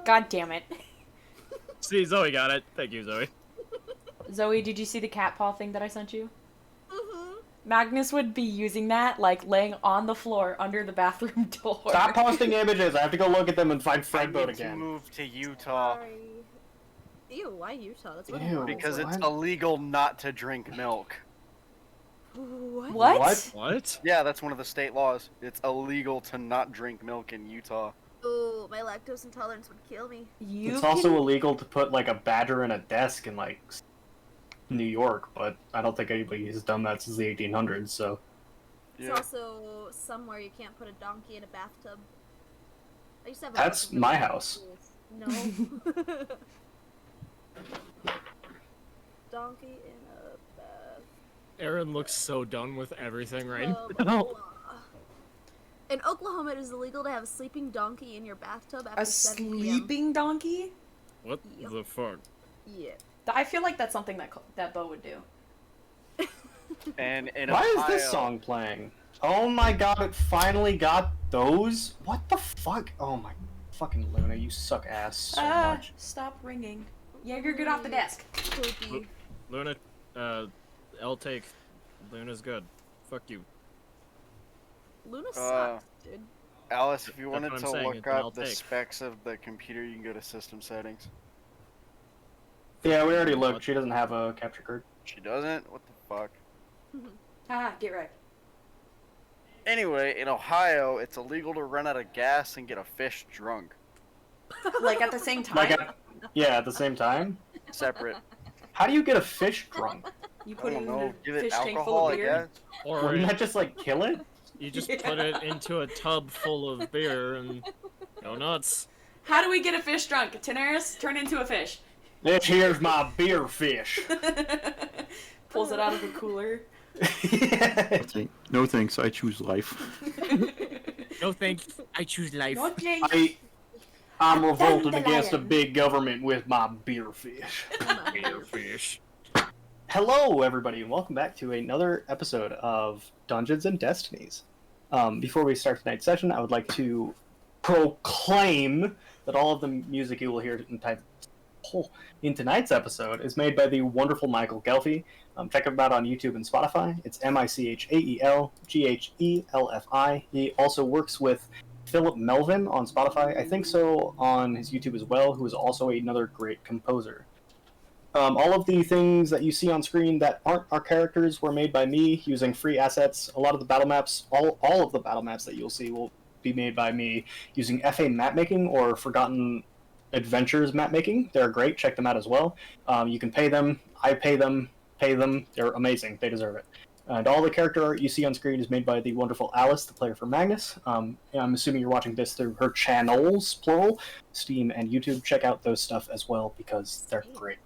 God damn it. See, Zoe got it. Thank you, Zoe. Zoe, did you see the cat paw thing that I sent you? Mm-hmm. Magnus would be using that, like, laying on the floor under the bathroom door. Stop posting images. I have to go look at them and find I Fred boat need to again. move to Utah Sorry. Ew, why Utah? That's where Ew. because it's What? illegal not to drink milk. What? What? What? Yeah, that's one of the state laws. It's illegal to not drink milk in Utah. Oh, my lactose intolerance would kill me. It's also illegal to put like a badger in a desk in like New York, but I don't think anybody has done that since the 1800s. So It's also somewhere you can't put a donkey in a bathtub. I used to have a that's bunch of my really house. rules. No. Donkey in a bath. Aaron looks so done with everything right Blah, now. blah. In Oklahoma, it is illegal to have a sleeping donkey in your bathtub after A 7 p.m. sleeping donkey? What Yep. the fuck? Yeah. I feel like that's something that Bo would do. And in Why Ohio, is this song playing? Oh my god, it finally got those? What the fuck? Oh my fucking Luna, you suck ass so much. Stop ringing. Jaeger, get off the desk. Poopy. Luna, L take. Luna's good. Fuck you. Luna sucks, dude. Alice, if you That's wanted what I'm to saying, look it's an up the L-take. specs of the computer, you can go to system settings. Yeah, we already looked. She doesn't have a capture card. She doesn't? What the fuck? Ah, get right. Anyway, in Ohio, it's illegal to run out of gas and get a fish drunk. Like at the same time, Like, yeah, at the same time. Separate. How do you get a fish drunk? you I put it don't in know. a Give it fish tank full alcohol, of I beer. guess. Or Wouldn't that just like kill it? you just put it into a tub full of beer and go nuts. How do we get a fish drunk? Tanaris, turn into a fish. This here's my beer fish. Pulls it out of the cooler. No thanks, I choose life. No thanks, I choose life. Not like I'm revolting Dandelion. against a big government with my beer fish. Beer fish. Hello, everybody, and welcome back to another episode of Dungeons and Destinies. Before we start tonight's session, I would like to proclaim that all of the music you will hear in tonight's episode is made by the wonderful Michael Gelfi. Check him out on YouTube and Spotify. It's MichaelGhelfi. He also works with Philip Melvin on Spotify. I think so on his YouTube as well, who is also another great composer. All of the things that you see on screen that aren't our characters were made by me using free assets. A lot of the battle maps, all of the battle maps that you'll see will be made by me using FA Mapmaking or Forgotten Adventures Mapmaking. They're great. Check them out as well. You can pay them. I pay them. They're amazing. They deserve it. And all the character art you see on screen is made by the wonderful Alice, the player for Magnus. I'm assuming you're watching this through her channels, plural, Steam and YouTube. Check out those stuff as well because they're great.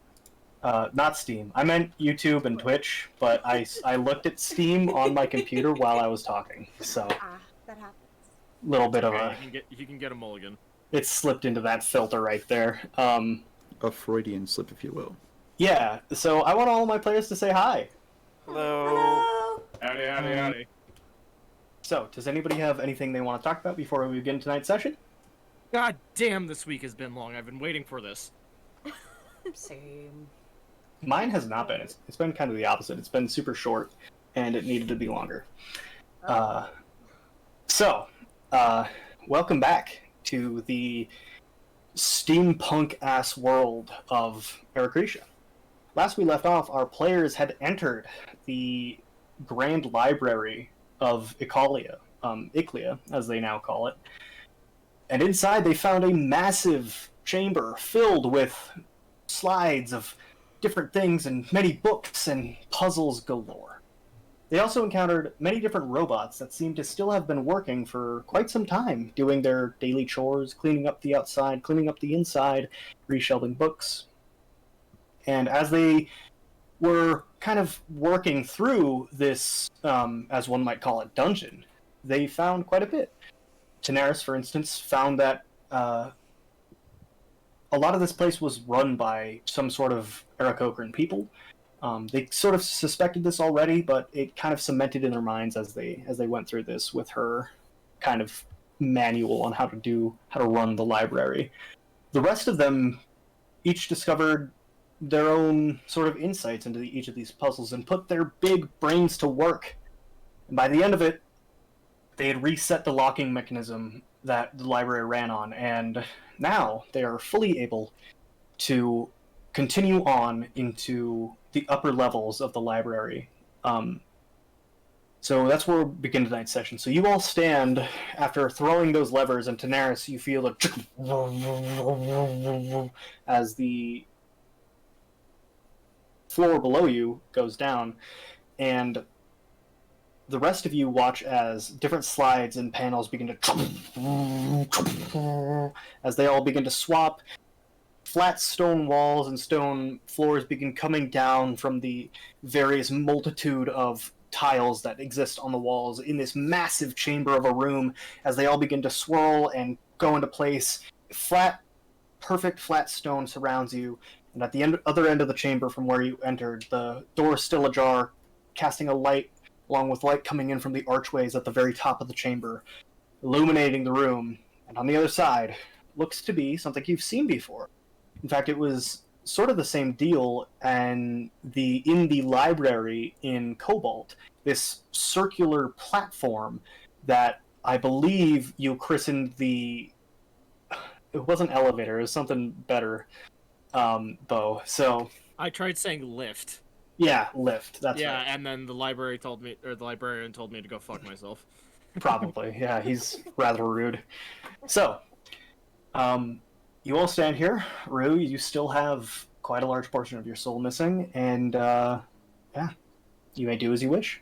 Not Steam. I meant YouTube and Twitch, but I looked at Steam on my computer while I was talking. So, That happens. little bit of Okay, a... you can get a mulligan. It slipped into that filter right there. A Freudian slip, if you will. Yeah, so I want all my players to say hi. Hello. Howdy, howdy, howdy. So, does anybody have anything they want to talk about before we begin tonight's session? God damn, this week has been long. I've been waiting for this. Same. Mine has not been. It's been kind of the opposite. It's been super short, and it needed to be longer. Welcome back to the steampunk-ass world of Aracretia. Last we left off, our players had entered the Grand Library of Iclia, as they now call it. And inside they found a massive chamber filled with slides of different things and many books and puzzles galore. They also encountered many different robots that seemed to still have been working for quite some time, doing their daily chores, cleaning up the outside, cleaning up the inside, reshelving books. And as they were kind of working through this, as one might call it, dungeon, they found quite a bit. Tanaris, for instance, found that a lot of this place was run by some sort of Aarakocran people. They sort of suspected this already, but it kind of cemented in their minds as they went through this with her kind of manual on how to run the library. The rest of them each discovered their own sort of insights into each of these puzzles and put their big brains to work. And by the end of it, they had reset the locking mechanism that the library ran on, and now they are fully able to continue on into the upper levels of the library. So that's where we'll begin tonight's session. So you all stand after throwing those levers, and Daenerys, you feel a as the floor below you goes down, and the rest of you watch as different slides and panels begin to as they all begin to swap. Flat stone walls and stone floors begin coming down from the various multitude of tiles that exist on the walls in this massive chamber of a room as they all begin to swirl and go into place. Perfect flat stone surrounds you, and at the other end of the chamber from where you entered, the door is still ajar, casting a light, along with light coming in from the archways at the very top of the chamber, illuminating the room. And on the other side looks to be something you've seen before. In fact, it was sort of the same deal in the library in Cobalt, this circular platform that I believe you christened it wasn't elevator, it was something better, Bo. So I tried saying lift. yeah, lift. That's yeah, right. and then the librarian told me to go fuck myself. Probably, yeah. He's rather rude. So, you all stand here. Rue, you still have quite a large portion of your soul missing, and yeah, you may do as you wish.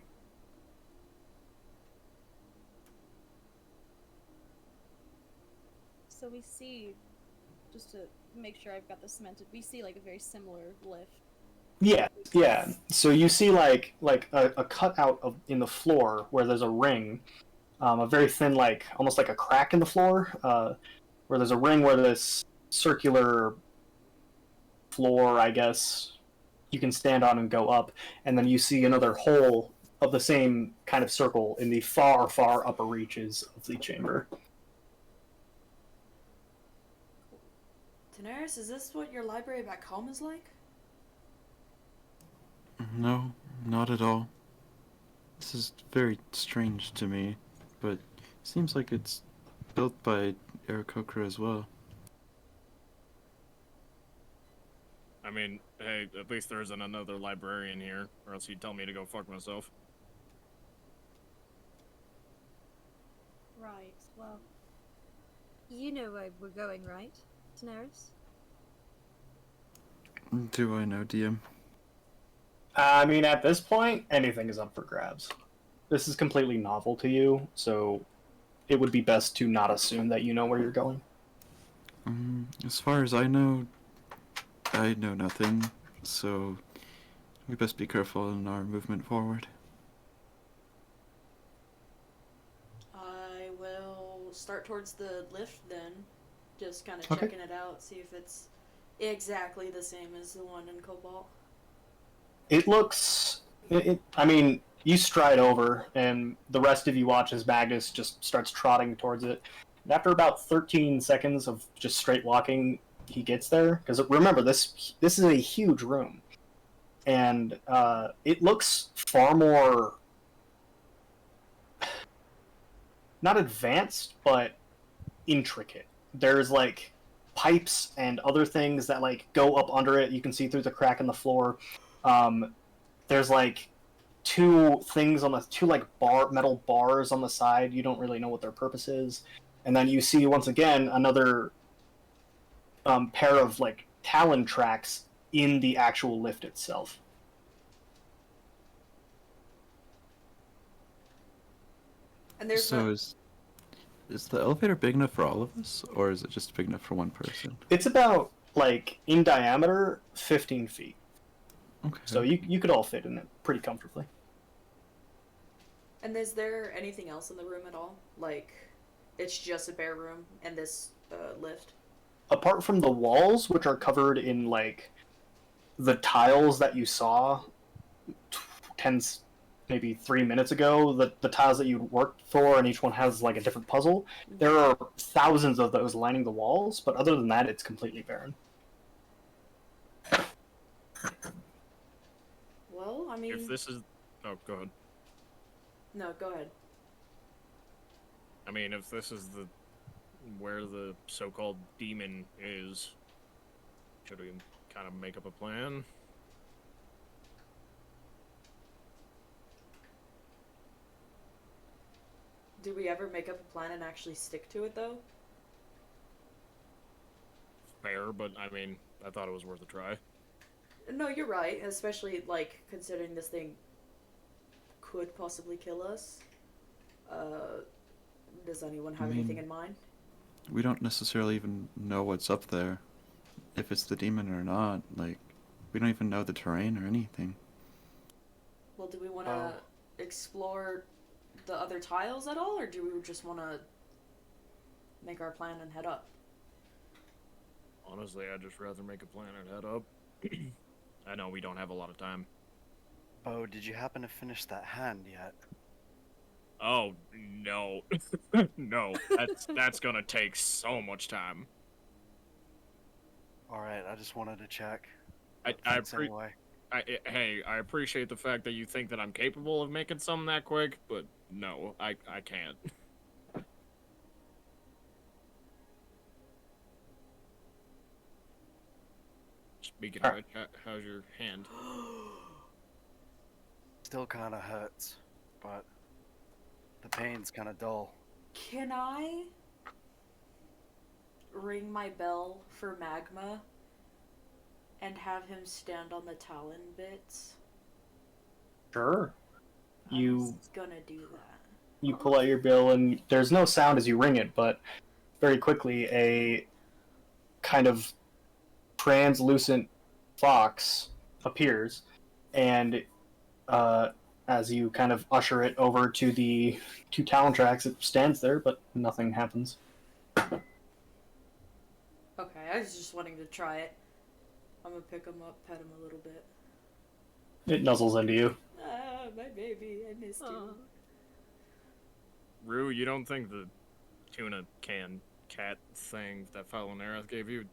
So we see, just to make sure I've got this cemented, we see like a very similar lift. Yeah. So you see like a cutout in the floor where there's a ring, a very thin, like almost like a crack in the floor, where there's a ring where this circular floor, I guess, you can stand on and go up, and then you see another hole of the same kind of circle in the far, far upper reaches of the chamber. Daenerys, is this what your library back home is like? No, not at all. This is very strange to me, but seems like it's built by Aarakocra as well. I mean, hey, at least there isn't another librarian here, or else he'd tell me to go fuck myself. Right, well, you know where we're going, right, Daenerys? Do I know, DM? I mean, at this point, anything is up for grabs. This is completely novel to you, so it would be best to not assume that you know where you're going. As far as I know nothing, so we best be careful in our movement forward. I will start towards the lift then, just kind of Okay. checking it out, see if it's exactly the same as the one in Cobalt. It looks... I mean, you stride over, and the rest of you watch as Magnus just starts trotting towards it. And after about 13 seconds of just straight walking, he gets there. Because remember, this is a huge room. And it looks far more... not advanced, but intricate. There's, like, pipes and other things that, like, go up under it. You can see through the crack in the floor. There's like two metal bars on the side. You don't really know what their purpose is, and then you see once again another pair of like talon tracks in the actual lift itself. And there's So is the elevator big enough for all of us, or is it just big enough for one person? It's about like in diameter 15 feet. Okay. So you could all fit in it pretty comfortably. And is there anything else in the room at all? Like, it's just a bare room and this lift? Apart from the walls, which are covered in like the tiles that you saw maybe 3 minutes ago, the tiles that you worked for, and each one has like a different puzzle. There are thousands of those lining the walls, but other than that, it's completely barren. Well, I mean, If this is, oh, go ahead. no, go ahead. I mean, if this is the where the so-called demon is, should we kind of make up a plan? Do we ever make up a plan and actually stick to it, though? Fair, but I mean, I thought it was worth a try. No, you're right, especially, like, considering this thing could possibly kill us. Does anyone have anything in mind? We don't necessarily even know what's up there, if it's the demon or not. Like, we don't even know the terrain or anything. Well, do we want to explore the other tiles at all, or do we just want to make our plan and head up? Honestly, I'd just rather make a plan and head up. I know we don't have a lot of time. Oh, did you happen to finish that hand yet? Oh, no. No, that's gonna take so much time. Alright, I just wanted to check. I appreciate the fact that you think that I'm capable of making something that quick, but no, I can't. Speaking of which, how's your hand? Still kind of hurts, but the pain's kind of dull. Can I ring my bell for Magma and have him stand on the talon bits? Sure. I You was gonna do that. you pull out your bill, and there's no sound as you ring it, but very quickly a kind of translucent fox appears, and as you kind of usher it over to the two talon tracks, it stands there, but nothing happens. Okay, I was just wanting to try it. I'm gonna pick him up, pet him a little bit. It nuzzles into you. Ah, my baby, I missed you. Rue, you don't think the tuna can cat thing that Falonera gave you,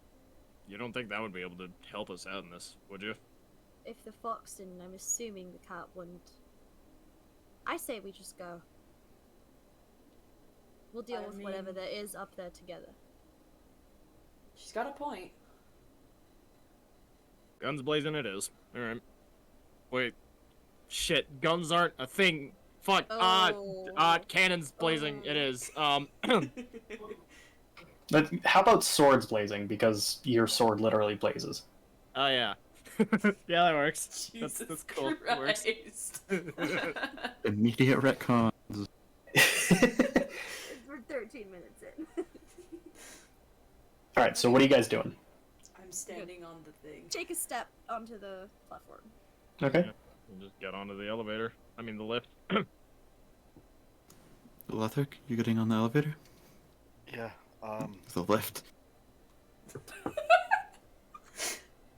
you don't think that would be able to help us out in this, would you? If the fox didn't, I'm assuming the cat wouldn't. I say we just go. We'll deal with whatever there is up there together. She's got a point. Guns blazing it is. Alright. Wait. Shit, guns aren't a thing. Fuck. Cannons blazing it is. But how about swords blazing? Because your sword literally blazes. Oh yeah. Yeah, that works. Jesus That's cool. That works. Christ. Immediate retcons. We're 13 minutes in. Alright, so what are you guys doing? I'm standing on the thing. Take a step onto the platform. Okay. Yeah. We'll just get onto the elevator. I mean the lift. Lothric, you getting on the elevator? Yeah, The lift.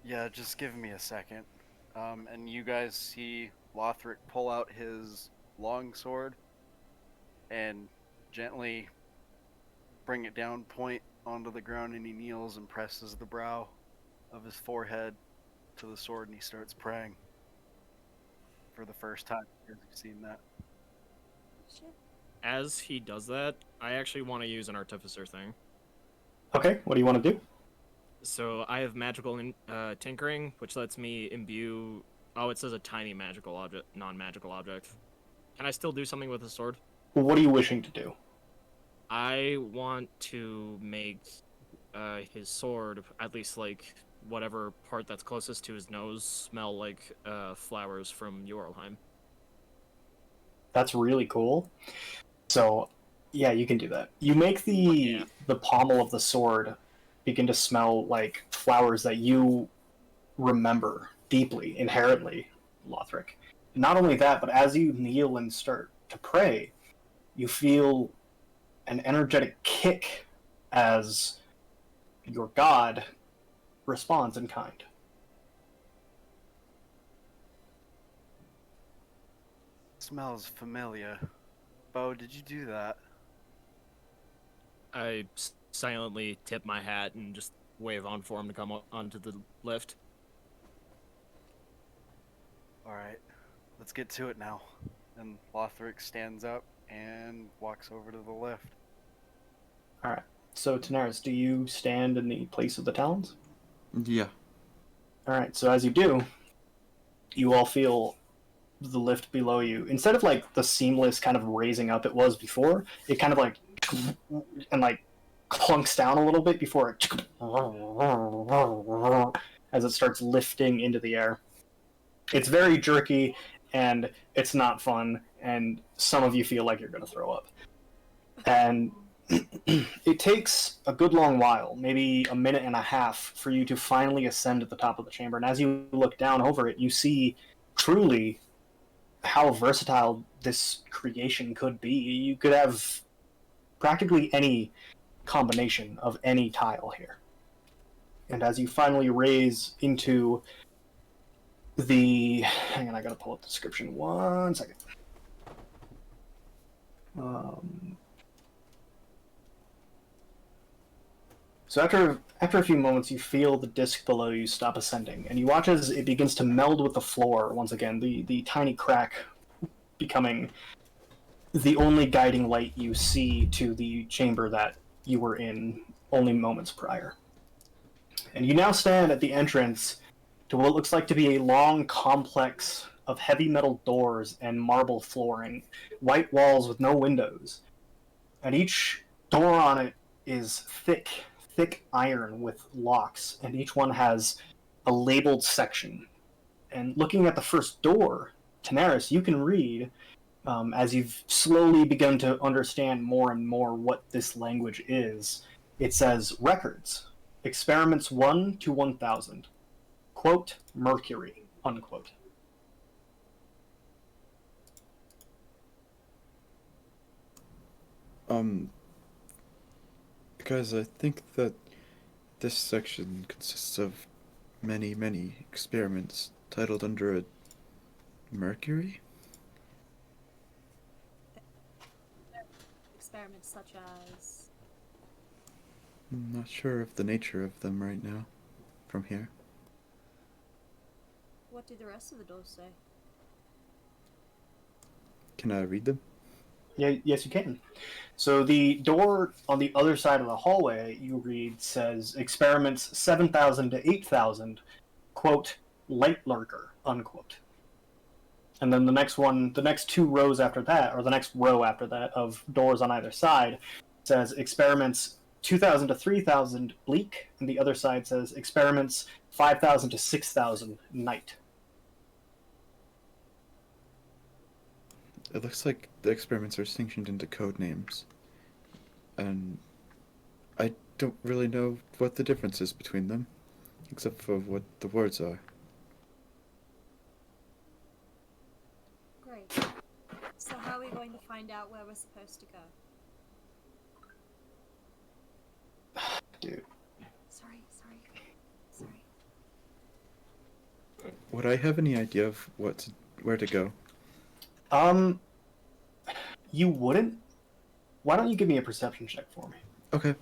yeah, just give me a second. And you guys see Lothric pull out his long sword and gently bring it down point onto the ground, and he kneels and presses the brow of his forehead to the sword, and he starts praying. For the first time, you've seen that. Shit. As he does that, I actually want to use an artificer thing. Okay, what do you want to do? So I have magical tinkering, which lets me imbue. Oh, it says a tiny magical object, non-magical object. Can I still do something with the sword? What are you wishing to do? I want to make his sword, at least like whatever part that's closest to his nose, smell like flowers from Jorlheim. That's really cool. So, yeah, you can do that. You make the pommel of the sword begin to smell like flowers that you remember deeply, inherently, Lothric. Not only that, but as you kneel and start to pray, you feel an energetic kick as your god responds in kind. smells familiar. Bo, did you do that? I silently tip my hat and just wave on for him to come onto the lift. Alright, let's get to it now. And Lothric stands up and walks over to the lift. Alright. So, Tanaris, do you stand in the place of the talons? Yeah. Alright, so as you do, you all feel the lift below you. Instead of like the seamless kind of raising up it was before, it kind of like and like clunks down a little bit before it as it starts lifting into the air. It's very jerky and it's not fun, and some of you feel like you're going to throw up. And it takes a good long while, maybe a minute and a half, for you to finally ascend at the top of the chamber. And as you look down over it, you see truly how versatile this creation could be. You could have practically any combination of any tile here. And as you finally raise into the... Hang on, I gotta pull up the description 1 second. So after a few moments, you feel the disc below you stop ascending, and you watch as it begins to meld with the floor once again, the tiny crack becoming the only guiding light you see to the chamber that you were in only moments prior. And you now stand at the entrance to what looks like to be a long complex of heavy metal doors and marble flooring, white walls with no windows. And each door on it is thick iron with locks, and each one has a labeled section. And looking at the first door, Tanaris, you can read, as you've slowly begun to understand more and more what this language is, it says, records, experiments 1 to 1000, quote, Mercury, unquote. Guys, I think that this section consists of many, many experiments titled under a Mercury? Experiments such as... I'm not sure of the nature of them right now, from here. What do the rest of the doors say? Can I read them? Yeah, yes, you can. So the door on the other side of the hallway, you read, says experiments 7,000 to 8,000, quote, light lurker, unquote. And then the next two rows after that, or the next row after that of doors on either side, says experiments 2,000 to 3,000, bleak, and the other side says experiments 5,000 to 6,000, night. It looks like the experiments are sanctioned into code names. And I don't really know what the difference is between them, except for what the words are. Great. So how are we going to find out where we're supposed to go? Dude. Sorry. Would I have any idea of where to go? You wouldn't? Why don't you give me a perception check for me? Okay.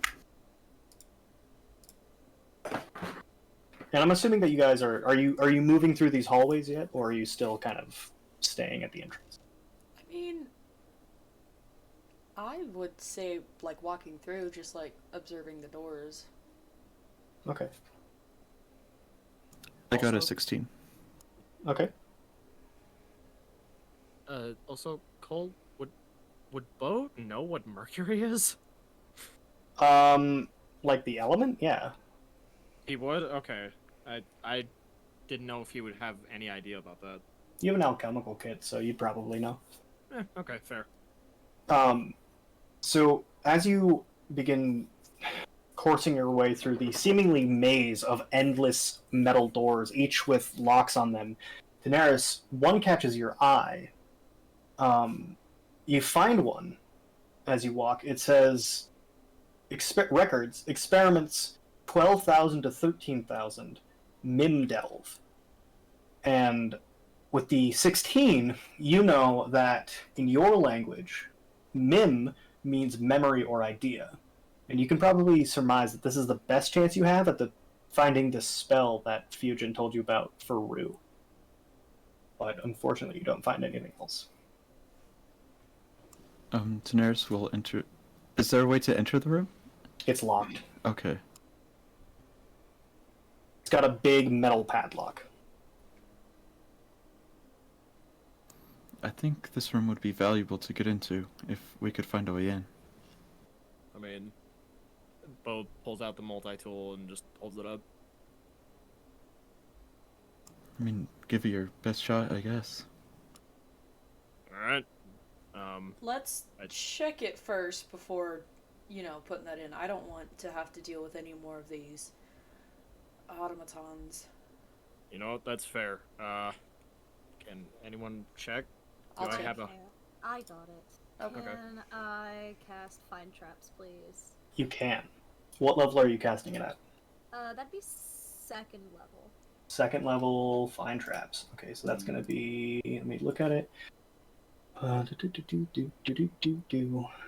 And I'm assuming that you guys are you moving through these hallways yet, or are you still kind of staying at the entrance? I mean, I would say, like, walking through, just, like, observing the doors. Okay. I got a Also- 16. Okay. Also, Cole, would Bo know what Mercury is? Like the element? Yeah. He would? Okay. I didn't know if he would have any idea about that. You have an alchemical kit, so you'd probably know. Okay, fair. So as you begin coursing your way through the seemingly maze of endless metal doors, each with locks on them, Daenerys, one catches your eye. You find one as you walk. It says records, experiments 12,000 to 13,000, Mim Delve. And With the 16, you know that in your language, mim means memory or idea. And you can probably surmise that this is the best chance you have at finding the spell that Fujin told you about for Rue. But unfortunately, you don't find anything else. Daenerys will enter. Is there a way to enter the room? It's locked. Okay. It's got a big metal padlock. I think this room would be valuable to get into if we could find a way in. I mean, Bo pulls out the multi-tool and just holds it up. I mean, give it your best shot, I guess. Alright. Let's I- check it first before, putting that in. I don't want to have to deal with any more of these automatons. You know what? That's fair. Can anyone check? I'll Do I check. have a... Okay, I got it. Okay. Can I cast Find Traps, please? You can. What level are you casting it at? That'd be 2nd level. 2nd level, find traps. Okay, so that's going to be. Let me look at it.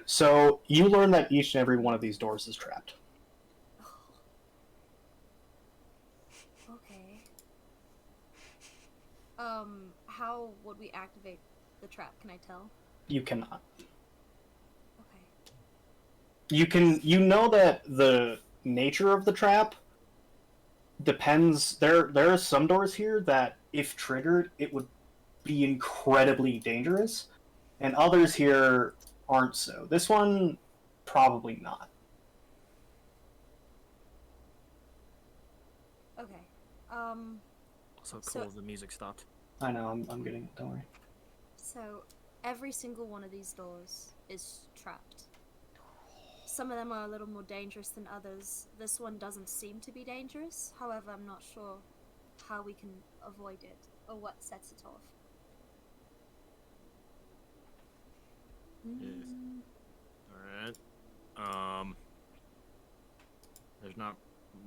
So you learn that each and every one of these doors is trapped. Okay. How would we activate the trap? Can I tell? You cannot. Okay. You know that the nature of the trap depends. There are some doors here that, if triggered, it would be incredibly dangerous, and others here aren't so. This one, probably not. Okay. Also So- cool as the music stopped. I know, I'm getting it, don't worry. So, every single one of these doors is trapped. Some of them are a little more dangerous than others. This one doesn't seem to be dangerous. However, I'm not sure how we can avoid it or what sets it off. Yes. Alright. There's not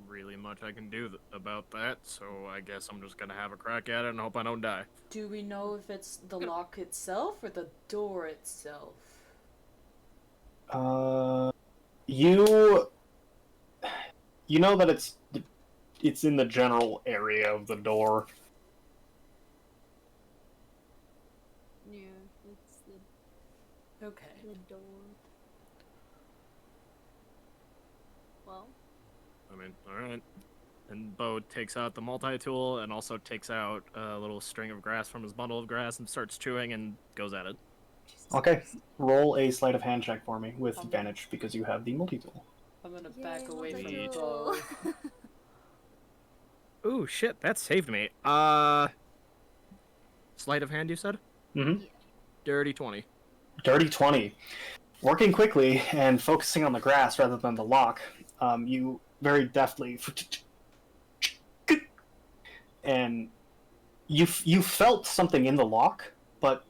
really much I can do about that, so I guess I'm just gonna have a crack at it and hope I don't die. Do we know if it's the lock itself or the door itself? You know that it's in the general area of the door. Yeah, it's Okay. the door. Well, I mean, alright. And Bo takes out the multi-tool and also takes out a little string of grass from his bundle of grass and starts chewing and goes at it. Jesus Okay, Christ. roll a sleight of hand check for me with advantage because you have the multi-tool. I'm gonna Yay, back away from multi-tool. Bo. Ooh, shit, that saved me. Sleight of hand, you said? Mm-hmm. Yeah. Dirty 20. Dirty 20. Working quickly and focusing on the grass rather than the lock, you very deftly... And you felt something in the lock, but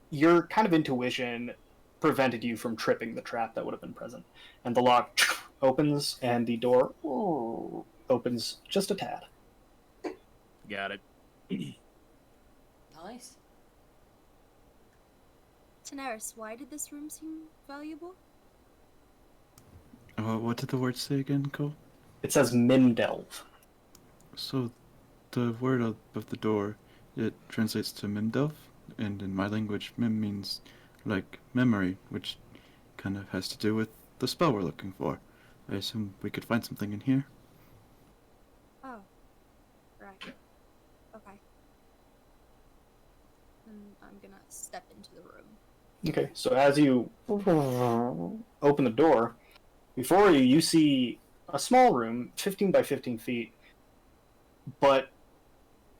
your kind of intuition prevented you from tripping the trap that would have been present. And the lock opens, and the door opens just a tad. Got it. Nice. Daenerys, why did this room seem valuable? What did the word say again, Cole? It says Mindelv. So, the word of the door, it translates to Mimdelf, and in my language, Mim means, like, memory, which kind of has to do with the spell we're looking for. I assume we could find something in here. Oh. Right. Okay. And I'm gonna step into the room. Okay, so as you open the door, before you see a small room, 15 by 15 feet, but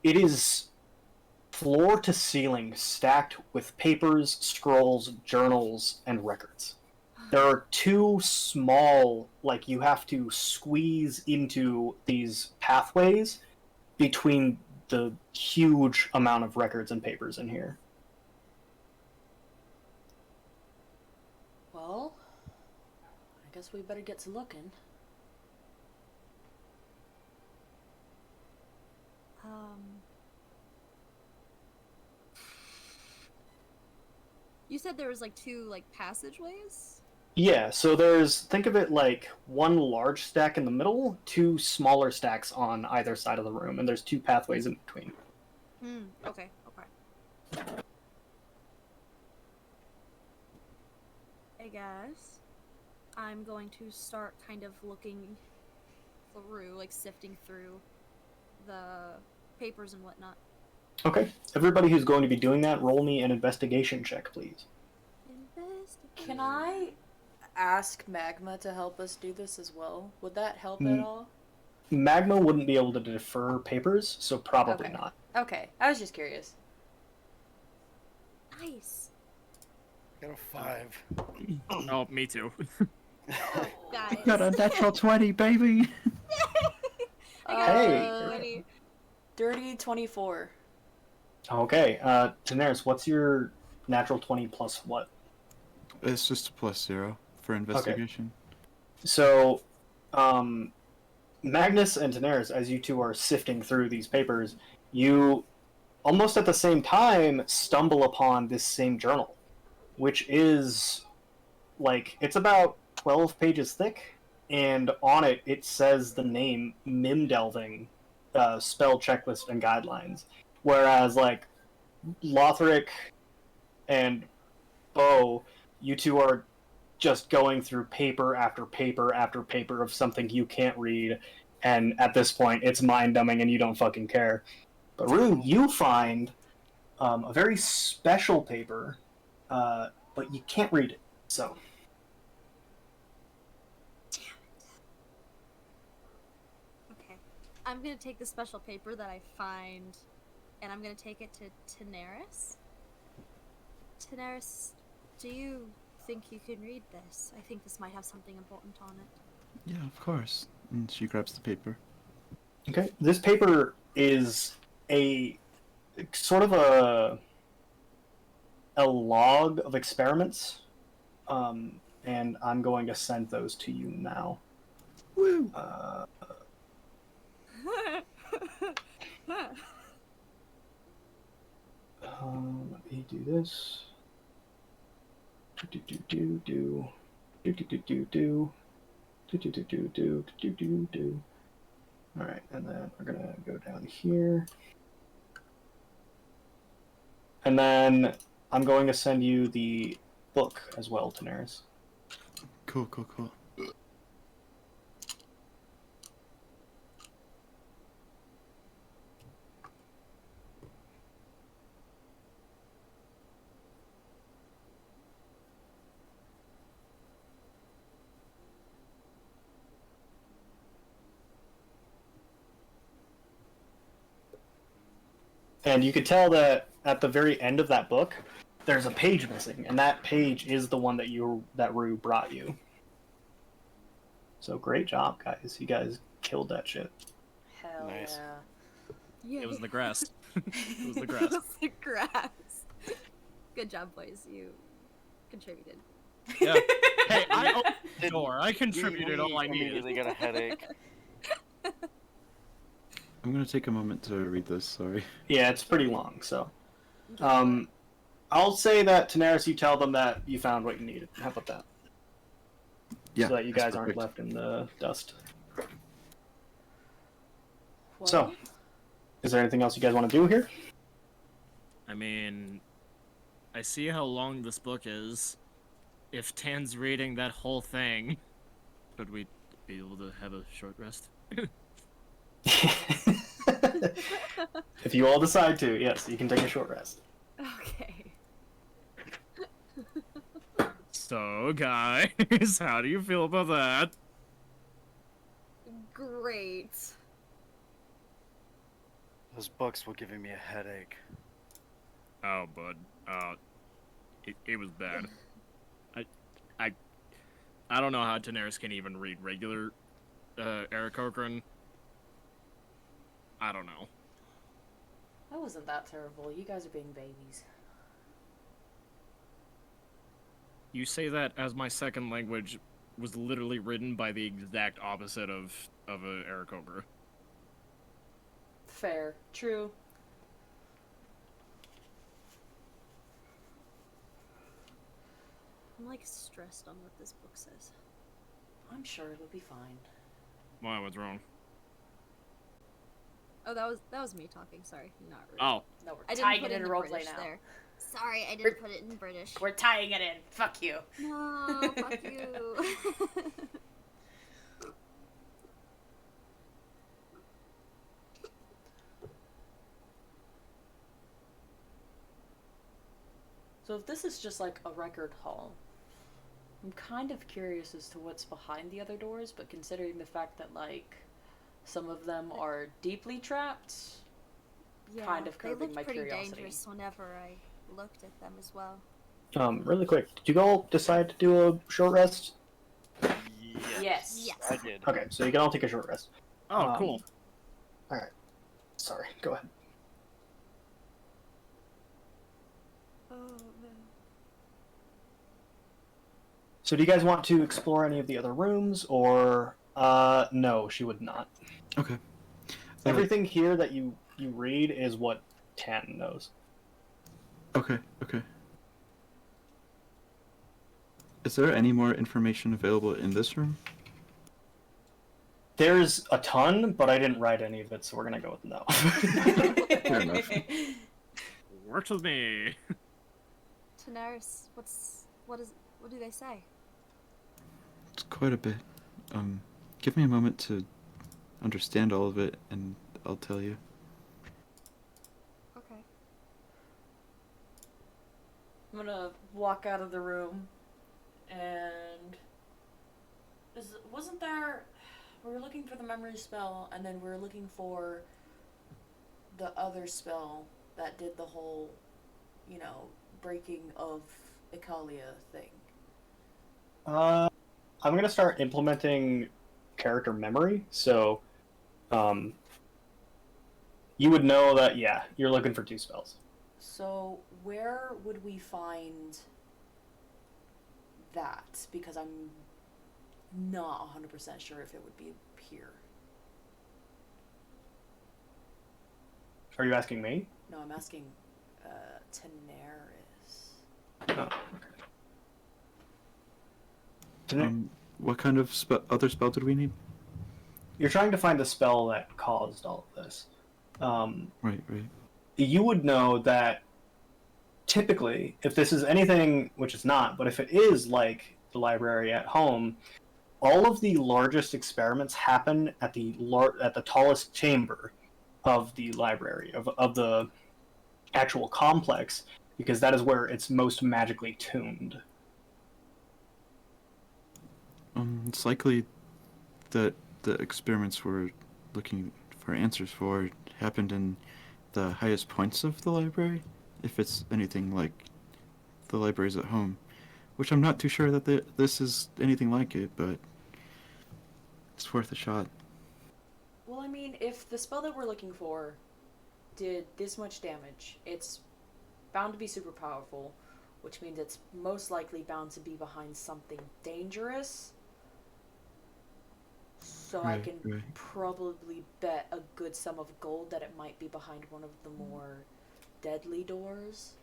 it is floor to ceiling stacked with papers, scrolls, journals, and records. There are two small, like you have to squeeze into these pathways between the huge amount of records and papers in here. Well, I guess we better get to looking. said there was like 2 like passageways. Yeah, so think of it like one large stack in the middle, 2 smaller stacks on either side of the room, and there's 2 pathways in between. Okay. I guess I'm going to start kind of looking through, like sifting through the papers and whatnot. Okay, everybody who's going to be doing that, roll me an investigation check, please. Can I ask Magma to help us do this as well? Would that help at Mm. all? Magma wouldn't be able to defer papers, so probably Okay. not. Okay, I was just curious. Nice. Got a 5. Oh, me too. Guys. Got a natural 20, baby! Hey. Dirty 24. Okay, Daenerys, what's your natural 20 plus what? It's just a +0 for investigation. So, Magnus and Daenerys, as you two are sifting through these papers, you almost at the same time stumble upon this same journal, which is like it's about 12 pages thick, and on it it says the name Mimdelving, spell checklist and guidelines, whereas like Lothric and Bo, you two are just going through paper after paper after paper of something you can't read, and at this point it's mind numbing and you don't fucking care. But Rue, you find a very special paper, but you can't read it. So Okay. I'm gonna take the special paper that I find, and I'm gonna take it to Daenerys. Daenerys, do you think you can read this? I think this might have something important on it. Yeah, of course. And she grabs the paper. okay, this paper is a sort of a log of experiments, and I'm going to send those to you now. Woo! Let me do this. Do. Alright, and then we're gonna go down here. And then I'm going to send you the book as well, Daenerys. Cool. And you could tell that at the very end of that book, there's a page missing, and that page is the one that Rue brought you. So great job, guys! You guys killed that shit. Hell Nice. yeah. Yay. It was the grass. It was the It grass. was the grass. Good job, boys. You contributed. Yeah. Hey, I opened the door. I contributed all I needed. Immediately got a headache. I'm gonna take a moment to read this, sorry. Yeah, it's pretty long. So, I'll say that Daenerys, you tell them that you found what you needed. How about that? Yeah. So that you that's guys aren't perfect. left in the dust. Well, So, is there anything else you guys want to do here? I mean, I see how long this book is. If Tan's reading that whole thing, should we be able to have a short rest? If you all decide to, yes, you can take a short rest. Okay. So, guys, how do you feel about that? Great. Those books were giving me a headache. Oh, bud. It was bad. I don't know how Daenerys can even read regular, Eric Cochran. I don't know. that wasn't that terrible. You guys are being babies. You say that as my second language was literally written by the exact opposite of a Eric Cochran. Fair. True. like stressed on what this book says. I'm sure it'll be fine. Why? What's wrong? Oh, that was me talking. Sorry, not rude. Oh, No, we're I didn't tying put it in a roleplay British now. there. Sorry, I didn't We're- put it in British. We're tying it in. Fuck you. No, fuck you. So if this is just like a record hall, I'm kind of curious as to what's behind the other doors, but considering the fact that like some of them are deeply trapped, Yeah, kind of they curbing looked my pretty curiosity. dangerous whenever I looked at them as well. Really quick, did you all decide to do a short rest? Yes. Yes. I did. Okay, so you can all take a short rest. oh, cool. Alright. Sorry, go ahead. Oh man. So do you guys want to explore any of the other rooms, or... no, she would not. Okay. Everything here that you read is what Tan knows. Okay. Is there any more information available in this room? There's a ton, but I didn't write any of it, so we're gonna go with no. Fair enough. Works with me. Tanaris, what do they say? It's quite a bit. Give me a moment to understand all of it, and I'll tell you. Okay. I'm gonna walk out of the room, and wasn't there? We were looking for the memory spell, and then we were looking for the other spell that did the whole, breaking of Icalia thing. I'm gonna start implementing character memory, so you would know that, yeah, you're looking for 2 spells. So where would we find that? Because I'm not 100% sure if it would be here. Are you asking me? No, I'm asking Tanaris. Oh, okay. What kind of other spell did we need? You're trying to find the spell that caused all of this. Right. You would know that typically, if this is anything, which it's not, but if it is like the library at home, all of the largest experiments happen at the tallest chamber of the library, of the actual complex, because that is where it's most magically tuned. It's likely that the experiments we're looking for answers for happened in the highest points of the library, if it's anything like the libraries at home, which I'm not too sure that this is anything like it, but it's worth a shot. Well, I mean, if the spell that we're looking for did this much damage, it's bound to be super powerful, which means it's most likely bound to be behind something dangerous. So I can probably bet a good sum of gold that it might be behind one of the more deadly doors.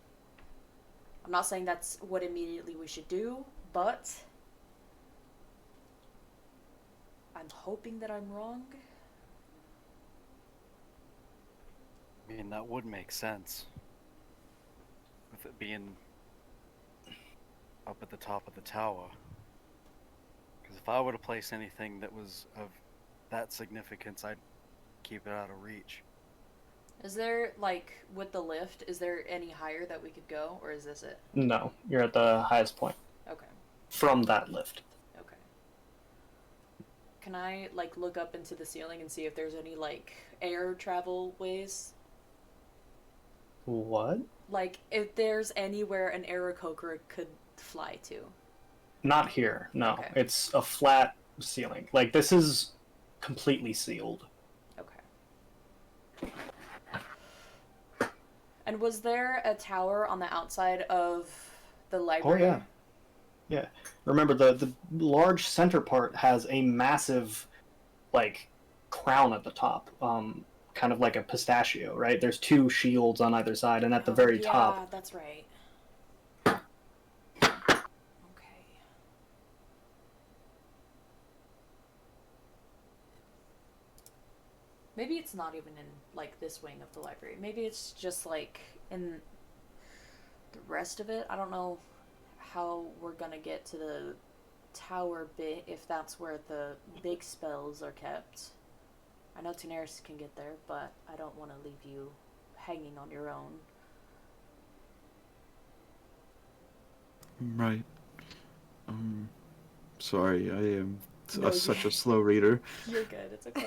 I'm not saying that's what immediately we should do, but I'm hoping that I'm wrong. I mean, that would make sense. With it being up at the top of the tower. Because if I were to place anything that was of that significance, I'd keep it out of reach. Is there, with the lift, is there any higher that we could go, or is this it? No, you're at the highest point Okay. from that lift. Okay. Can I, look up into the ceiling and see if there's any, air travel ways? What? If there's anywhere an Aarakocra could fly to. Not here, no. Okay. It's a flat ceiling. This is completely sealed. Okay. And was there a tower on the outside of the library? Oh, yeah. Yeah. Remember, the large center part has a massive, crown at the top. Kind of like a pistachio, right? There's 2 shields on either side, and at the very top... Yeah, that's right. Okay. Maybe it's not even in like this wing of the library. Maybe it's just like in the rest of it. I don't know how we're gonna get to the tower bit if that's where the big spells are kept. I know Daenerys can get there, but I don't want to leave you hanging on your own. Right. Sorry, I am No, such a slow reader. You're good. It's okay.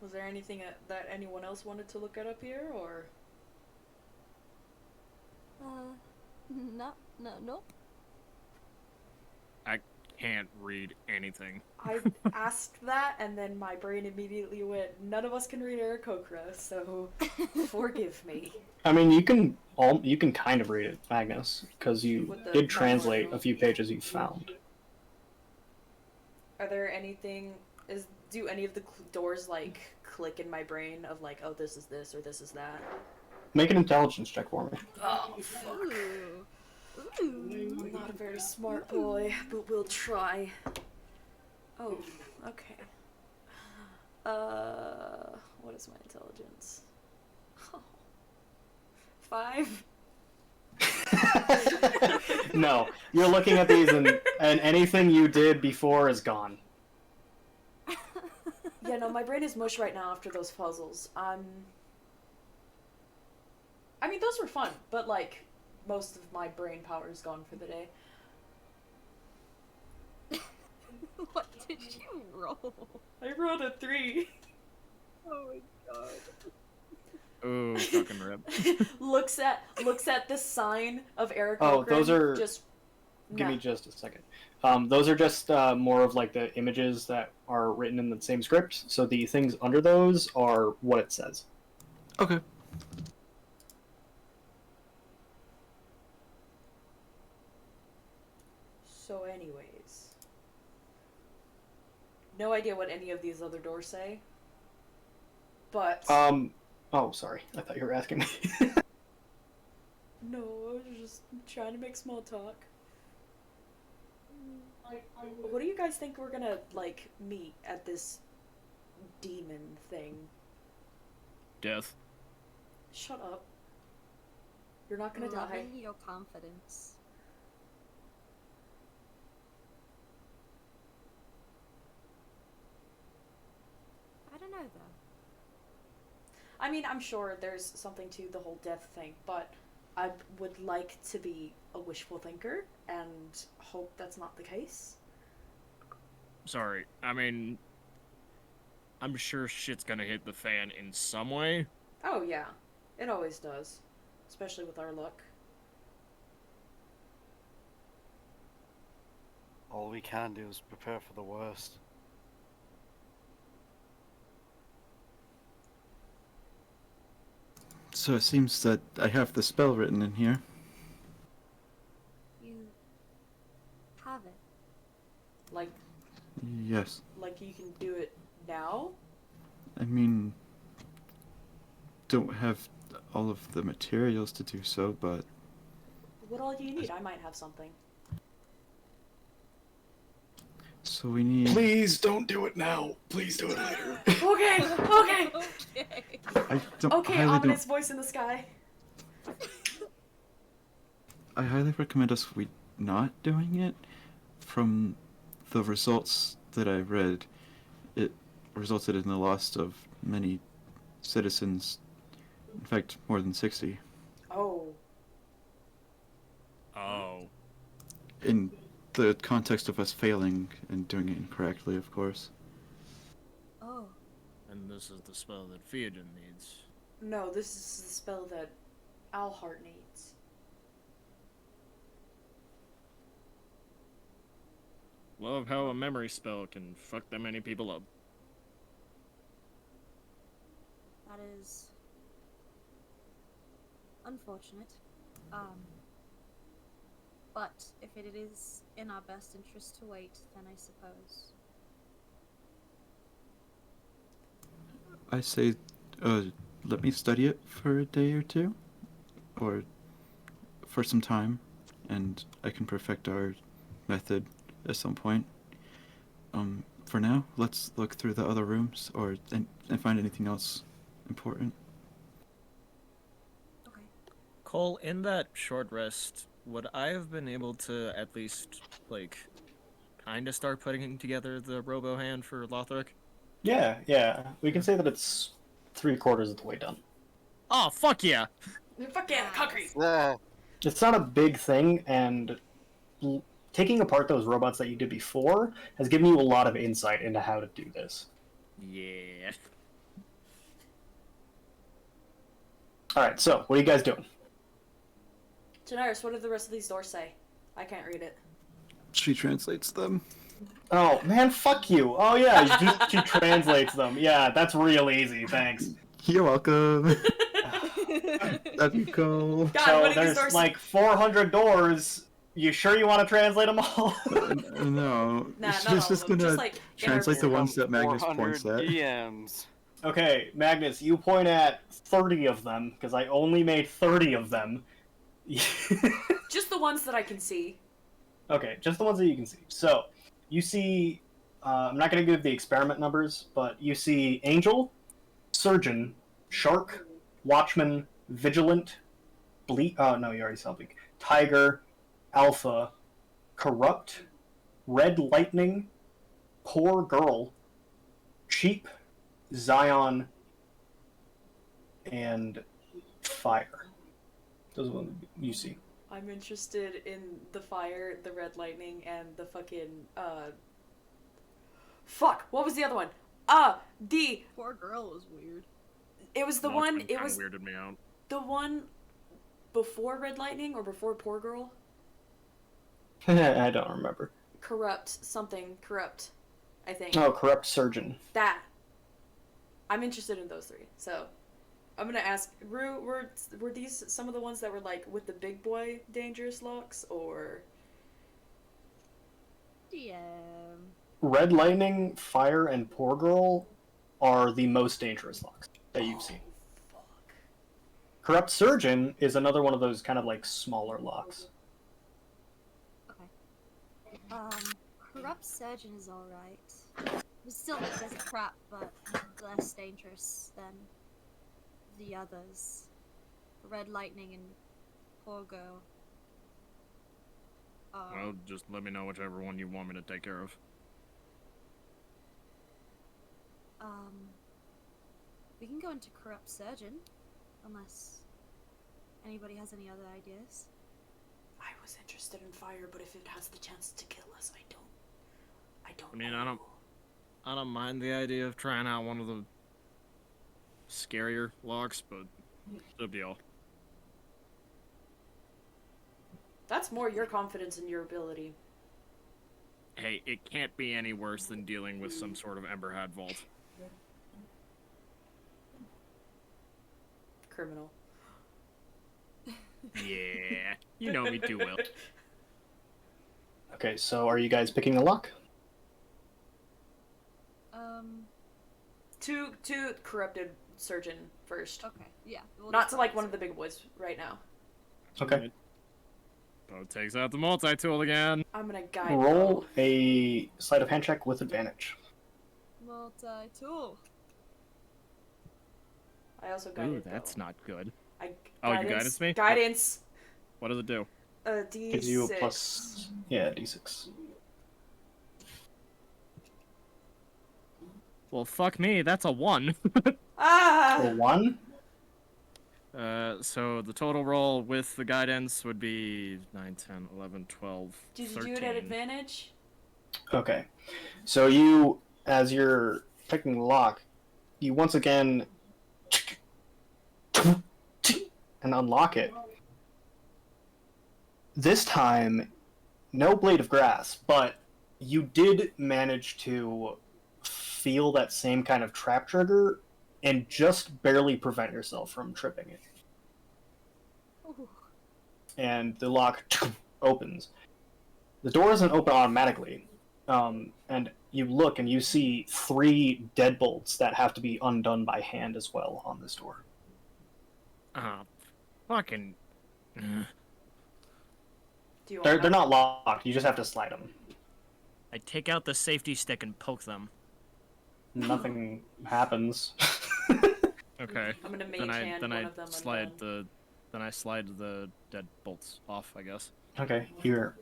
Was there anything that anyone else wanted to look at up here, or? Nope. I can't read anything. I asked that, and then my brain immediately went, none of us can read Aarakocra, so forgive me. I mean, you can kind of read it, Magnus, because you With the did translate non-literal. a few pages you found. Are there do any of the doors, like, click in my brain of, like, oh, this is this, or this is that? Make an intelligence check for me. Oh, fuck. Ooh. Ooh. I'm not a very smart boy, but we'll try. Oh, okay. What is my intelligence? Oh. 5? No, you're looking at these, and anything you did before is gone. Yeah, no, my brain is mush right now after those puzzles. I mean, those were fun, but, like, most of my brain power is gone for the day. What did you roll? I rolled a 3. Oh my god. Ooh, fucking rip. looks at the sign of Eric. Oh, those are- just. Give me Nah. just a second. Those are just more of like the images that are written in the same script. So the things under those are what it says. Okay. So, anyways, no idea what any of these other doors say. But Oh, sorry. I thought you were asking me. no, I was just trying to make small talk. What do you guys think we're gonna like meet at this demon thing? Death. Shut up. You're not gonna die. Loving your confidence. I don't know though. I mean, I'm sure there's something to the whole death thing, but I would like to be a wishful thinker and hope that's not the case. Sorry. I mean, I'm sure shit's gonna hit the fan in some way. Oh, yeah. It always does. Especially with our luck. All we can do is prepare for the worst. So it seems that I have the spell written in here. You have it. Like Yes. you can do it now? I mean, don't have all of the materials to do so, but What all do you need? I might have something. so we need. Please don't do it now. Please do it later. Okay, okay! Okay. I don't. Okay, highly ominous voice in the sky. I highly recommend us we not doing it. From the results that I read, it resulted in the loss of many citizens. In fact, more than 60. Oh. Oh. In the context of us failing and doing it incorrectly, of course. Oh. And this is the spell that Theoden needs. No, this is the spell that Alhart needs. Love how a memory spell can fuck that many people up. That is unfortunate. But if it is in our best interest to wait, then I suppose. I say, let me study it for a day or two, or for some time, and I can perfect our method at some point. For now, let's look through the other rooms, and find anything else important. Okay. Cole, in that short rest, would I have been able to at least, like, kind of start putting together the robo hand for Lothric? Yeah. We can say that it's 3/4 of the way done. Oh, fuck yeah! Fuck yeah, concrete. Ah, It's not a big thing, and taking apart those robots that you did before has given you a lot of insight into how to do this. Yeah. All right, so what are you guys doing? Janaris, what do the rest of these doors say? I can't read it. She translates them. Oh man, fuck you. Oh yeah, she translates them. Yeah, that's real easy. Thanks. You're welcome. Love you, Cole. God, So what do these there's doors like 400 doors. You sure you want to translate them all? No, Nah, she's not all just of them. gonna Just like translate the inner- ones that Magnus 400 points at. DMs. Okay, Magnus, you point at 30 of them because I only made 30 of them. Just the ones that I can see. Okay, just the ones that you can see. So, you see, I'm not going to give the experiment numbers, but you see Angel, Surgeon, Shark, Watchman, Vigilant, no, you already said Bleak, Tiger, Alpha, Corrupt, Red Lightning, Poor Girl, Cheap, Zion, and Fire. Those are the ones you see. I'm interested in the fire, the red lightning, and the fucking Fuck! What was the other one? The Poor girl was weird. it was the Watchmen one. It kinda was weirded me out. the one before Red Lightning or before Poor Girl. I don't remember. Corrupt something. Corrupt. I think. Oh, Corrupt Surgeon. That. I'm interested in those three. So, I'm gonna ask Rue. Were these some of the ones that were like with the big boy dangerous locks or? DM. Red Lightning, Fire, and Poor Girl are the most dangerous locks that you've seen. Fuck. Corrupt Surgeon is another one of those kind of like smaller locks. Corrupt surgeon is alright. It's still there's a trap, but less dangerous than the others. Red lightning and poor girl. Well, just let me know whichever one you want me to take care of. We can go into corrupt surgeon, unless anybody has any other ideas. I was interested in fire, but if it has the chance to kill us, I don't. I mean, know. I don't mind the idea of trying out one of the scarier locks, but no deal. That's more your confidence in your ability. Hey, it can't be any worse than dealing with some sort of Emberhad vault. Criminal. Yeah, you know me too well. Okay, so are you guys picking a lock? To corrupted surgeon first. Okay, yeah. We'll Not just to go like with one of the surgeon. big boys right now. Okay. Bo takes out the multi-tool again. I'm gonna guide Roll Bo. a sleight of hand check with advantage. Multi-tool. I also Ooh, guided that's Bo. not good. Oh, you guidance me? Guidance. What does it do? D6. Gives you a plus. Yeah, d6. Well, fuck me, that's a 1. Ah! A 1? So the total roll with the guidance would be 9, 10, 11, 12, Did you 13. do it at advantage? Okay. So you, as you're picking the lock, you once again and unlock it. This time, no blade of grass, but you did manage to feel that same kind of trap trigger and just barely prevent yourself from tripping it. Ooh. And the lock opens. The door doesn't open automatically, and you look and you see 3 deadbolts that have to be undone by hand as well on this door. Fucking. Do you want They're help? not locked. You just have to slide them. I take out the safety stick and poke them. Nothing happens. Okay. I'm gonna mage hand then one I of them slide undone. I slide the dead bolts off, I guess. Okay, here.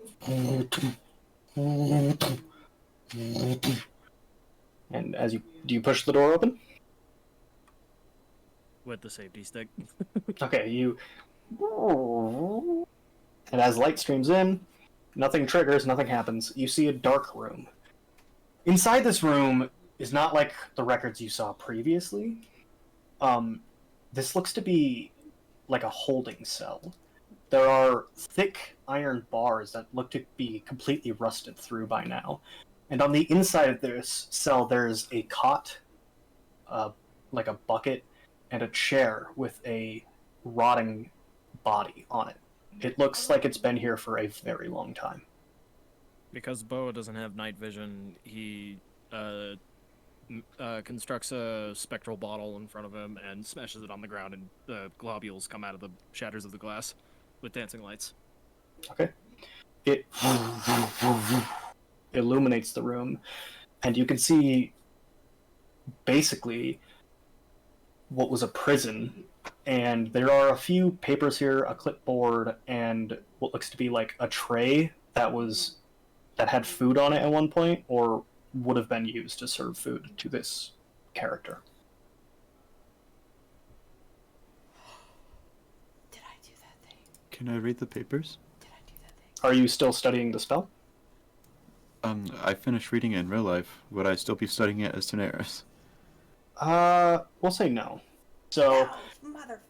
And as do you push the door open? With the safety stick. Okay, you. And as light streams in, nothing triggers, nothing happens. You see a dark room. Inside this room is not like the records you saw previously. This looks to be like a holding cell. There are thick iron bars that look to be completely rusted through by now. And on the inside of this cell, there's a cot, like a bucket, and a chair with a rotting body on it. It looks like it's been here for a very long time. Because Boa doesn't have night vision, he constructs a spectral bottle in front of him and smashes it on the ground, and the globules come out of the shatters of the glass with dancing lights. Okay. It illuminates the room, and you can see basically what was a prison. And there are a few papers here, a clipboard, and what looks to be like a tray that had food on it at one point, or would have been used to serve food to this character. Did I do that thing? Can I read the papers? Did I do that thing? Are you still studying the spell? I finished reading it in real life. Would I still be studying it as Daenerys? We'll say no. So, No, mother.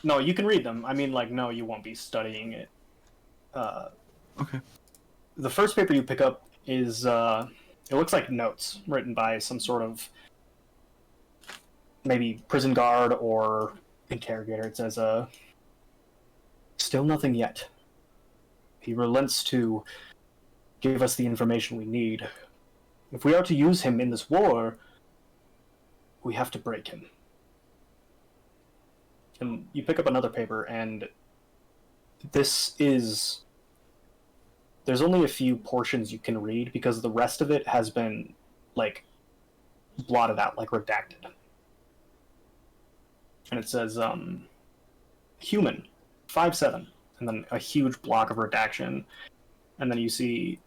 no, you can read them. I mean, like, no, you won't be studying it. Okay. The first paper you pick up is, it looks like notes written by some sort of maybe prison guard or interrogator. It says, still nothing yet. He relents to give us the information we need. If we are to use him in this war, we have to break him. And you pick up another paper, and this is... There's only a few portions you can read, because the rest of it has been, like, blotted out, like redacted. And it says, human, 5'7", and then a huge block of redaction. And then you see,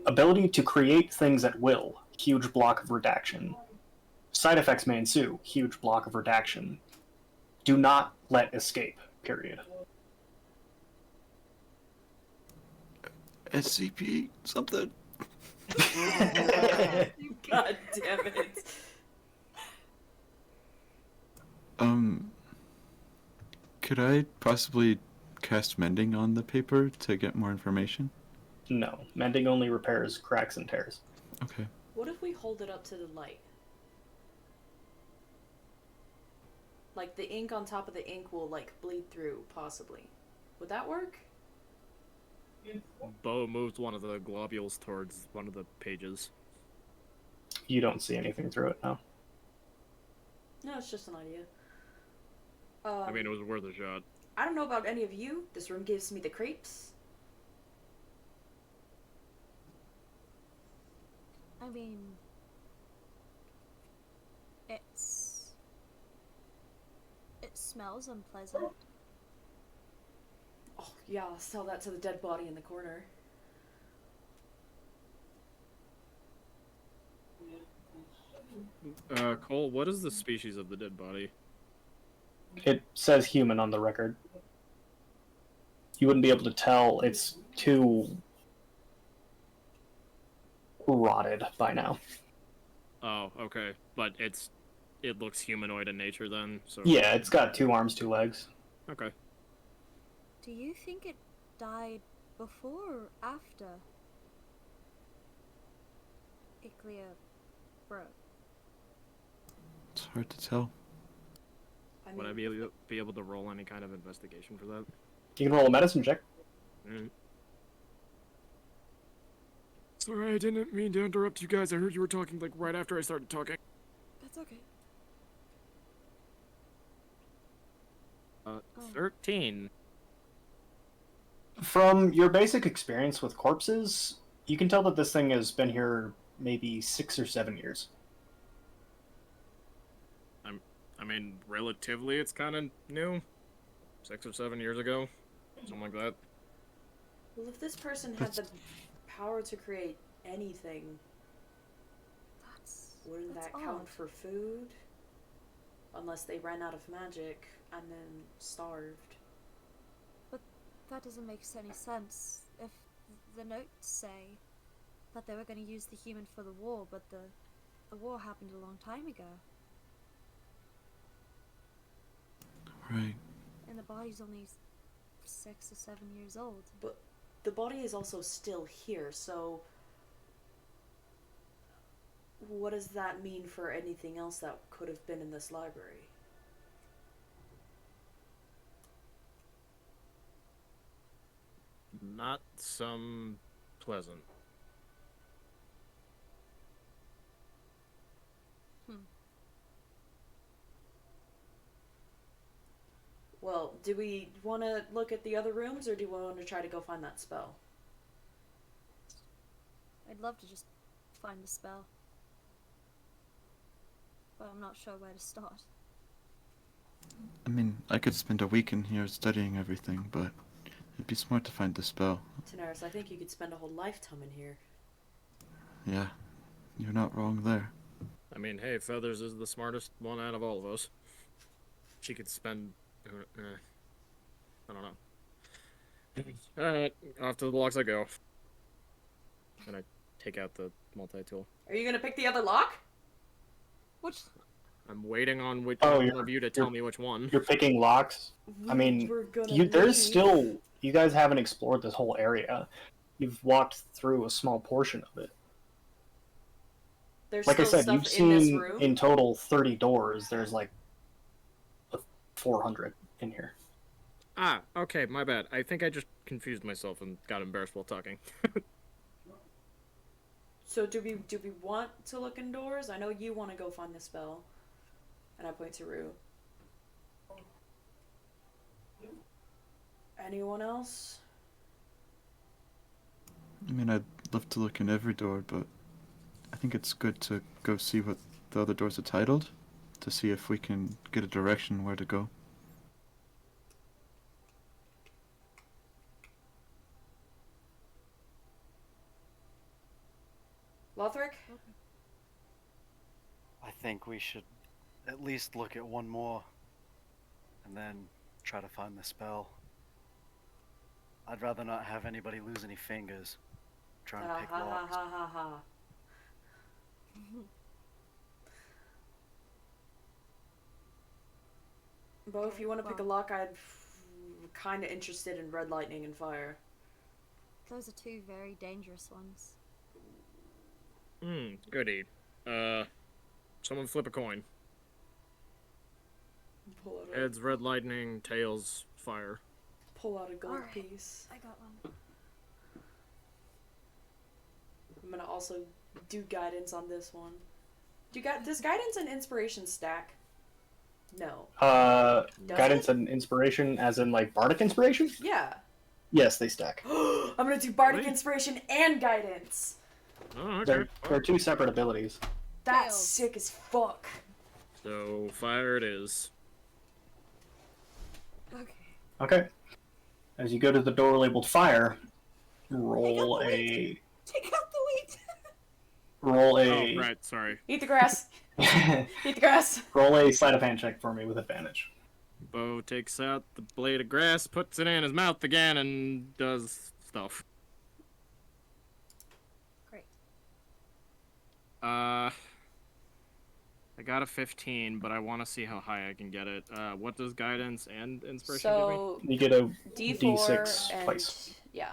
ability to create things at will, huge block of redaction. Side effects may ensue, huge block of redaction. Do not let escape, period. SCP something. God damn it. Could I possibly cast mending on the paper to get more information? No, mending only repairs cracks and tears. Okay. What if we hold it up to the light? Like, the ink on top of the ink will, like, bleed through, possibly. Would that work? Boa moves one of the globules towards one of the pages. You don't see anything through it, no. No, it's just an idea. I mean, it was worth a shot. I don't know about any of you. This room gives me the creeps. I mean, it smells unpleasant. Oh, yeah, I'll sell that to the dead body in the corner. Cole, what is the species of the dead body? It says human on the record. You wouldn't be able to tell. It's too rotted by now. Oh, okay. But it looks humanoid in nature then, so... Yeah, it's got 2 arms, 2 legs. Okay. Do you think it died before or after Iclia broke? It's hard to tell. I mean, Would I be able to roll any kind of investigation for that? You can roll a medicine check. Sorry, I didn't mean to interrupt you guys. I heard you were talking, like, right after I started talking. That's okay. 13. From your basic experience with corpses, you can tell that this thing has been here maybe 6 or 7 years. I mean, relatively, it's kind of new. 6 or 7 years ago, something like that. Well, if this person had the power to create anything, wouldn't That's that count odd. for food? Unless they ran out of magic and then starved. That doesn't make any sense. If the notes say that they were going to use the human for the war, but the war happened a long time ago, Right. and the body's only 6 or 7 years old. But the body is also still here, so what does that mean for anything else that could have been in this library? Not some pleasant. Well, do we want to look at the other rooms, or do we want to try to go find that spell? I'd love to just find the spell, but I'm not sure where to start. I mean, I could spend a week in here studying everything, but it'd be smart to find the spell. Tanaris, I think you could spend a whole lifetime in here. Yeah, you're not wrong there. I mean, hey, Feathers is the smartest one out of all of us. She could spend... I don't know. Alright, off to the blocks I go. And I take out the multi-tool. Are you gonna pick the other lock? Which? I'm waiting on which Oh, one of you to tell me which one. You're picking locks. I mean, We're gonna there's leave. still... You guys haven't explored this whole area. You've walked through a small portion of it. There's Like I still said, you've stuff in this seen room. in total 30 doors. There's like 400 in here. Ah, okay, my bad. I think I just confused myself and got embarrassed while talking. So do we want to look indoors? I know you want to go find the spell. And I point to Rue. Anyone else? I mean, I'd love to look in every door, but I think it's good to go see what the other doors are titled, to see if we can get a direction where to go. Lothric? I think we should at least look at one more and then try to find the spell. I'd rather not have anybody lose any fingers trying to pick ha locks. ha ha ha. Bo, if you want to pick a lock, I'm kind of interested in red lightning and fire. Those are two very dangerous ones. Goody. Someone flip a coin. Pull out a, Heads, red lightning, tails, fire. pull out a gold Alright. piece. I got one. I'm gonna also do guidance on this one. Does guidance and inspiration stack? No. Does Guidance it? and inspiration, as in like bardic inspiration? Yeah. Yes, they stack. I'm gonna do bardic Really? inspiration and guidance. Oh, They're, okay. they're two separate abilities. That's Tails. sick as fuck. So, fire it is. Okay. Okay. As you go to the door labeled fire, roll Take out the a Take out the wheat! Oh, a right, sorry. Eat the grass. Eat the grass. roll a sleight of hand check for me with advantage. Bo takes out the blade of grass, puts it in his mouth again, and does stuff. Great. I got a 15, but I want to see how high I can get it. What does guidance and inspiration give me? So You get a D4 D6 and twice. yeah.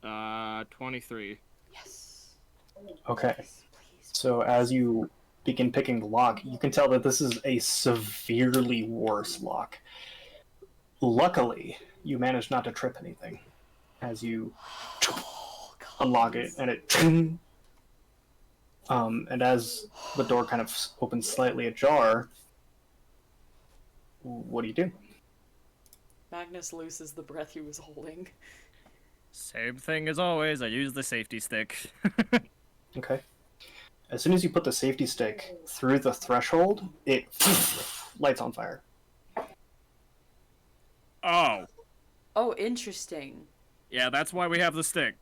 Uh, 23. Yes. Okay. Please, please. So as you begin picking the lock, you can tell that this is a severely worse lock. Luckily, you managed not to trip anything as you Oh, God. unlock it, and it And as the door kind of opens slightly ajar, what do? Magnus looses the breath he was holding. Same thing as always. I use the safety stick. Okay. As soon as you put the safety stick through the threshold, it lights on fire. Oh, Oh, interesting. yeah, that's why we have the stick.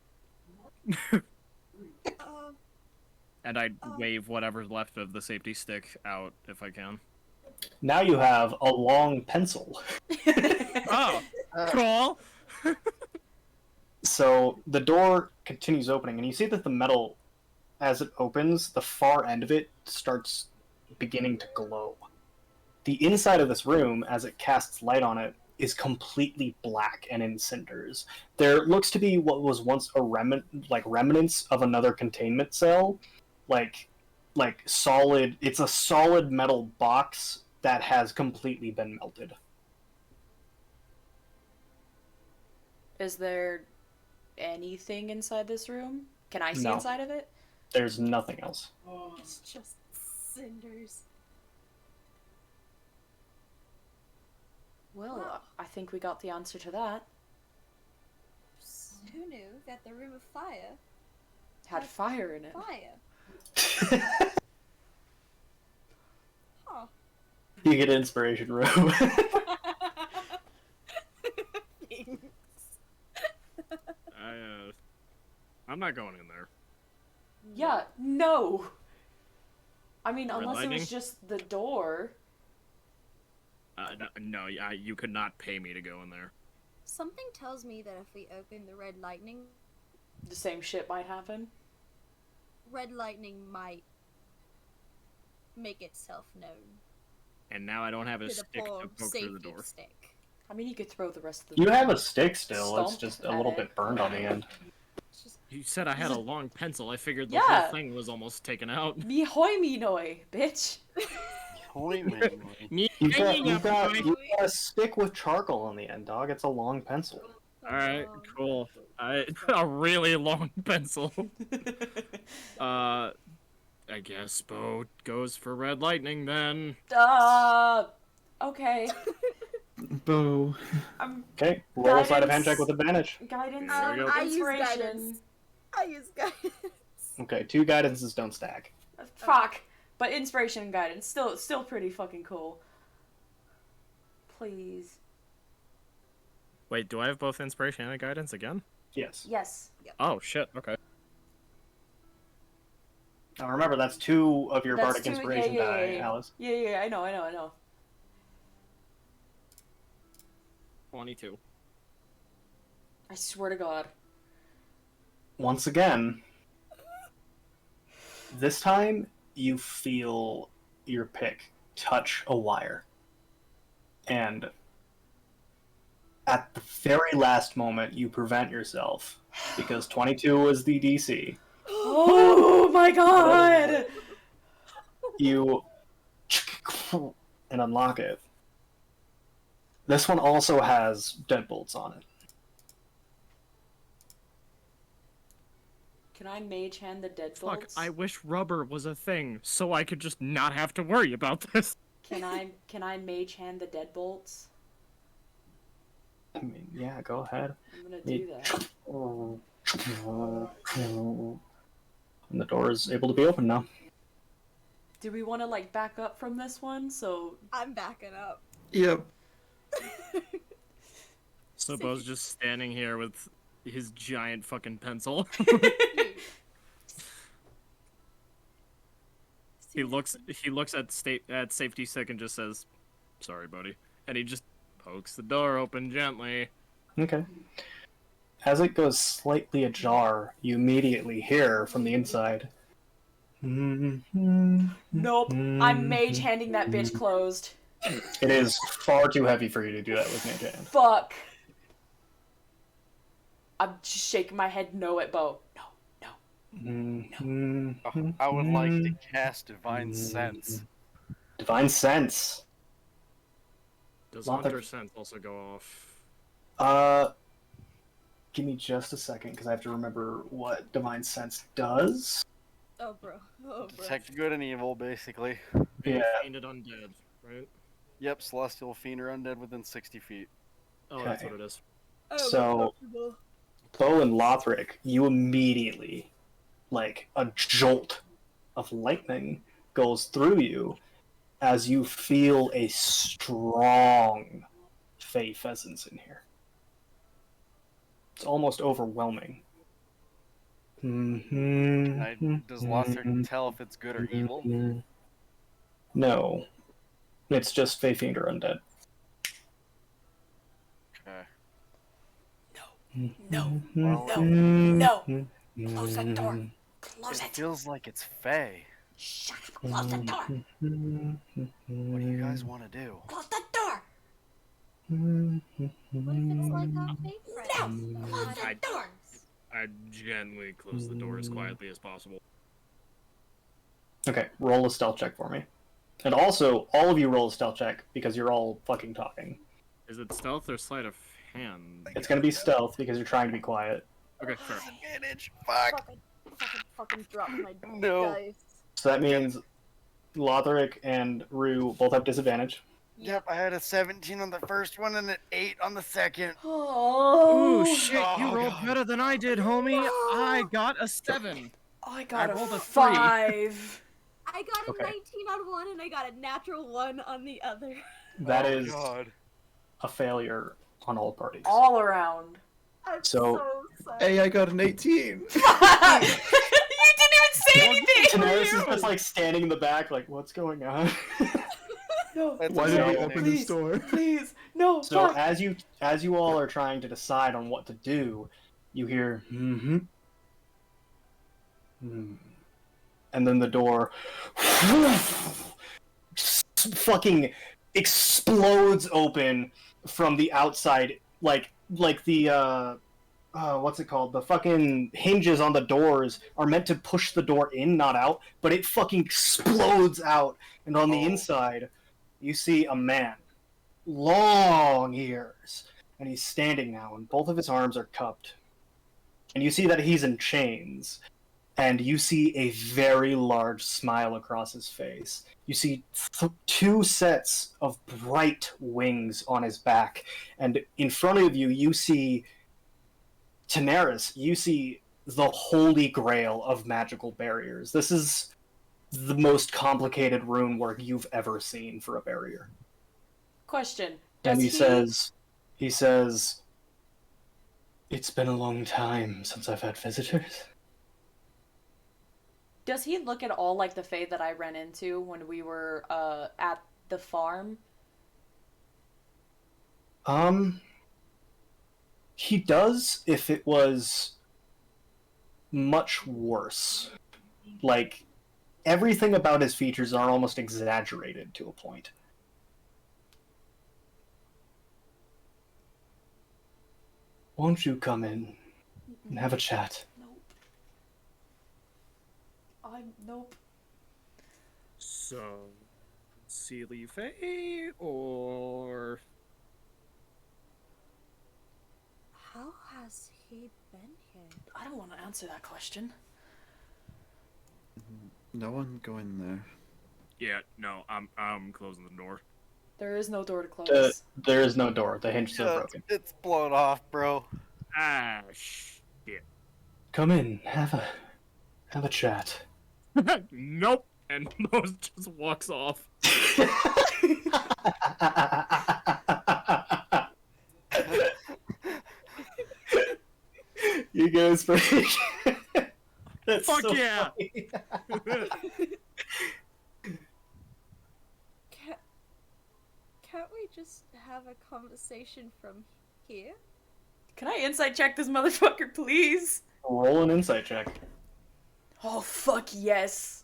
Um, And I wave whatever's left of the safety stick out if I can. Now you have a long pencil. Oh, cool. So the door continues opening, and you see that the metal, as it opens, the far end of it starts beginning to glow. The inside of this room, as it casts light on it, is completely black and in cinders. There looks to be what was once a remnants of another containment cell, like solid. It's a solid metal box that has completely been melted. Is there anything inside this room? Can I see No. inside of it? There's nothing else. it's just cinders. Well, Wow. I think we got the answer to that. Who knew that the room of fire Had fire in it. fire? Huh. You get inspiration room. Thanks. I'm not going in there. Yeah, no. I mean, Red unless it lightning? was just the door. No, you could not pay me to go in there. Something tells me that if we open the red lightning The same shit might happen. might make itself known And now I don't have a to the stick poor to poke safety through the door. stick. I mean, you could throw the rest of the. You have a stick still. It's Stomp just a at little it. bit burned on the end. It's just You said I had a long pencil. I figured the Yeah. whole thing was almost taken out. Me hoy me noi, bitch. Holy man. You've got a stick with charcoal on the end, dog. It's a long pencil. Alright, cool. A really long pencil. I guess Bo goes for red lightning then. Okay. Bo. I'm Okay, roll a sleight of hand Guidance. check with advantage. guidance, There you go. I use inspiration. guidance. I use guidance. Okay, 2 guidances don't stack. Fuck. But inspiration and guidance, still pretty fucking cool. Please. Wait, do I have both inspiration and guidance again? Yes. Yes. Oh shit, okay. Now remember, that's 2 of your That's bardic 2, inspiration yeah, die, yeah. Alice. Yeah, I know. 22. I swear to God. Once again, this time you feel your pick touch a wire. And at the very last moment, you prevent yourself because 22 is the DC. Oh my God! You and unlock it. This one also has deadbolts on it. Can I mage hand the deadbolts? Fuck, I wish rubber was a thing, so I could just not have to worry about this. Can I mage hand the deadbolts? I mean, yeah, go ahead. I'm gonna do that. And the door is able to be opened now. Do we want to like back up from this one? So I'm backing up. Yep. So Bo's just standing here with his giant fucking pencil. He looks at safety stick and just says, "Sorry, buddy," and he just pokes the door open gently. Okay. As it goes slightly ajar, you immediately hear from the inside. nope. I'm mage handing that bitch closed. It is far too heavy for you to do that with mage hand. Fuck. I'm just shaking my head no at Bo. No. Oh, I would like to cast Divine Sense. Divine Sense. Does Lots of- Hunter Sense also go off? Give me just a second because I have to remember what Divine Sense does. Oh, bro. Oh, bro. Detect good and evil, basically. Yeah. Painted undead, right? Yep, celestial fiend or undead within 60 feet. Oh, that's Okay. what it is. Oh, So- uncomfortable. Bo and Lothric, you immediately, like a jolt of lightning goes through you as you feel a strong Fey presence in here. It's almost overwhelming. Does Lothric tell if it's good or evil? No. It's just Fey Fiend or Undead. Okay. No. Well, No. Close that door. Close it it. feels like it's Fey. Shut up. Close the door. What do you guys want to do? Close the door. What if it's like our fake friends? No. that Close hide the in door. corners? I gently close the door as quietly as possible. Okay, roll a stealth check for me. And also, all of you roll a stealth check because you're all fucking talking. Is it stealth or sleight of hand? It's gonna be stealth because you're trying to be quiet. Okay, fair. Advantage. Fuck. Fucking drop my No. dice. So that means Lothric and Rue both have disadvantage. Yep, I had a 17 on the first one and an 8 on the second. Oh. Ooh, shit, you Oh, rolled God. better than I did, homie. I got a 7. I got I a rolled a 5. I got a Okay. 19 on one and I got a natural 1 on the other. That Oh, is God. a failure on all parties. All around. I'm So- sad. Hey, I got an 18. You didn't even say anything. Daenerys is just like standing in the back, like, what's going on? No. That's Why did we amazing. open Please. this door? Please. No. So fuck. as you all are trying to decide on what to do, you hear and then the door fucking explodes open from the outside, like the what's it called? The fucking hinges on the doors are meant to push the door in, not out, but it fucking explodes out, and on the Oh. inside, you see a man, long ears, and he's standing now, and both of his arms are cupped, and you see that he's in chains, and you see a very large smile across his face. You see two sets of bright wings on his back, and in front of you, you see Daenerys. You see the holy grail of magical barriers. This is the most complicated rune work you've ever seen for a barrier. Question. And Does he says, it's been a long time since I've had visitors. Does he look at all like the Fae that I ran into when we were at the farm? He does if it was much worse. Like, everything about his features are almost exaggerated to a point. Won't you come in and have a chat? Nope. Nope. So, Sealy Faye or How has he been here? I don't want to answer that question. No one go in there. yeah, no, I'm closing the door. There is no door to close. There is no door. The hinges are Yeah, broken. it's blown off, bro. Ah, shit. Come in, have a chat. Nope. And Mose just walks off. You guys pretty. That's Fuck so yeah! funny. Can't we just have a conversation from here? Can I insight check this motherfucker, please? Roll an insight check. Oh, fuck yes.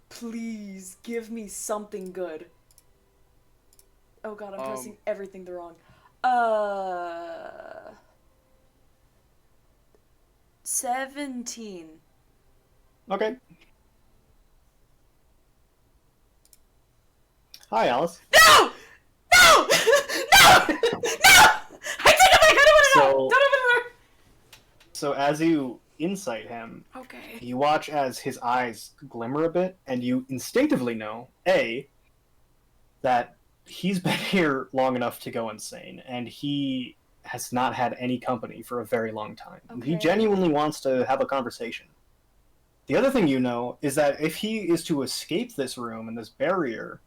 Please, give me something good. Oh god, I'm pressing everything the wrong. 17. Okay. Hi, Alice. No! No! No! No! I take it back! I don't want to know! So- Don't open the door! So as you insight him, Okay. you watch as his eyes glimmer a bit, and you instinctively know, A, that he's been here long enough to go insane, and he has not had any company for a very long time. He Okay. genuinely wants to have a conversation. The other thing you know is that if he is to escape this room and this barrier,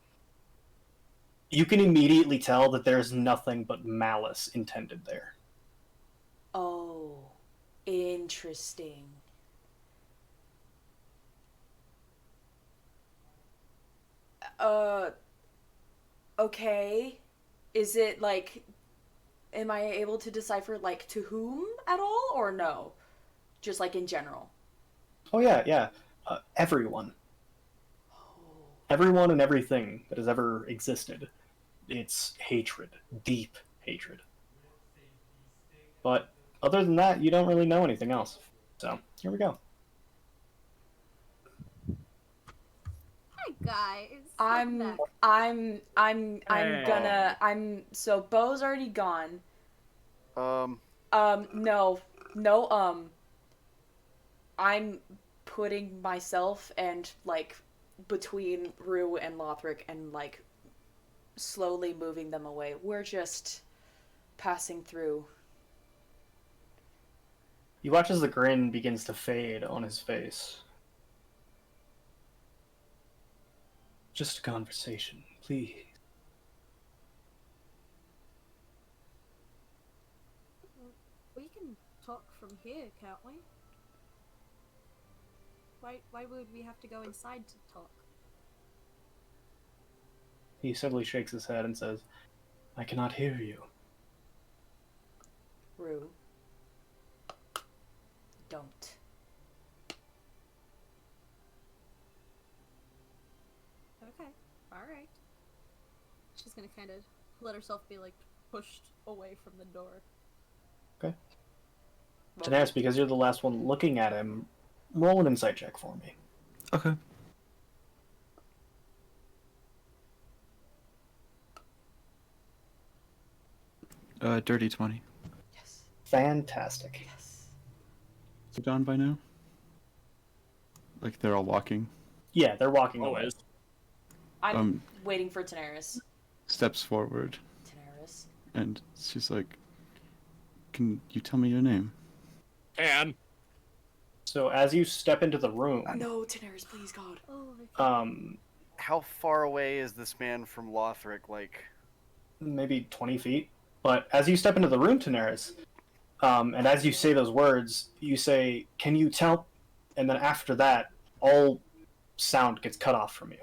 you can immediately tell that there's nothing but malice intended there. Oh, interesting. Uh, okay. Is it like, am I able to decipher like to whom at all, or no? Just like in general. Oh yeah, yeah. Everyone. Everyone and everything that has ever existed. It's hatred. Deep hatred. But other than that, you don't really know anything else. So, here we go. Hi guys. I'm Welcome back. I'm Hey. gonna so Bo's already gone. No. I'm putting myself and like between Rue and Lothric and like slowly moving them away. We're just passing through. You watch as the grin begins to fade on his face. Just a conversation, please. We can talk from here, can't we? Why would we have to go inside to talk? He suddenly shakes his head and says, I cannot hear you. Rue. Don't. Okay, alright. She's gonna kind of let herself be like pushed away from the door. Daenerys, because you're the last one looking at him, roll an insight check for me. Okay. Dirty 20. Yes. Fantastic. Yes. Is it on by now? Like they're all walking. Yeah, they're walking away. Always. I'm waiting for Daenerys. Steps forward Daenerys. and she's like, "Can you tell me your name?" And So as you step into the room, No, Daenerys, please, God. Oh, How far away is this man from Lothric? Like, maybe 20 feet. But as you step into the room, Daenerys, and as you say those words, you say, can you tell? And then after that, all sound gets cut off from you.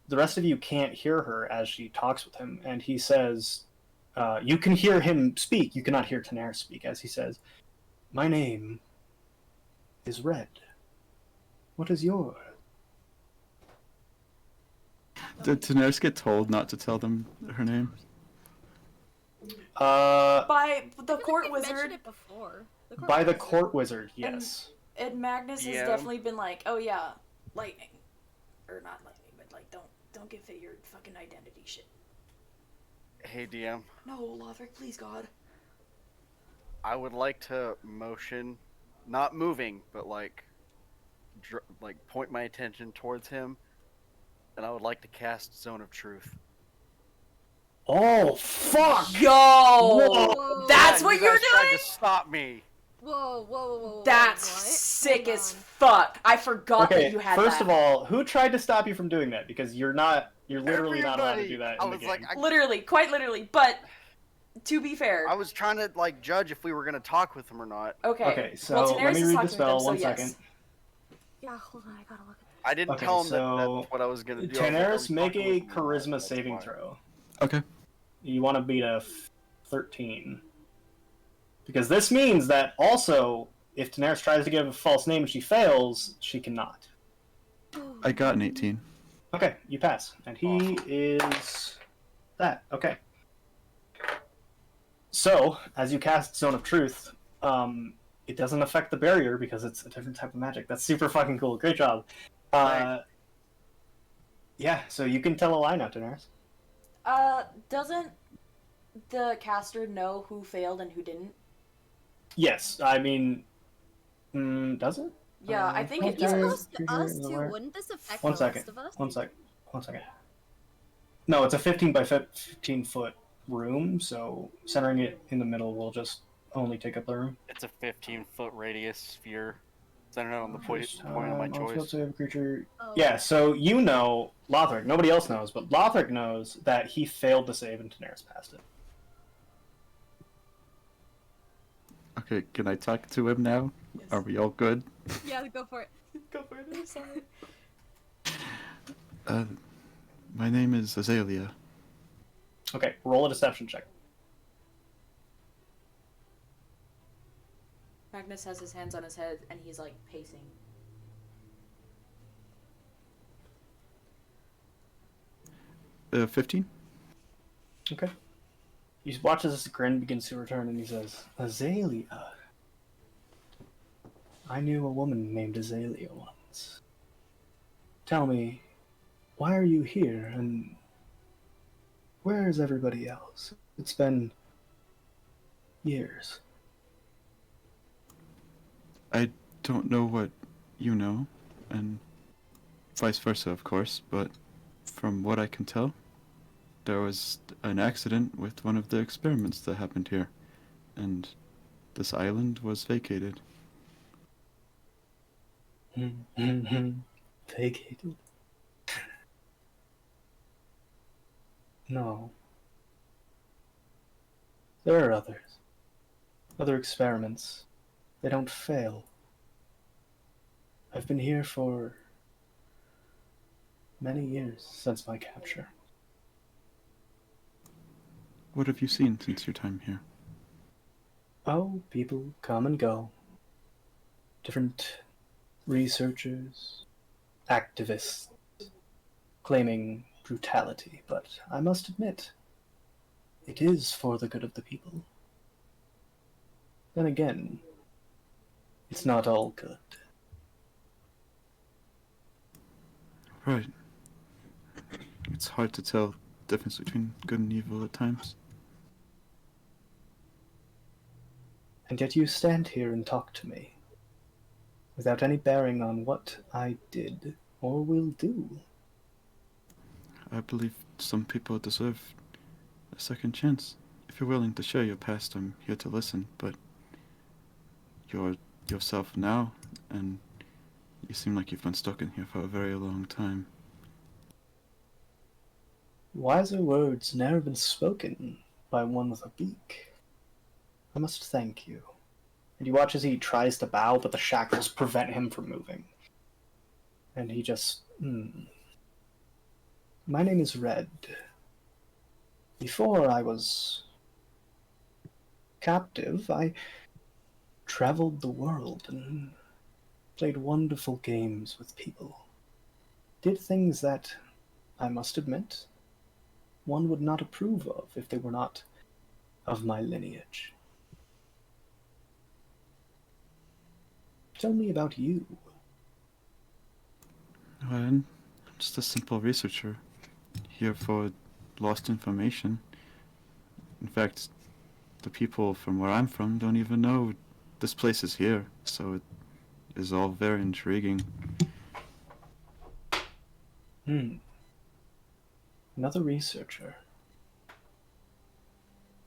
The rest of you can't hear her as she talks with him, and he says, you can hear him speak, you cannot hear Daenerys speak, as he says, my name is Red. What is yours? Did Daenerys get told not to tell them her name? By the I feel court like we've mentioned wizard, it before. By the wizard. court wizard, yes. and Magnus has Yeah. definitely been like, oh yeah, lightning. Or not lightning, but like, don't give it your fucking identity shit. hey DM, No, Lothric, please, God. I would like to motion, not moving, but like point my attention towards him, and I would like to cast Zone of Truth. Oh, fuck! Yo! Whoa. That's Yeah, what you you're guys tried doing? to stop me. Whoa. That's what? sick Hold as on. fuck. I forgot Okay, that you had first that. of all, who tried to stop you from doing that? Because you're literally not allowed to Everybody! do that I in the was game. like, Literally, quite literally, but to be fair. I was trying to like judge if we were gonna talk with him or not. Okay, so well, let Daenerys me is read the talking spell, with them, one so second. yes. Yeah, hold on, I gotta look at I didn't Okay, tell him that so that's what I was gonna do. I was like, are Daenerys, we make talking a with him or not? charisma That's saving why. throw. Okay. You want to beat a 13. Because this means that also, if Daenerys tries to give a false name and she fails, she cannot. it. I got an 18. Okay, you pass. And he is that. Okay. So, as you cast Zone of Truth, it doesn't affect the barrier because it's a different type of magic. That's super fucking cool. Great job. Thanks. Yeah, so you can tell a lie now, Daenerys. Doesn't the caster know who failed and who didn't? Yes, I mean, does it? Yeah, I think it He's Filter, does. close to creature us is too. aware. Wouldn't this affect One the second. rest of us? One second. One second. No, it's a 15 by 15 foot room, so centering it in the middle will just only take up the room. It's a 15-foot radius sphere centered on the First point of my time on field choice. save creature. Oh. Yeah, so you know Lothric. Nobody else knows, but Lothric knows that he failed to save and Daenerys passed it. Okay, can I talk to him now? Yes. Are we all good? Yeah, go for it. Go for it. I'm sorry. My name is Azalea. Okay, roll a deception check. Magnus has his hands on his head and he's like pacing. 15? Okay. He watches as the grin begins to return and he says, Azalea. I knew a woman named Azalea once. Tell me, why are you here and where is everybody else? It's been years. I don't know what you know, and vice versa, of course, but from what I can tell, there was an accident with one of the experiments that happened here, and this island was vacated. Vacated? No. There are others. Other experiments. They don't fail. I've been here for many years since my capture. What have you seen since your time here? Oh, people come and go. Different researchers, activists, claiming brutality, but I must admit, it is for the good of the people. Then again, it's not all good. Right. It's hard to tell the difference between good and evil at times. And yet you stand here and talk to me, without any bearing on what I did or will do. I believe some people deserve a second chance. If you're willing to share your past, I'm here to listen, but you're yourself now, and you seem like you've been stuck in here for a very long time. Wiser words never been spoken by one with a beak. I must thank you. And you watch as he tries to bow, but the shackles prevent him from moving. And he just, My name is Red. Before I was captive, I traveled the world and played wonderful games with people. Did things that, I must admit, one would not approve of if they were not of my lineage. Tell me about you. I'm just a simple researcher, here for lost information. In fact, the people from where I'm from don't even know this place is here, so it is all very intriguing. Another researcher.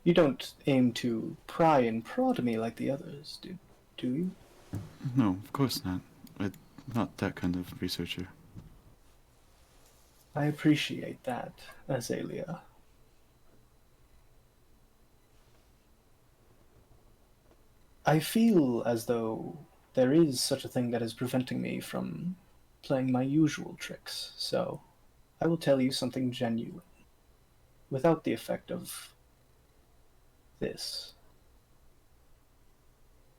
You don't aim to pry and prod me like the others, do you? No, of course not. I'm not that kind of researcher. I appreciate that, Azalea. I feel as though there is such a thing that is preventing me from playing my usual tricks, so I will tell you something genuine, without the effect of this.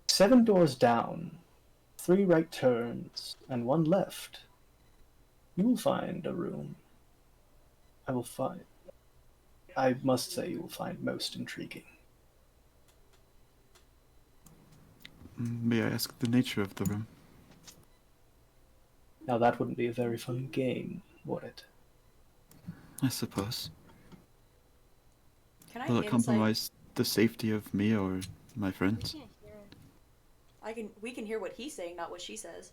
7 doors down, 3 right turns, and 1 left. You will find a room. I must say you will find most intriguing. May I ask the nature of the room? Now that wouldn't be a very fun game, would it? I suppose. Can I Will it insight? compromise the safety of me or my I friends? can't hear it. We can hear what he's saying, not what she says.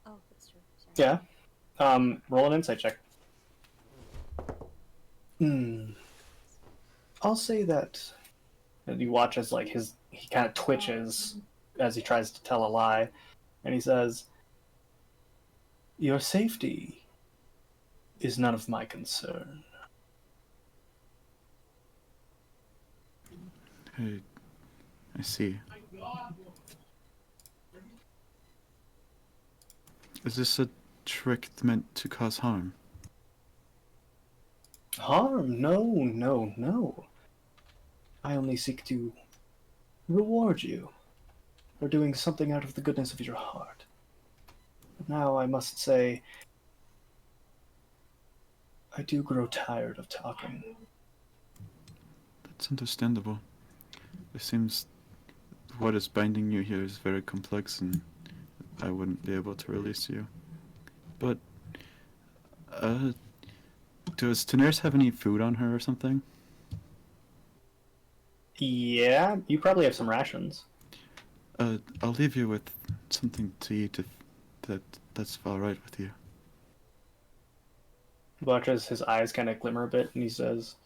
Oh, that's true. Sorry. Yeah. Roll an insight check. I'll say that you watch as like he kind of twitches as he tries to tell a lie, and he says, "Your safety is none of my concern." I see. Is this a trick meant to cause harm? Harm? No, no, no. I only seek to reward you for doing something out of the goodness of your heart. Now I must say, I do grow tired of talking. That's understandable. It seems what is binding you here is very complex, and I wouldn't be able to release you. But, does Daenerys have any food on her or something? Yeah, you probably have some rations. I'll leave you with something to eat if that's all right with you. Watches his eyes kind of glimmer a bit, and he says,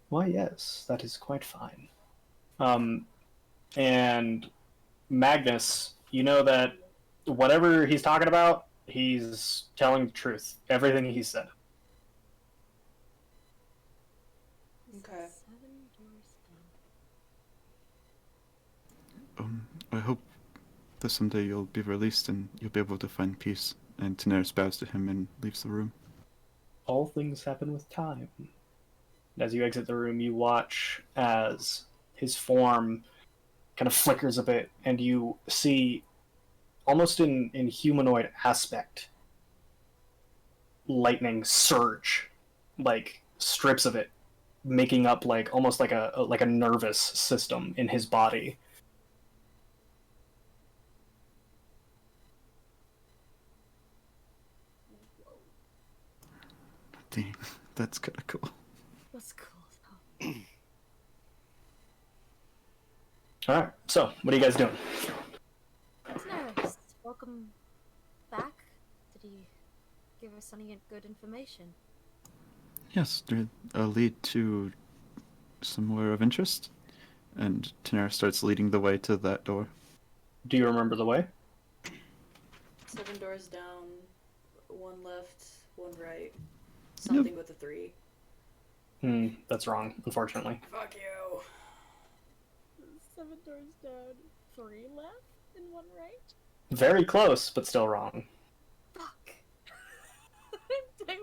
"Why, yes, that is quite fine." And Magnus, you know that whatever he's talking about, he's telling the truth. Everything he said. Okay. 7 doors down. I hope that someday you'll be released and you'll be able to find peace. And Daenerys bows to him and leaves the room. All things happen with time. As you exit the room, you watch as his form kind of flickers a bit, and you see, almost in humanoid aspect, lightning surge, like strips of it, making up like almost like a nervous system in his body. Dang, that's kind of cool. That's cool though. All right, so what are you guys doing? Daenerys, welcome back. Did he give us any good information? Yes, a lead to somewhere of interest, and Daenerys starts leading the way to that door. Do you remember the way? 7 doors down, 1 left, 1 right. Something with a 3. That's wrong, unfortunately. Fuck you. 7 doors down, 3 left, and 1 right? Very close, but still wrong. Fuck. I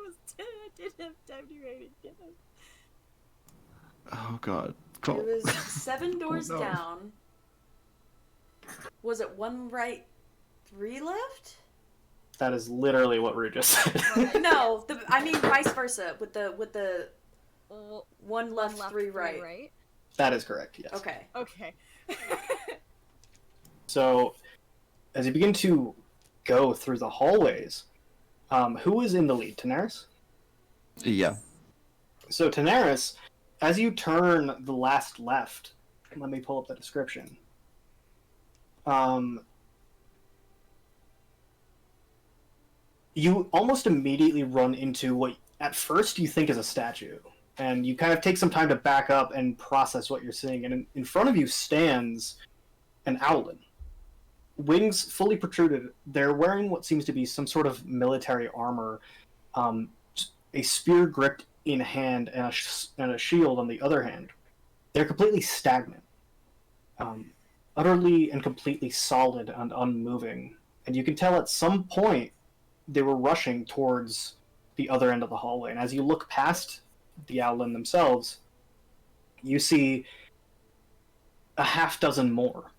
didn't have time to write it down. Oh god. It was 7 doors no. down. Was it 1 right, 3 left? That is literally what Rue just said. No, I mean vice versa. With the 1 left, 3 right. right? That is correct, yes. Okay. Okay. So, as you begin to go through the hallways, who is in the lead? Daenerys? Yeah. So, Daenerys, as you turn the last left, let me pull up the description. You almost immediately run into what at first you think is a statue. And you kind of take some time to back up and process what you're seeing. And in front of you stands an owlin. Wings fully protruded. They're wearing what seems to be some sort of military armor, a spear gripped in hand and a shield on the other hand. They're completely stagnant, utterly and completely solid and unmoving. And you can tell at some point they were rushing towards the other end of the hallway. And as you look past the owlin themselves, you see a half dozen more,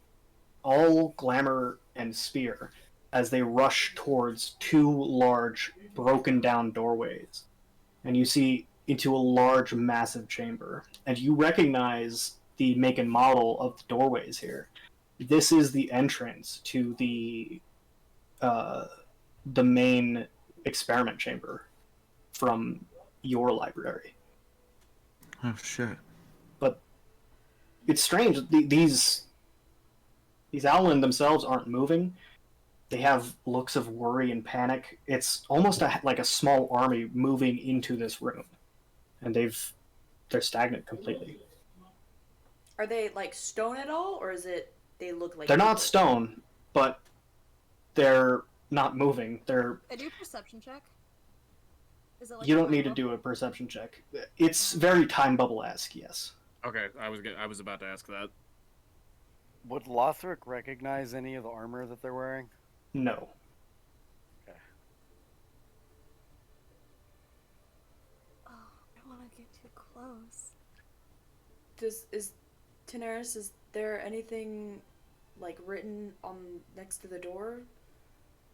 all glamour and spear, as they rush towards 2 large, broken down doorways. And you see into a large, massive chamber. And you recognize the make and model of the doorways here. This is the entrance to the main experiment chamber from your library. Oh shit. But it's strange. These These Owlin themselves aren't moving. They have looks of worry and panic. It's almost like a small army moving into this room, and they're stagnant completely. Are they like stone at all, or is it they look like They're not people? stone, but they're not moving. I do perception check. Is it like You a don't need to time do bubble? a perception check. It's very time bubble-esque, yes. Okay, I was about to ask that. Would Lothric recognize any of the armor that they're wearing? No. Oh, I don't want to get too close. Is Daenerys, is there anything like written on next to the door?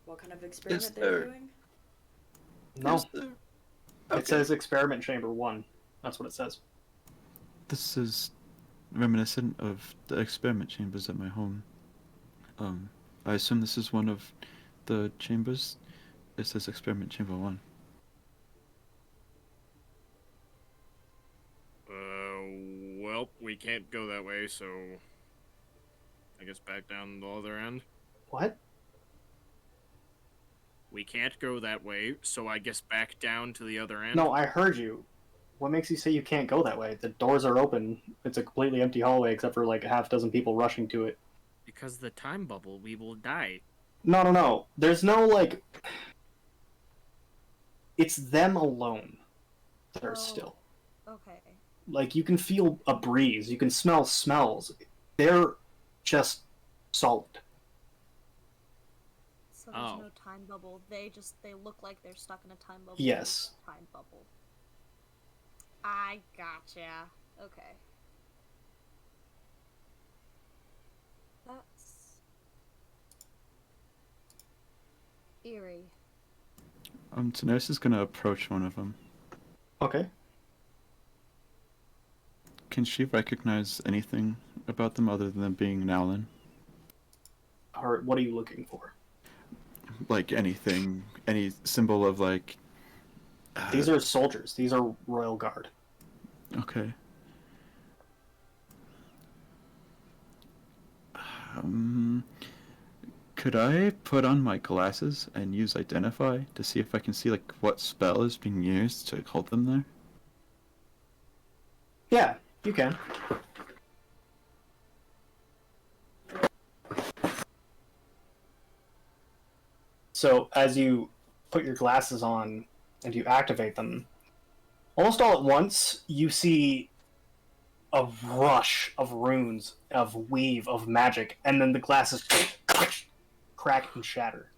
What kind of experiment they're there? doing? No. Is there- It Okay. says experiment chamber 1. That's what it says. This is reminiscent of the experiment chambers at my home. I assume this is one of the chambers. It says experiment chamber 1. Well, we can't go that way, so I guess back down the other end. What? We can't go that way, so I guess back down to the other end. No, I heard you. What makes you say you can't go that way? The doors are open. It's a completely empty hallway except for like a half dozen people rushing to it. Because the time bubble, we will die. No. There's no like. It's them alone that are Oh. still. Okay. Like you can feel a breeze, you can smell smells. They're just solid. So there's Oh. no time bubble. They look like they're stuck in a time bubble. Yes. Time bubble. I gotcha. Okay. That's eerie. Daenerys is gonna approach one of them. Okay. Can she recognize anything about them other than them being an Owlin? Or what are you looking for? Like anything, any symbol of like. These are soldiers. These are Royal Guard. Okay. Could I put on my glasses and use Identify to see if I can see like what spell is being used to hold them there? Yeah, you can. So as you put your glasses on and you activate them, almost all at once you see a rush of runes, of weave, of magic, and then the glasses crack and shatter.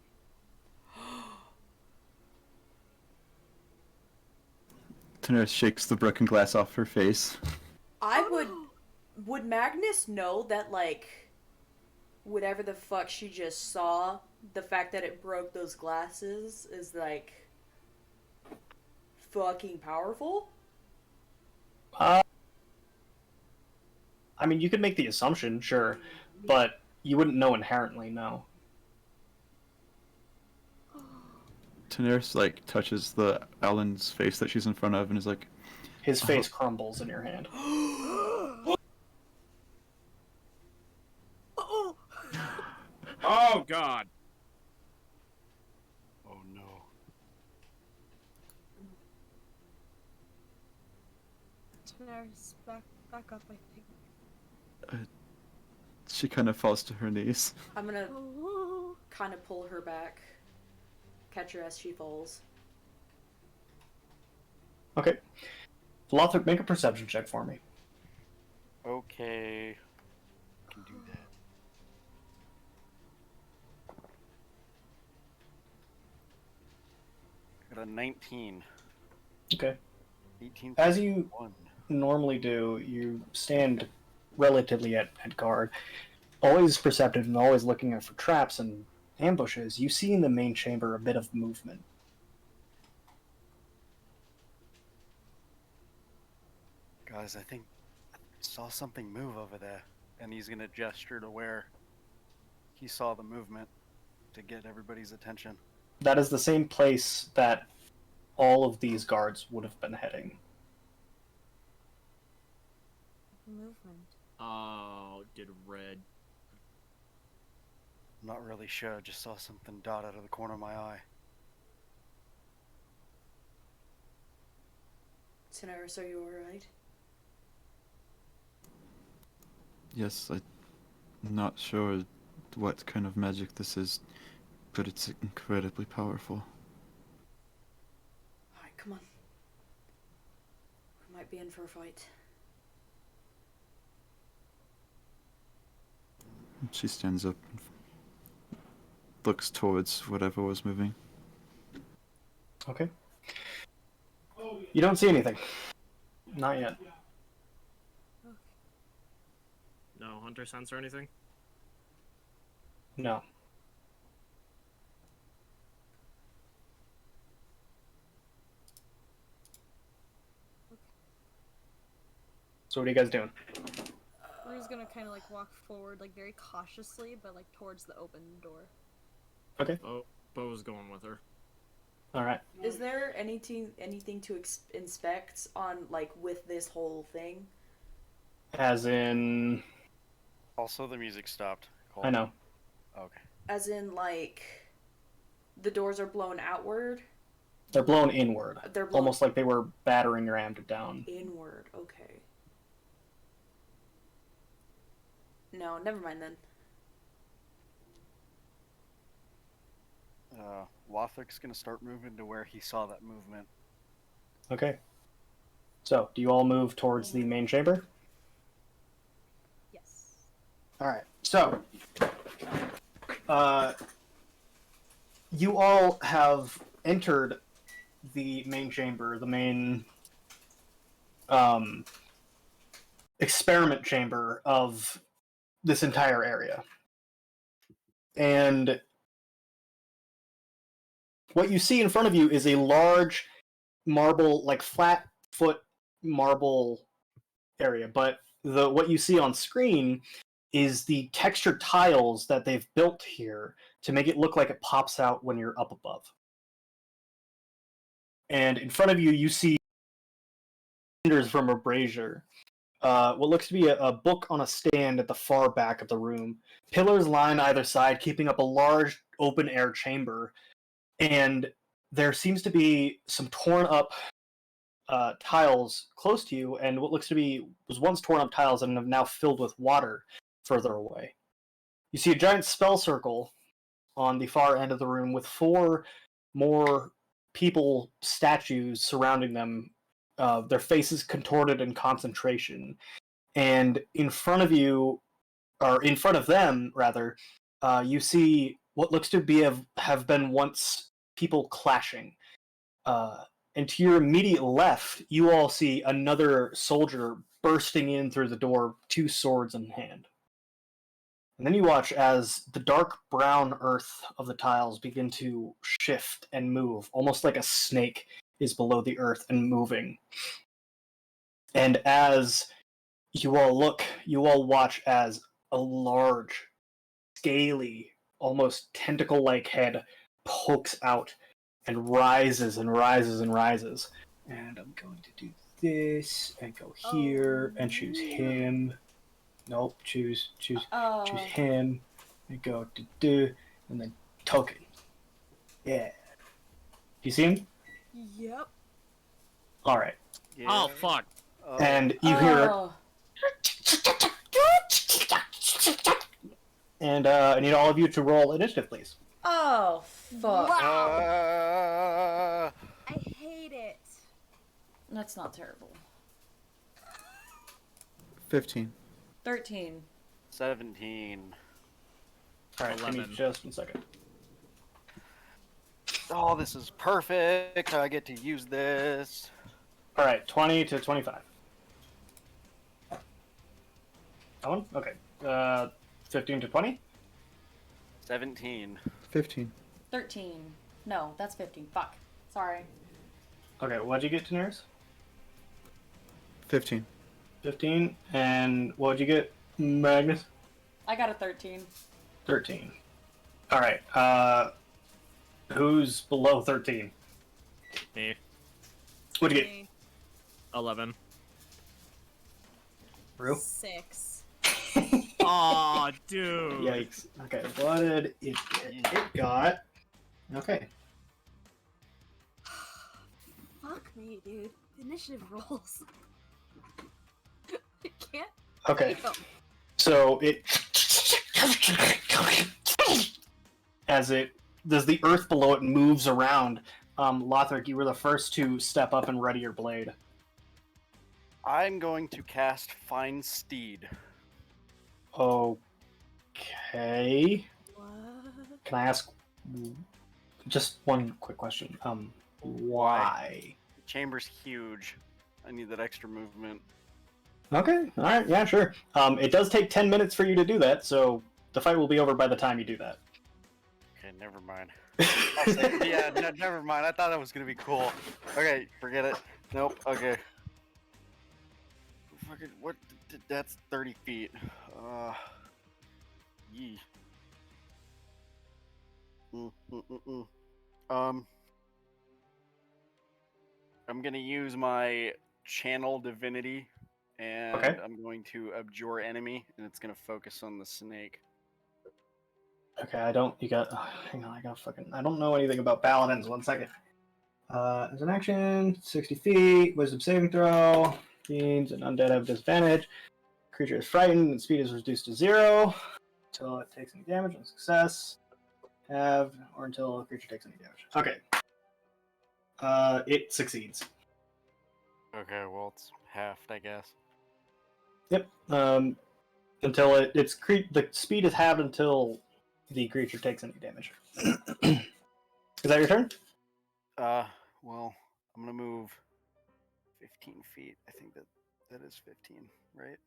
Daenerys shakes the broken glass off her face. I would Magnus know that like whatever the fuck she just saw, the fact that it broke those glasses is like fucking powerful? I mean, you could make the assumption, sure, but you wouldn't know inherently, no. Daenerys like touches the Owlin's face that she's in front of and is like, His face crumbles in your hand. Oh! Oh God! Oh no. Daenerys, back up, I think. she kind of falls to her knees. I'm gonna Oh. kind of pull her back, catch her as she falls. Okay. Lothric, make a perception check for me. Okay. Can do that. Got a 19. Okay. 18. As you 1. normally do, you stand relatively at guard, always perceptive and always looking out for traps and ambushes. You see in the main chamber a bit of movement. Guys, I think I saw something move over there. And he's gonna gesture to where he saw the movement to get everybody's attention. That is the same place that all of these guards would have been heading. Movement. Oh, did red. I'm not really sure. I just saw something dot out of the corner of my eye. Daenerys, are you alright? Yes, I'm not sure what kind of magic this is, but it's incredibly powerful. Alright, come on. We might be in for a fight. She stands up and looks towards whatever was moving. Okay. You don't see anything. Not yet. No hunter sense or anything? No. So what are you guys doing? Rue's gonna kind of like walk forward, like very cautiously, but like towards the open door. Okay. Oh, Bo's going with her. All right. Is there anything to inspect on, like, with this whole thing? As in, Also, the music stopped. Cole. I know. Okay. As in, like, the doors are blown outward? They're blown inward. They're blown Almost like they were battering rammed down. inward. Okay. No, never mind then. Lothric's gonna start moving to where he saw that movement. Okay. So, do you all move towards the main chamber? Yes. All right. So, you all have entered the main chamber, the main experiment chamber of this entire area. And what you see in front of you is a large marble, like flat foot marble area, but what you see on screen is the textured tiles that they've built here to make it look like it pops out when you're up above. And in front of you, you see cinders from a brazier. What looks to be a book on a stand at the far back of the room. Pillars line either side, keeping up a large open-air chamber. And there seems to be some torn up tiles close to you, and what looks to be was once torn up tiles and have now filled with water further away. You see a giant spell circle on the far end of the room with 4 more people statues surrounding them, their faces contorted in concentration. And in front of you, or in front of them, rather, you see what looks to be have been once people clashing. And to your immediate left, you all see another soldier bursting in through the door, 2 swords in hand. And then you watch as the dark brown earth of the tiles begin to shift and move, almost like a snake is below the earth and moving. And as you all look, you all watch as a large, scaly, almost tentacle-like head pokes out and rises and rises and rises. And I'm going to do this and go here and choose him. Nope, choose him and go do and then token. Yeah. You see him? Yep. All right. Yeah. Oh, fuck. And you hear and I need all of you to roll initiative, please. Oh, fuck. Wow. I hate it. That's not terrible. 15. 13. 17. All right, give me 11. just 1 second. Oh, this is perfect. I get to use this. All right, 20 to 25. That one? Okay. 15 to 20? 17. 15. 13. No, that's 15. Fuck. Sorry. Okay, what'd you get, Daenerys? 15. 15. And what'd you get, Magnus? I got a 13. 13. All right. Who's below 13? Me. What'd you get? Me. 11. Rue? 6. Aw, dude. Yikes. Okay, what did it get? It got... Okay. Fuck me, dude. Initiative rolls. I can't. Okay. Damn. So it... As the earth below it moves around, Lothric, you were the first to step up and ready your blade. I'm going to cast Find Steed. Okay. What? Can I ask just one quick question? Why? The chamber's huge. I need that extra movement. Okay, alright, yeah, sure. It does take 10 minutes for you to do that, so the fight will be over by the time you do that. Okay, never mind. Yeah, never mind. I thought that was gonna be cool. Okay, forget it. Nope. Okay. Fucking what? That's 30 feet. Yee. Um, I'm gonna use my channel divinity, and Okay. I'm going to abjure enemy, and it's gonna focus on the snake. Okay, hang on, I don't know anything about paladins. 1 second. As an action, 60 feet, wisdom saving throw, fiends and undead have disadvantage. Creature is frightened and speed is reduced to 0 until it takes any damage on success. Or until a creature takes any damage. Okay. It succeeds. Okay, well it's halved, I guess. Yep. Until the speed is halved until the creature takes any damage. Is that your turn? Well, I'm gonna move 15 feet. I think that is 15, right?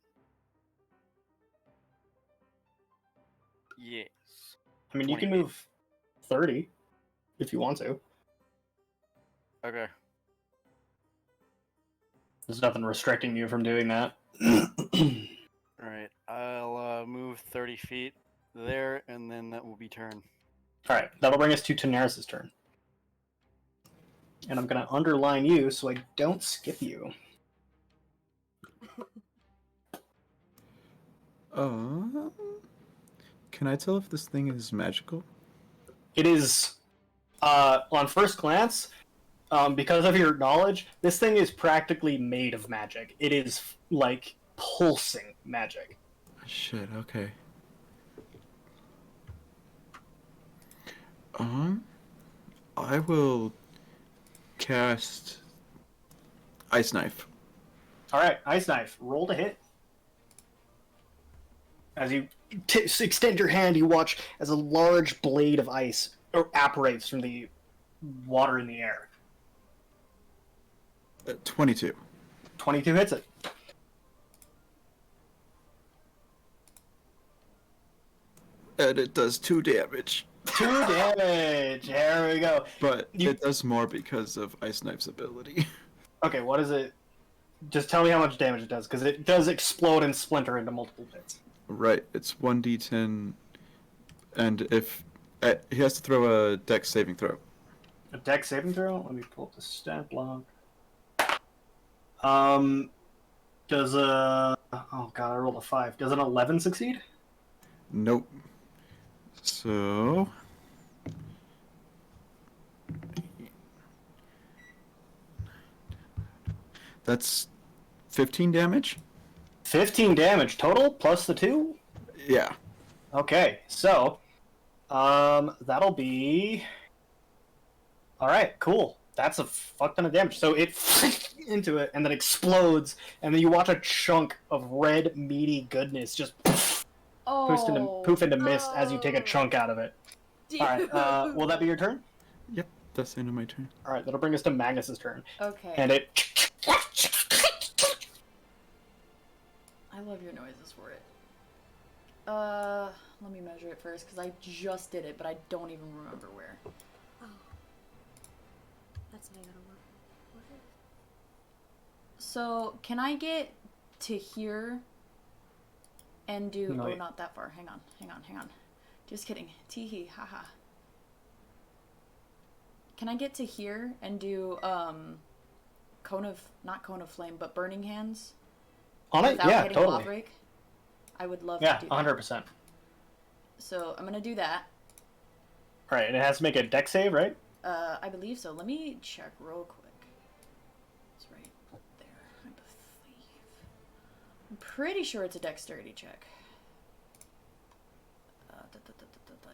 Yes. I mean, you 20 can feet. move 30 if you want to. Okay. There's nothing restricting you from doing that. Alright. I'll move 30 feet there, and then that will be turn. Alright, that'll bring us to Daenerys' turn. And I'm going to underline you so I don't skip you. Can I tell if this thing is magical? It is, on first glance, because of your knowledge, this thing is practically made of magic. It is, like, pulsing magic. Shit, okay. I will cast Ice Knife. Alright, Ice Knife, roll to hit. As you extend your hand, you watch as a large blade of ice evaporates from the water in the air. 22. 22 hits it. And it does 2 damage. 2 damage! There we go. But it does more because of Ice Knife's ability. Okay, what is it? Just tell me how much damage it does, because it does explode and splinter into multiple bits. Right, it's 1d10, and if he has to throw a dex saving throw. A dex saving throw? Let me pull up the stat block. Does a... Oh god, I rolled a 5. Does an 11 succeed? Nope. So... That's 15 damage? 15 damage total, plus the 2? Yeah. Okay, so... that'll be... Alright, cool. That's a fuck ton of damage. So it into it, and then explodes, and then you watch a chunk of red, meaty goodness just poof into mist as you take a chunk out of it. Alright, will that be your turn? Yep, that's the end of my turn. Alright, that'll bring us to Magnus's turn. Okay. And it... I love your noises for it. Let me measure it first, because I just did it, but I don't even remember where. Oh. That's how I gotta work. What? So, can I get to here and do... No, oh, wait. not that far. Hang on. Just kidding. Teehee, haha. Can I get to here and do, not cone of flame, but burning hands? On it? Without Yeah, hitting totally. Lawbreak? I would love Yeah, to do that. 100%. So I'm gonna do that. All right, and it has to make a deck save, right? I believe so. Let me check real quick. It's right there, I believe. I'm pretty sure it's a dexterity check.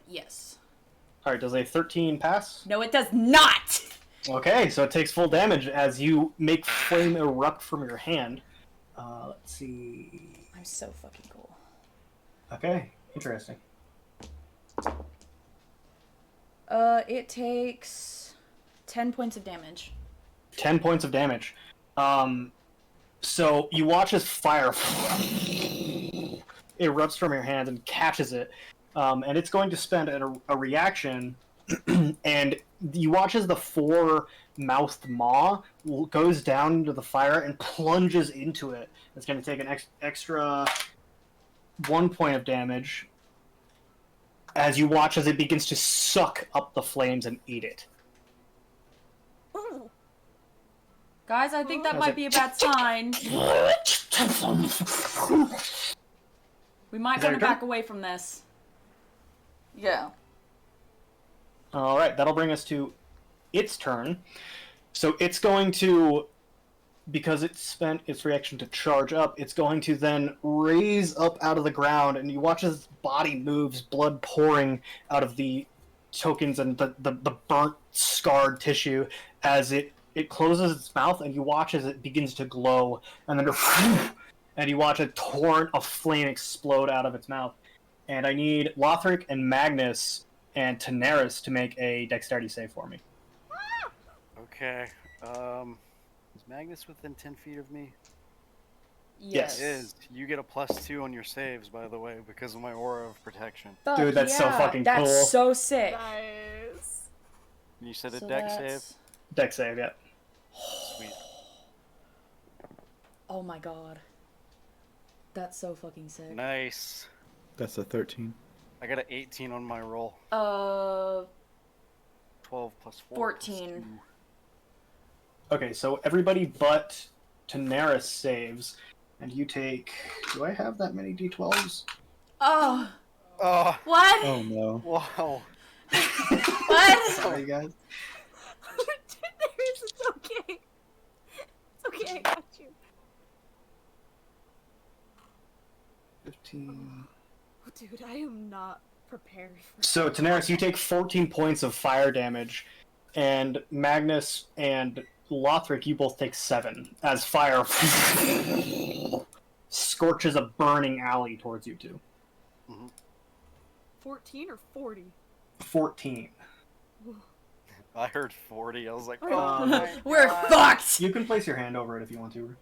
Yes. All right, does a 13 pass? No, it does not! Okay, so it takes full damage as you make flame erupt from your hand. Let's see. I'm so fucking cool. Okay, interesting. It takes 10 points of damage. 10 points of damage. So you watch as fire erupts from your hands and catches it. And it's going to spend a reaction, and you watch as the four-mouthed maw goes down into the fire and plunges into it. It's going to take an extra 1 point of damage as you watch as it begins to suck up the flames and eat it. Ooh. Guys, I think that How's might it- be a bad sign. We might Is that want to your back turn? away from this. Yeah. All right, that'll bring us to its turn. So it's going to, because it spent its reaction to charge up, it's going to then raise up out of the ground, and you watch as its body moves, blood pouring out of the tokens and the burnt, scarred tissue as it closes its mouth, and you watch as it begins to glow, and then and you watch a torrent of flame explode out of its mouth. And I need Lothric and Magnus and Daenerys to make a dexterity save for me. Okay. Is Magnus within 10 feet of me? Yes. It is. You get a +2 on your saves, by the way, because of my aura of protection. Fuck Dude, that's so yeah. fucking That's cool. so sick. Nice. You said a So deck save? that's- Dex save, yeah. Sweet. Oh my god. That's so fucking sick. Nice. That's a 13. I got an 18 on my roll. 12 12 plus 4. 14. Okay, so everybody but Daenerys saves, and you take. Do I have that many d12s? Oh. Oh, What? Oh no. wow. What? Sorry, guys. It's okay. It's okay, I got you. 15. Oh, dude, I am not prepared for So, Daenerys, you take 14 points of fire damage, and Magnus and Lothric, you both take 7, as fire scorches a burning alley towards you two. 14 or 40? 14. I heard 40. I was like, Oh, oh my We're God. fucked! You can place your hand over it if you want to.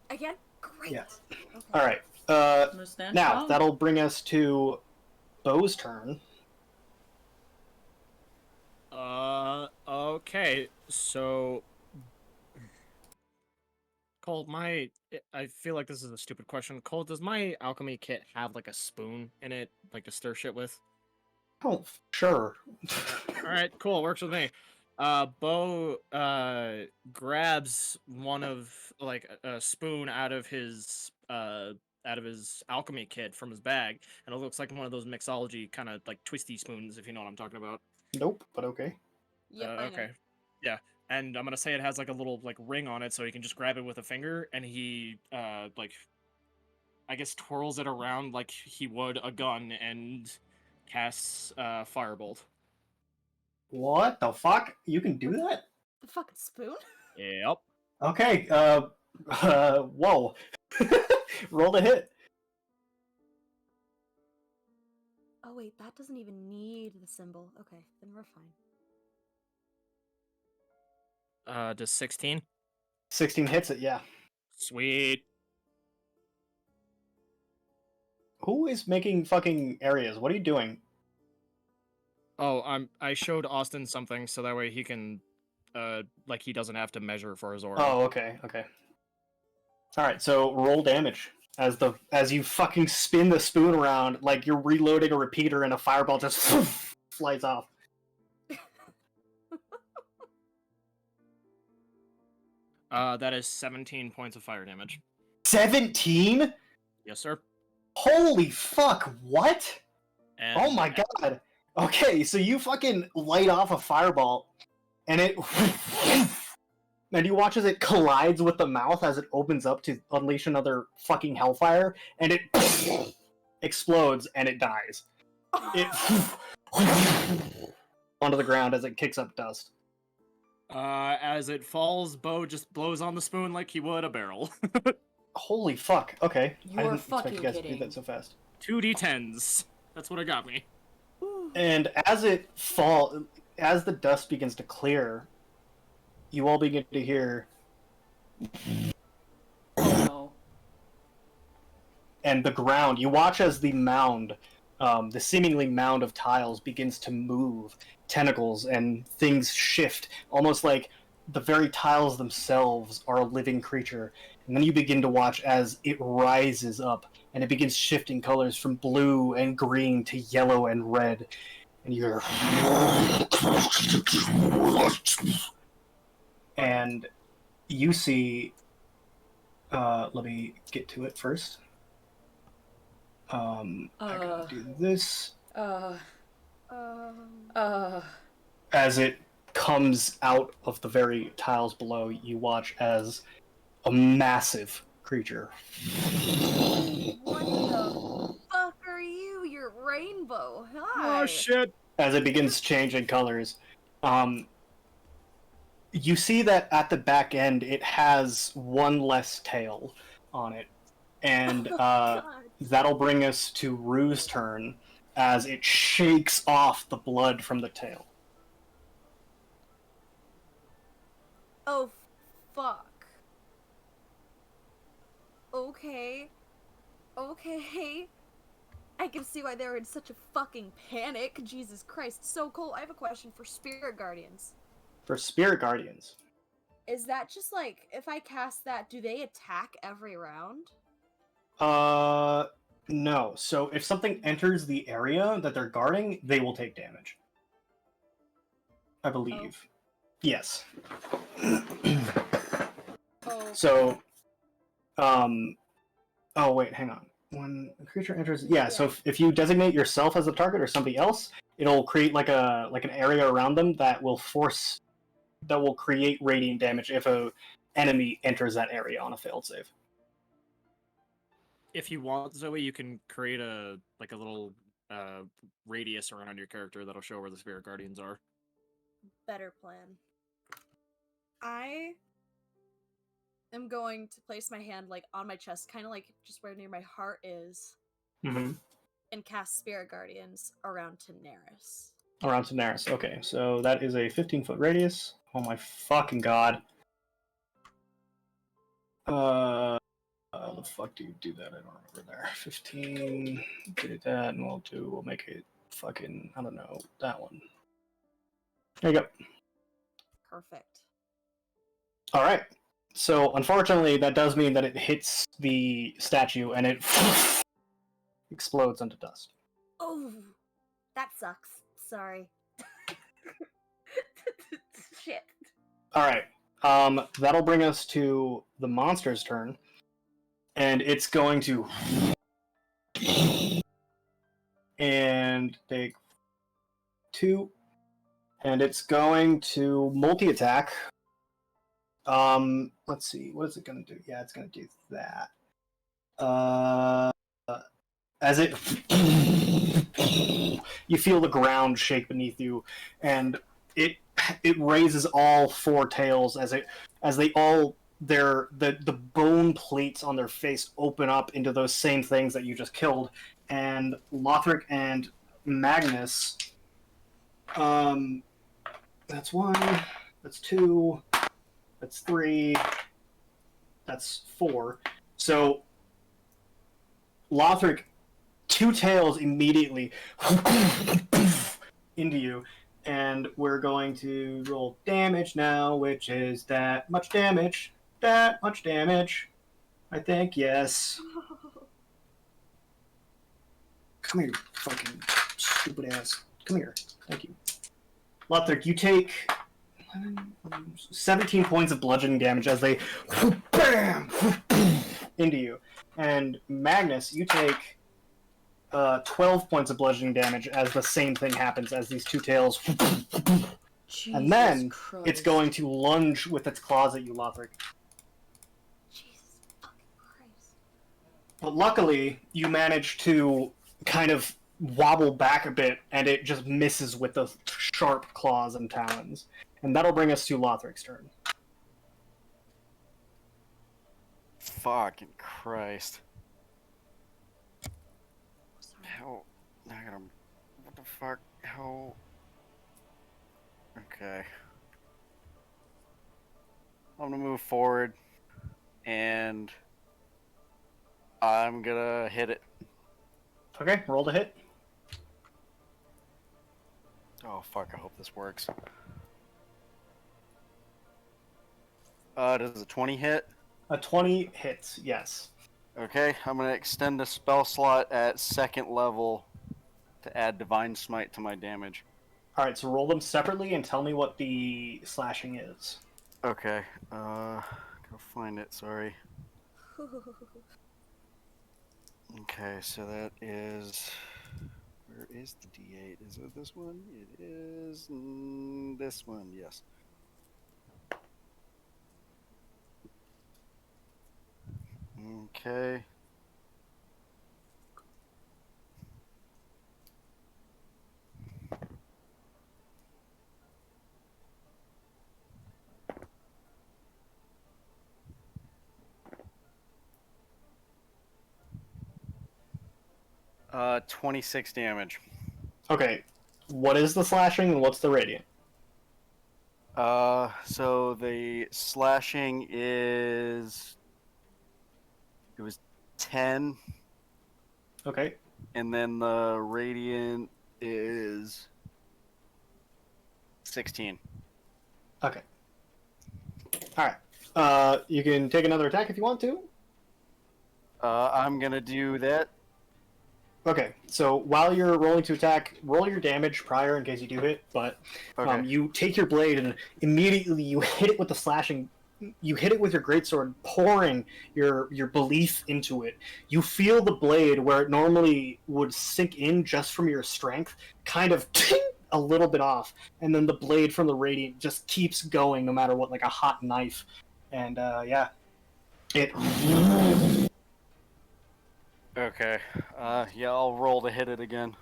Again? Great. Yeah. Okay. Alright, now, that'll bring us to Bo's turn. Okay, so Cole, I feel like this is a stupid question. Cole, does my alchemy kit have like a spoon in it, like to stir shit with? Oh, sure. All right, cool, works with me. Bo grabs one of like a spoon out of his alchemy kit from his bag, and it looks like one of those mixology kind of like twisty spoons, if you know what I'm talking about. Nope, but okay. Yep, I know. Okay. Yeah. And I'm gonna say it has like a little like ring on it, so he can just grab it with a finger, and he like I guess twirls it around like he would a gun and casts firebolt. What the fuck? You can do that? The fucking spoon? Yep. Okay, whoa. Roll to hit. Oh, wait, that doesn't even need the symbol. Okay, then we're fine. Does 16? 16 hits it, yeah. Sweet. Who is making fucking areas? What are you doing? Oh, I showed Austin something so that way he can like he doesn't have to measure for his aura. Oh, okay, okay. Alright, so roll damage. As you fucking spin the spoon around, like you're reloading a repeater and a fireball just flies off. That is 17 points of fire damage. 17? Yes, sir. Holy fuck, what? And Oh my god. Okay, so you fucking light off a fireball, and it... and you watch as it collides with the mouth as it opens up to unleash another fucking hellfire, and it explodes, and it dies. It... onto the ground as it kicks up dust. As it falls, Bo just blows on the spoon like he would a barrel. Holy fuck, okay. You I are didn't expect fucking you guys to do kidding. that so fast. 2d10s. That's what it got me. And as the dust begins to clear, you all begin to hear, Oh no. and the ground, you watch as the mound, the seemingly mound of tiles begins to move, tentacles and things shift, almost like the very tiles themselves are a living creature. And then you begin to watch as it rises up, and it begins shifting colors from blue and green to yellow and red. And you're... and you see... let me get to it first. I gotta do this. As it comes out of the very tiles below, you watch as a massive creature. What the fuck are you? You're rainbow. Hi. Oh shit! As it begins changing colors, you see that at the back end it has one less tail on it, and God. that'll bring us to Rue's turn as it shakes off the blood from the tail. Oh, fuck. Okay. Okay. I can see why they were in such a fucking panic. Jesus Christ. So, Cole, I have a question for Spirit Guardians. For Spirit Guardians, Is that just like, if I cast that, do they attack every round? no. So if something enters the area that they're guarding, they will take damage. I believe. Oh. Yes. Oh. So, oh wait, hang on. When a creature enters, yeah. So if you designate yourself as a target or somebody else, it'll create like an area around them that will create radiant damage if a enemy enters that area on a failed save. If you want, Zoe, you can create a little radius around your character that'll show where the spirit guardians are. Better plan. I am going to place my hand like on my chest, kind of like just where near my heart is, Mm-hmm. and cast Spirit Guardians around Daenerys. Around Daenerys. Okay, so that is a 15-foot radius. Oh my fucking god. How the fuck do you do that? I don't remember there. 15. Did that, and we'll make it fucking, I don't know, that one. There you go. Perfect. Alright. So, unfortunately, that does mean that it hits the statue and it explodes into dust. Oh, that sucks. Sorry. Shit. Alright. That'll bring us to the monster's turn. And it's going to... and take 2. And it's going to multi-attack. Let's see. What is it going to do? Yeah, it's going to do that. As it... you feel the ground shake beneath you, and it raises all 4 tails as they all... the bone plates on their face open up into those same things that you just killed, and Lothric and Magnus, that's 1, that's 2, that's 3, that's 4. So Lothric, 2 tails immediately into you, and we're going to roll damage now, which is that much damage. That much damage. I think, yes. Come here, fucking stupid ass. Come here. Thank you. Lothric, you take 17 points of bludgeoning damage as they bam into you. And Magnus, you take 12 points of bludgeoning damage as the same thing happens as these two tails. Jesus And then Christ. it's going to lunge with its claws at you, Lothric. Jesus fucking Christ. But luckily, you manage to kind of wobble back a bit, and it just misses with the sharp claws and talons. And that'll bring us to Lothric's turn. Fucking Christ. Sorry. How? I gotta. What the fuck? How? Okay. I'm gonna move forward, and I'm gonna hit it. Okay, roll to hit. Oh fuck! I hope this works. Does a 20 hit? A 20 hits, yes. Okay, I'm gonna extend the spell slot at 2nd level to add Divine Smite to my damage. Alright, so roll them separately and tell me what the slashing is. Okay, go find it, sorry. Okay, so that is... Where is the D8? Is it this one? It is this one, yes. Okay. Uh, 26 damage. Okay, what is the slashing and what's the radiant? So the slashing is... It was 10, Okay, and then the radiant is 16. okay. Alright, you can take another attack if you want to. I'm gonna do that. Okay, so while you're rolling to attack, roll your damage prior in case you do hit, but Okay. you take your blade and immediately you hit it with the slashing. You hit it with your greatsword, pouring your belief into it. You feel the blade where it normally would sink in just from your strength, kind of a little bit off, and then the blade from the radiant just keeps going no matter what, like a hot knife. And yeah, it. Okay. Yeah, I'll roll to hit it again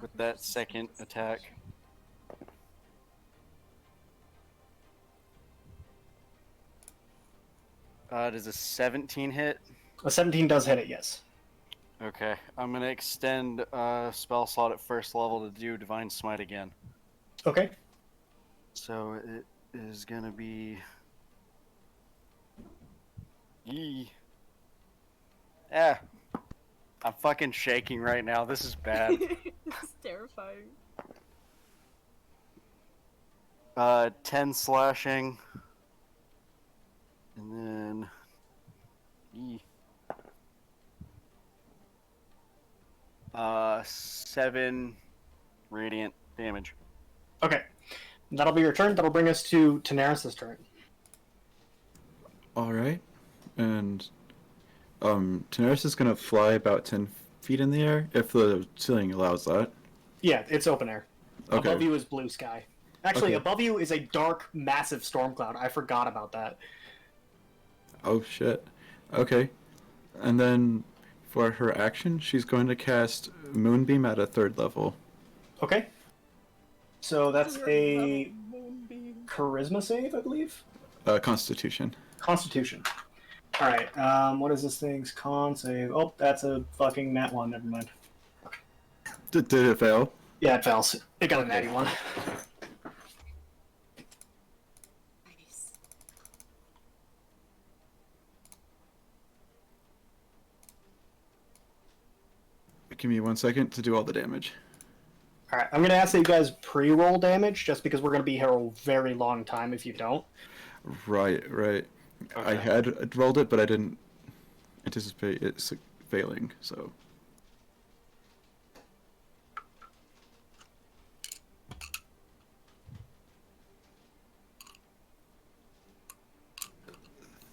with that second attack. Does a 17 hit? A 17 does hit it, yes. Okay. I'm gonna extend spell slot at 1st level to do Divine Smite again. Okay. So it is gonna be... Yee. Ah. I'm fucking shaking right now. This is bad. It's terrifying. 10 slashing. And then... Yee. 7 radiant damage. Okay. That'll be your turn. That'll bring us to Tanaris' turn. Alright. And Tanaris is gonna fly about 10 feet in the air, if the ceiling allows that. Yeah, it's open air. Okay. Above you is blue sky. Actually, Okay. above you is a dark, massive storm cloud. I forgot about that. Oh shit. Okay. And then for her action, she's going to cast Moonbeam at a 3rd level. Okay. So that's a charisma save, I believe? Constitution. Constitution. Alright, what is this thing's con save? Oh, that's a fucking nat 1, never mind. Did it fail? Yeah, it fails. It got a natty 1. Nice. Give me 1 second to do all the damage. Alright, I'm gonna ask that you guys pre-roll damage, just because we're gonna be here a very long time if you don't. Right. I Okay. had rolled it, but I didn't anticipate it failing, so...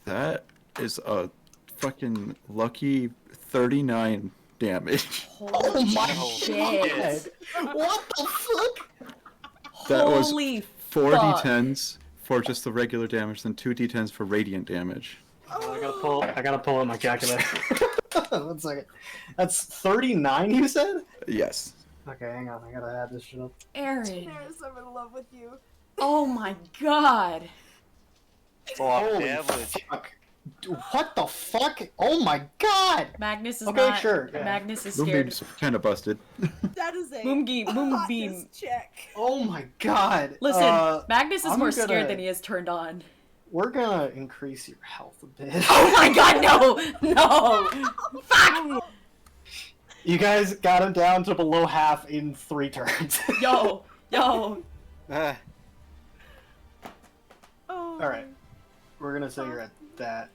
That is a fucking lucky 39 damage. Holy my shit! God! What the fuck? That was Holy 4 fuck. d10s for just the regular damage, then 2 d10s for radiant damage. I gotta pull out my calculator. 1 second. That's 39, you said? Yes. Okay, hang on. I gotta add this shit up. Aaron. Daenerys, I'm in love with you. Oh my god. It's a lot of Holy damage. fuck. What the fuck? Oh my god! Magnus is Okay, not. sure, yeah. Magnus is Moonbeam's scared. kind of busted. That is a Moonbeam. hotness check. Oh my god. Listen, Magnus is I'm more gonna- scared than he is turned on. We're gonna increase your health a bit. Oh my god, no! No! Fuck! You guys got him down to below half in 3 turns. Yo! Oh. Alright. We're gonna say you're at that.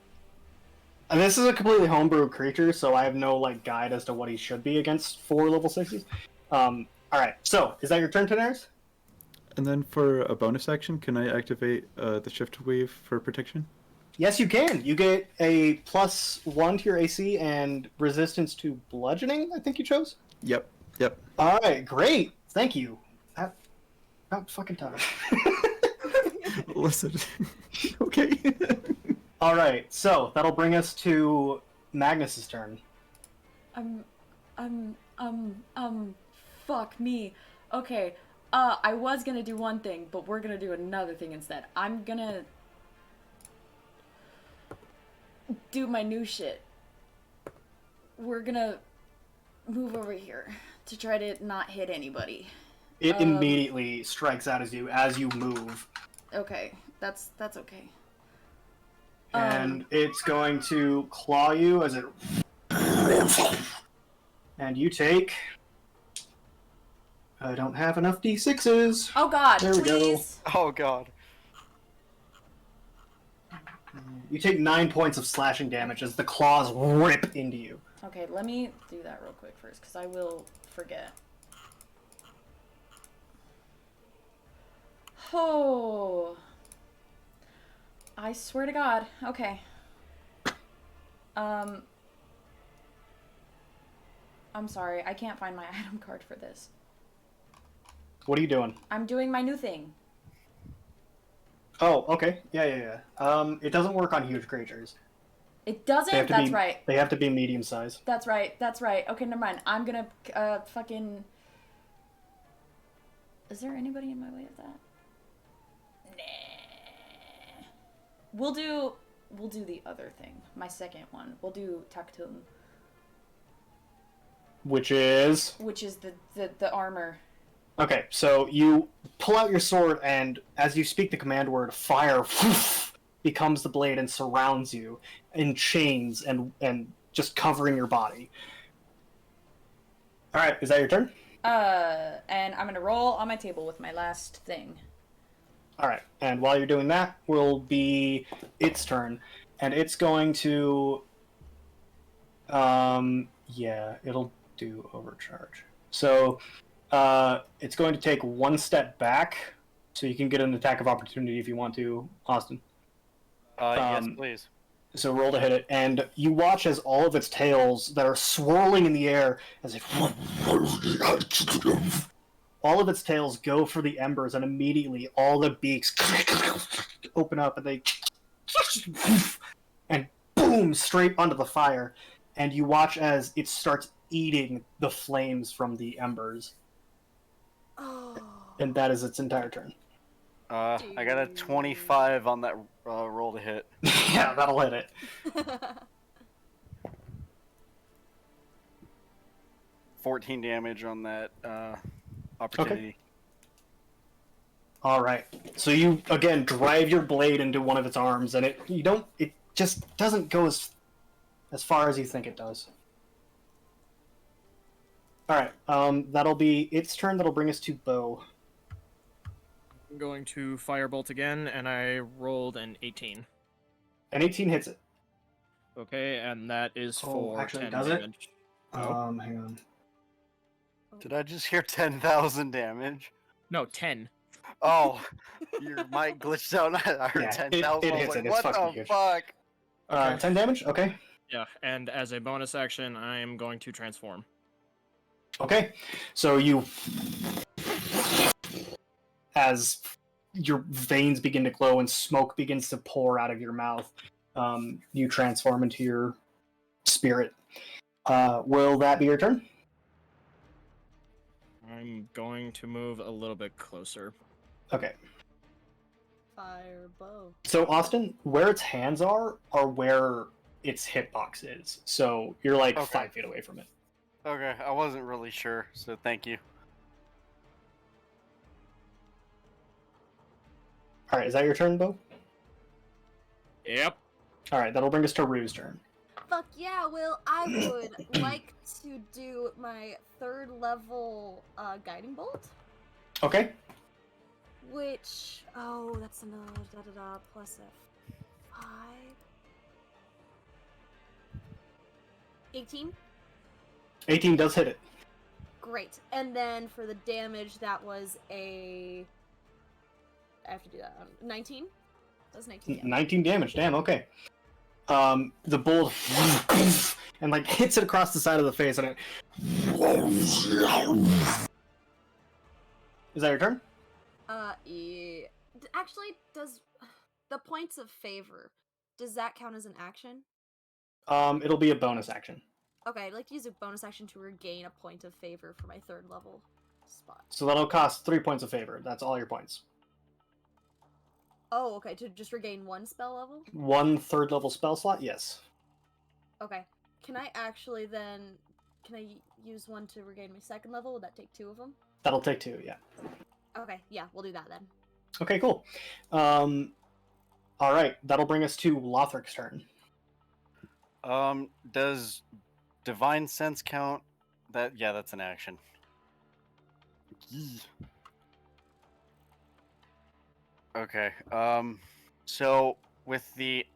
And this is a completely homebrew creature, so I have no like guide as to what he should be against 4 level 6s. Alright, so is that your turn, Daenerys? And then for a bonus action, can I activate the Shift Wave for protection? Yes, you can. You get a +1 to your AC and resistance to bludgeoning, I think you chose? Yep. Yep. Alright, great. Thank you. About fucking time. Listen. Okay. Alright, so that'll bring us to Magnus's turn. Fuck me. Okay, I was gonna do one thing, but we're gonna do another thing instead. I'm gonna do my new shit. We're gonna move over here to try to not hit anybody. It immediately strikes out as you move. Okay, that's okay. And it's going to claw you as it... And you take... I don't have enough d6s. Oh god, There we go. please. Oh god. You take 9 points of slashing damage as the claws rip into you. Okay, let me do that real quick first, because I will forget. Oh. I swear to God. Okay. I'm sorry. I can't find my item card for this. What are you doing? I'm doing my new thing. Oh, okay. Yeah. It doesn't work on huge creatures. It They doesn't? have to That's be, right. They have to be medium size. That's right. Okay, never mind. I'm gonna, fucking... Is there anybody in my way of that? Nah. We'll do the other thing. My second one. We'll do Taktum, Which is... which is the armor. Okay, so you pull out your sword, and as you speak the command word, fire becomes the blade and surrounds you in chains and just covering your body. All right, is that your turn? And I'm gonna roll on my table with my last thing. All right, and while you're doing that, will be its turn, and it's going to, yeah, it'll do overcharge. So, it's going to take 1 step back, so you can get an attack of opportunity if you want to, Austin. Yes, please. So roll to hit it, and you watch as all of its tails that are swirling in the air as it... all of its tails go for the embers, and immediately all the beaks open up, and they... and boom, straight onto the fire. And you watch as it starts eating the flames from the embers. Oh. And that is its entire turn. I got a 25 on that roll to hit. Yeah, that'll hit it. 14 damage on that opportunity. All right. So you again drive your blade into one of its arms, and it just doesn't go as far as you think it does. All right. That'll be its turn. That'll bring us to Bo. I'm going to firebolt again, and I rolled an 18. An 18 hits it. Okay, and that is Oh, for actually, 10 does it? damage. Oh. Hang on. Did I just hear 10,000 damage? No, 10. Oh, your mic glitched out. I heard Yeah, 10,000. it I was hits like, it. It's what fucking the huge. fuck? 10 damage. Okay. Yeah, and as a bonus action, I am going to transform. Okay, so you, as your veins begin to glow and smoke begins to pour out of your mouth, you transform into your spirit. Will that be your turn? I'm going to move a little bit closer. Okay. Fire bow. So Austin, where its hands are where its hitbox is. So you're like Okay. 5 feet away from it. Okay, I wasn't really sure, so thank you. All right, is that your turn, Bo? Yep. All right, that'll bring us to Rue's turn. Fuck yeah, Will. I would like to do my 3rd level guiding bolt, Okay. which that's another plus a 5. 18. 18 does hit it. Great. And then for the damage, that was a. I have to do that. 19. That's 19 damage. 19 damage. Damn. Okay. The bolt and like hits it across the side of the face, and it. Is that your turn? Yeah. Actually, does the points of favor, does that count as an action? It'll be a bonus action. Okay, I'd like to use a bonus action to regain a point of favor for my 3rd level spot. So that'll cost 3 points of favor. That's all your points. Oh, okay, to just regain 1 spell level? 1 3rd level spell slot. Yes. Okay. Can I actually then... Can I use 1 to regain my 2nd level? Would that take 2 of them? That'll take 2. Yeah. Okay, yeah, we'll do that then. Okay. Cool. All right. That'll bring us to Lothric's turn. Does Divine Sense count? Yeah, that's an action. Yee. Okay. So with the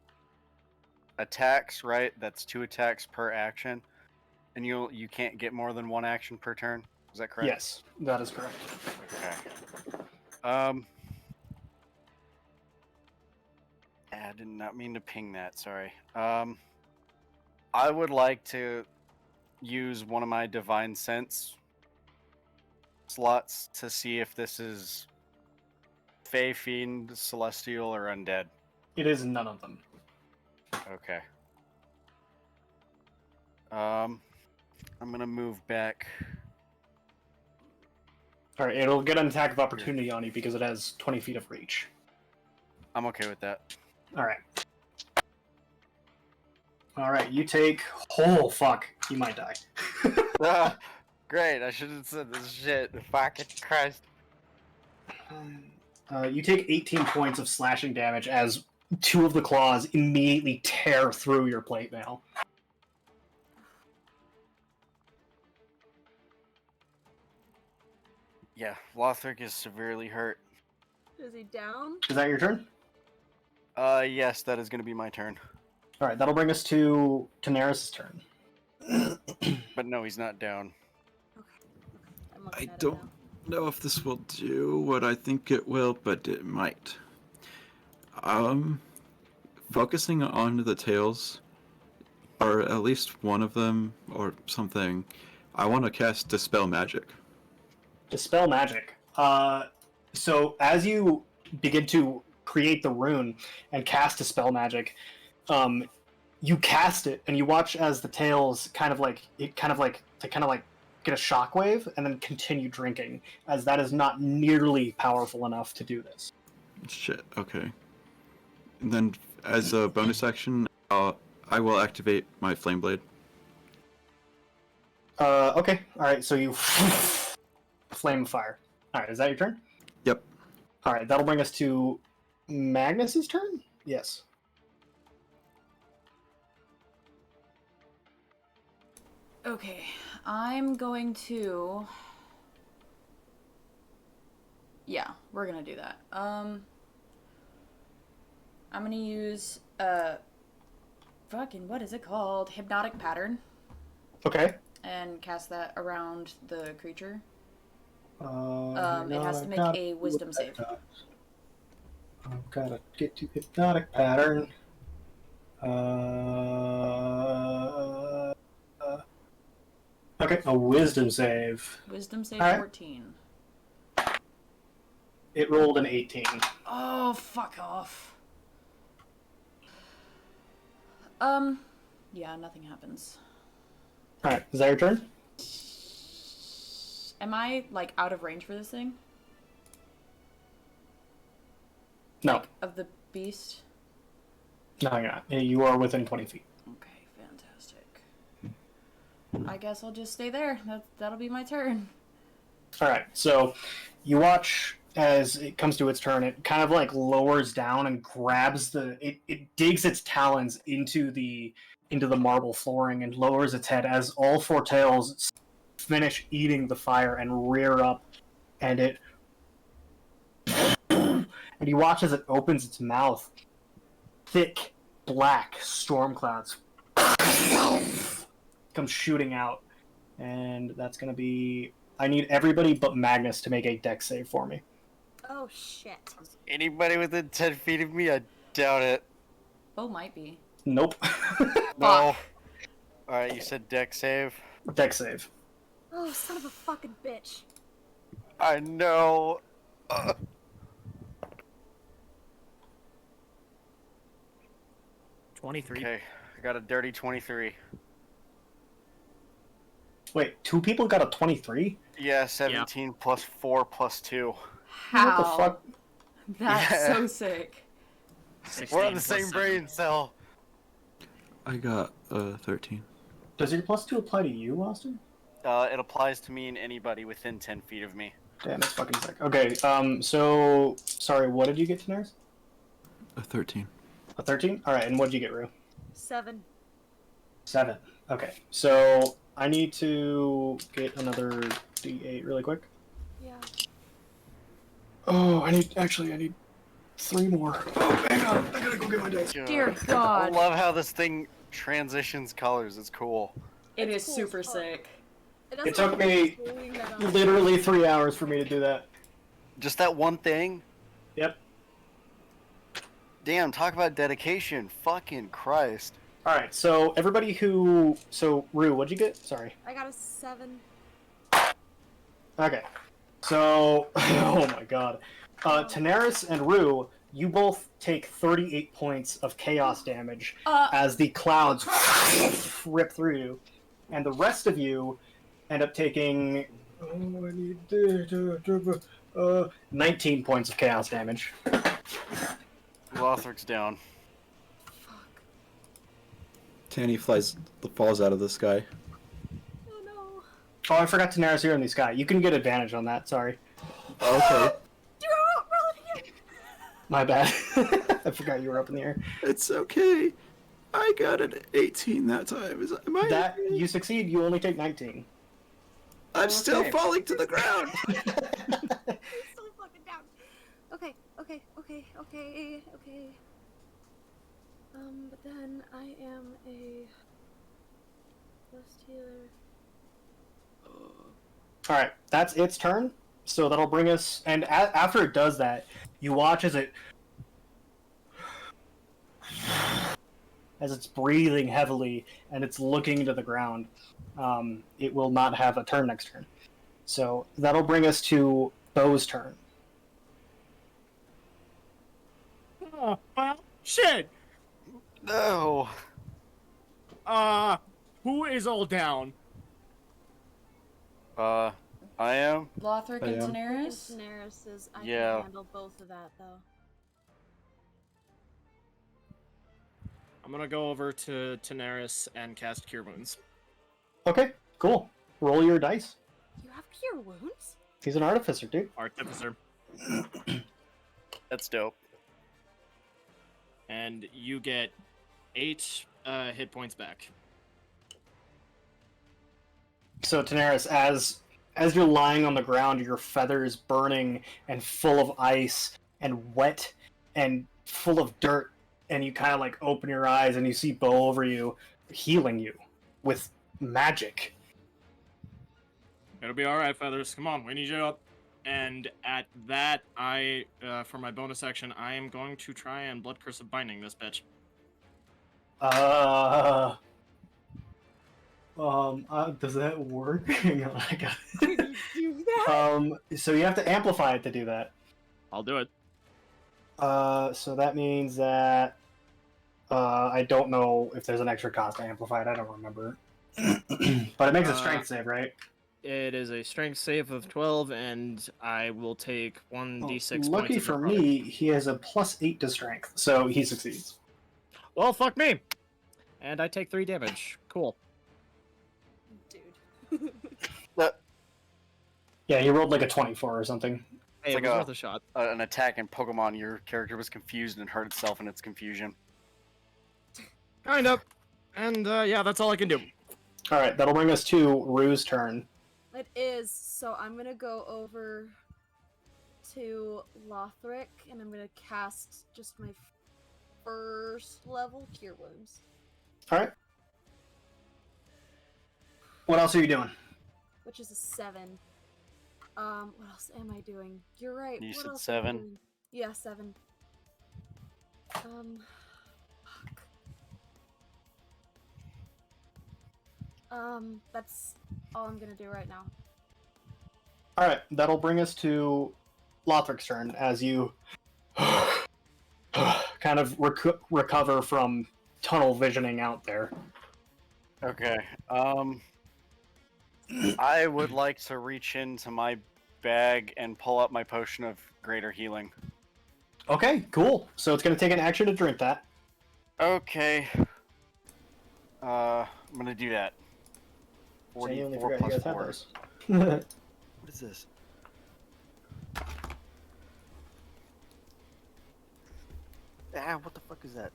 attacks, right? That's 2 attacks per action, and you can't get more than 1 action per turn. Is that correct? Yes, that is correct. Okay. I did not mean to ping that. Sorry. I would like to use one of my Divine Sense slots to see if this is Fey, Fiend, Celestial, or Undead. It is none of them. Okay. I'm gonna move back. All right, it'll get an attack of opportunity on you because it has 20 feet of reach. I'm okay with that. All right. All right, you take. Oh fuck, you might die. Ah, great, I should have said this shit. Fucking Christ. You take 18 points of slashing damage as 2 of the claws immediately tear through your plate mail. Yeah, Lothric is severely hurt. Is he down? Is that your turn? Yes, that is gonna be my turn. All right, that'll bring us to Daenerys' turn. But no, he's not down. Okay. I'm looking I at it don't know if this will do what I think it will, but it might. Focusing on the tails, or at least one of them, or something, I want to cast Dispel Magic. Dispel magic. So as you begin to create the rune and cast Dispel magic, you cast it and you watch as the tails kind of like get a shockwave and then continue drinking, as that is not nearly powerful enough to do this. Shit, okay. And then, as a bonus action, I will activate my Flame Blade. Okay. All right. So you flame of fire. All right. Is that your turn? Yep. All right. That'll bring us to Magnus's turn. Yes. Okay, I'm going to. Yeah, we're gonna do that. I'm gonna use fucking what is it called? Hypnotic pattern, Okay. and cast that around the creature. It It has to make a wisdom save. I've gotta get to hypnotic pattern. Okay, a wisdom save. Wisdom save Alright. 14. It rolled an 18. Oh, fuck off. Yeah, nothing happens. Alright, is that your turn? Am I, like, out of range for this thing? No. Like, of the beast? No, you're not. You are within 20 feet. Okay, fantastic. I guess I'll just stay there. That'll be my turn. Alright, so you watch as it comes to its turn, it kind of like lowers down and grabs it digs its talons into the marble flooring and lowers its head as all four tails finish eating the fire and rear up, and it and you watch as it opens its mouth. Thick black storm clouds come shooting out, and that's gonna be. I need everybody but Magnus to make a dex save for me. Oh shit. Anybody within 10 feet of me? I doubt it. Bo might be. Nope. No. Alright, you said deck save? Dex save. Oh, son of a fucking bitch. I know. 23. Okay, I got a dirty 23. Wait, two people got a 23? Yeah, 17 plus 4 plus 2. How? What the fuck? That's Yeah. so sick. 16 We're on the plus same 7. brain cell. I got 13. Does your plus 2 apply to you, Austin? It applies to me and anybody within 10 feet of me. Damn, that's fucking sick. Okay, so... Sorry, what did you get, Daenerys? A 13. A 13? Alright, and what did you get, Rue? 7. 7. Okay, so I need to get another D8 really quick. Yeah. Oh, I need 3 more. Oh, hang on, I gotta go get my dice. Dear I God. love how this thing transitions colors. It's cool. It is It's cool super as fuck. sick. It took me literally 3 hours for me to do that. Just that one thing. Yep. Damn, talk about dedication. Fucking Christ. Alright, so everybody who... So, Rue, what'd you get? Sorry. I got a 7. Okay. So, oh my god. Daenerys and Rue, you both take 38 points of chaos damage as the clouds rip through you. And the rest of you end up taking... Oh, I need... 19 points of chaos damage. Lothric's down. Tanny falls out of the sky. Oh no. Oh, I forgot Daenerys here in the sky. You can get advantage on that, sorry. Okay. My bad. I forgot you were up in the air. It's okay. I got an 18 that time. Am I? That, you succeed, you only take 19. I'm still okay. falling to the ground. He's so fucking down. Okay. But then I am a blessed healer. Alright, that's its turn. So that'll bring us... And after it does that, you watch as it... As it's breathing heavily and it's looking into the ground. It will not have a turn next turn. So that'll bring us to Bo's turn. Oh, well, shit! No. Who is all down? I am. Lothric I and am. Daenerys? Daenerys is. I Yeah. can handle both of that though. I'm gonna go over to Daenerys and cast Cure Wounds. Okay, cool. Roll your dice. You have cure wounds? He's an artificer, dude. Artificer. That's dope. And you get 8 hit points back. So Daenerys, as you're lying on the ground, your feathers burning and full of ice and wet and full of dirt, and you kind of like open your eyes and you see Bo over you, healing you with magic. It'll be alright, Feathers. Come on, we need you up. And at that, for my bonus action, I am going to try and Blood Curse of Binding this bitch. Does that work? Hang on, I got Can you do that? So you have to amplify it to do that. I'll do it. So that means that I don't know if there's an extra cost to amplify it. I don't remember. But it makes a strength save, right? It is a strength save of 12, and I will take 1d6 Lucky points of for necrotic. me, he has a +8 to strength, so he succeeds. Well, fuck me! And I take 3 damage. Cool. Dude. Yeah, he rolled like a 24 or something. Hey, like it was a- worth a shot. An attack in Pokemon, your character was confused and hurt itself in its confusion. Kind of. And, yeah, that's all I can do. Alright, that'll bring us to Rue's turn. It is, so I'm gonna go over to Lothric and I'm gonna cast just my first level Cure Wounds. Alright. What else are you doing? Which is a 7. What else am I doing? You're right. You what said else am I 7? doing? Yeah, 7. Fuck. That's all I'm gonna do right now. Alright, that'll bring us to Lothric's turn as you kind of recover from tunnel visioning out there. Okay. I would like to reach into my bag and pull up my potion of greater healing. Okay, cool. So it's going to take an action to drink that. Okay. I'm gonna do that. Genuinely 44 forgot you plus guys 4. have those. What is this? Ah, what the fuck is that?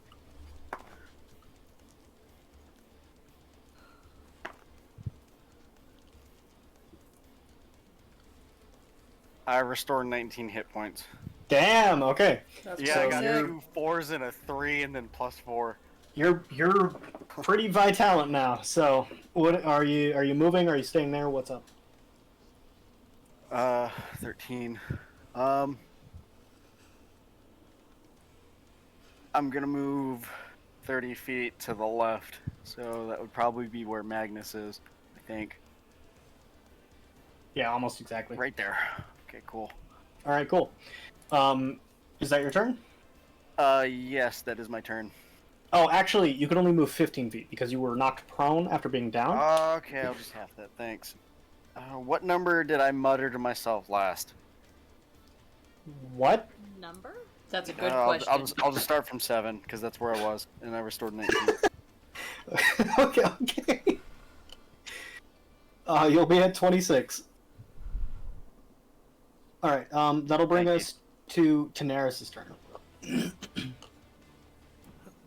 I restore 19 hit points. Damn, okay. That's Yeah, So I got you're- 2 4s and a 3 and then plus 4. You're pretty vitalent now. So, what are you moving? Are you staying there? What's up? 13. I'm gonna move 30 feet to the left, so that would probably be where Magnus is, I think. Yeah, almost exactly. Right there. Okay, cool. All right, cool. Is that your turn? Yes, that is my turn. Oh, actually, you can only move 15 feet because you were knocked prone after being down. Okay, I'll just have that, thanks. What number did I mutter to myself last? What? Number? That's a good I'll question. I'll just start from 7, because that's where I was, and I restored 19. Okay, okay. You'll be at 26. All right. That'll bring Thank us to Tanaris' turn.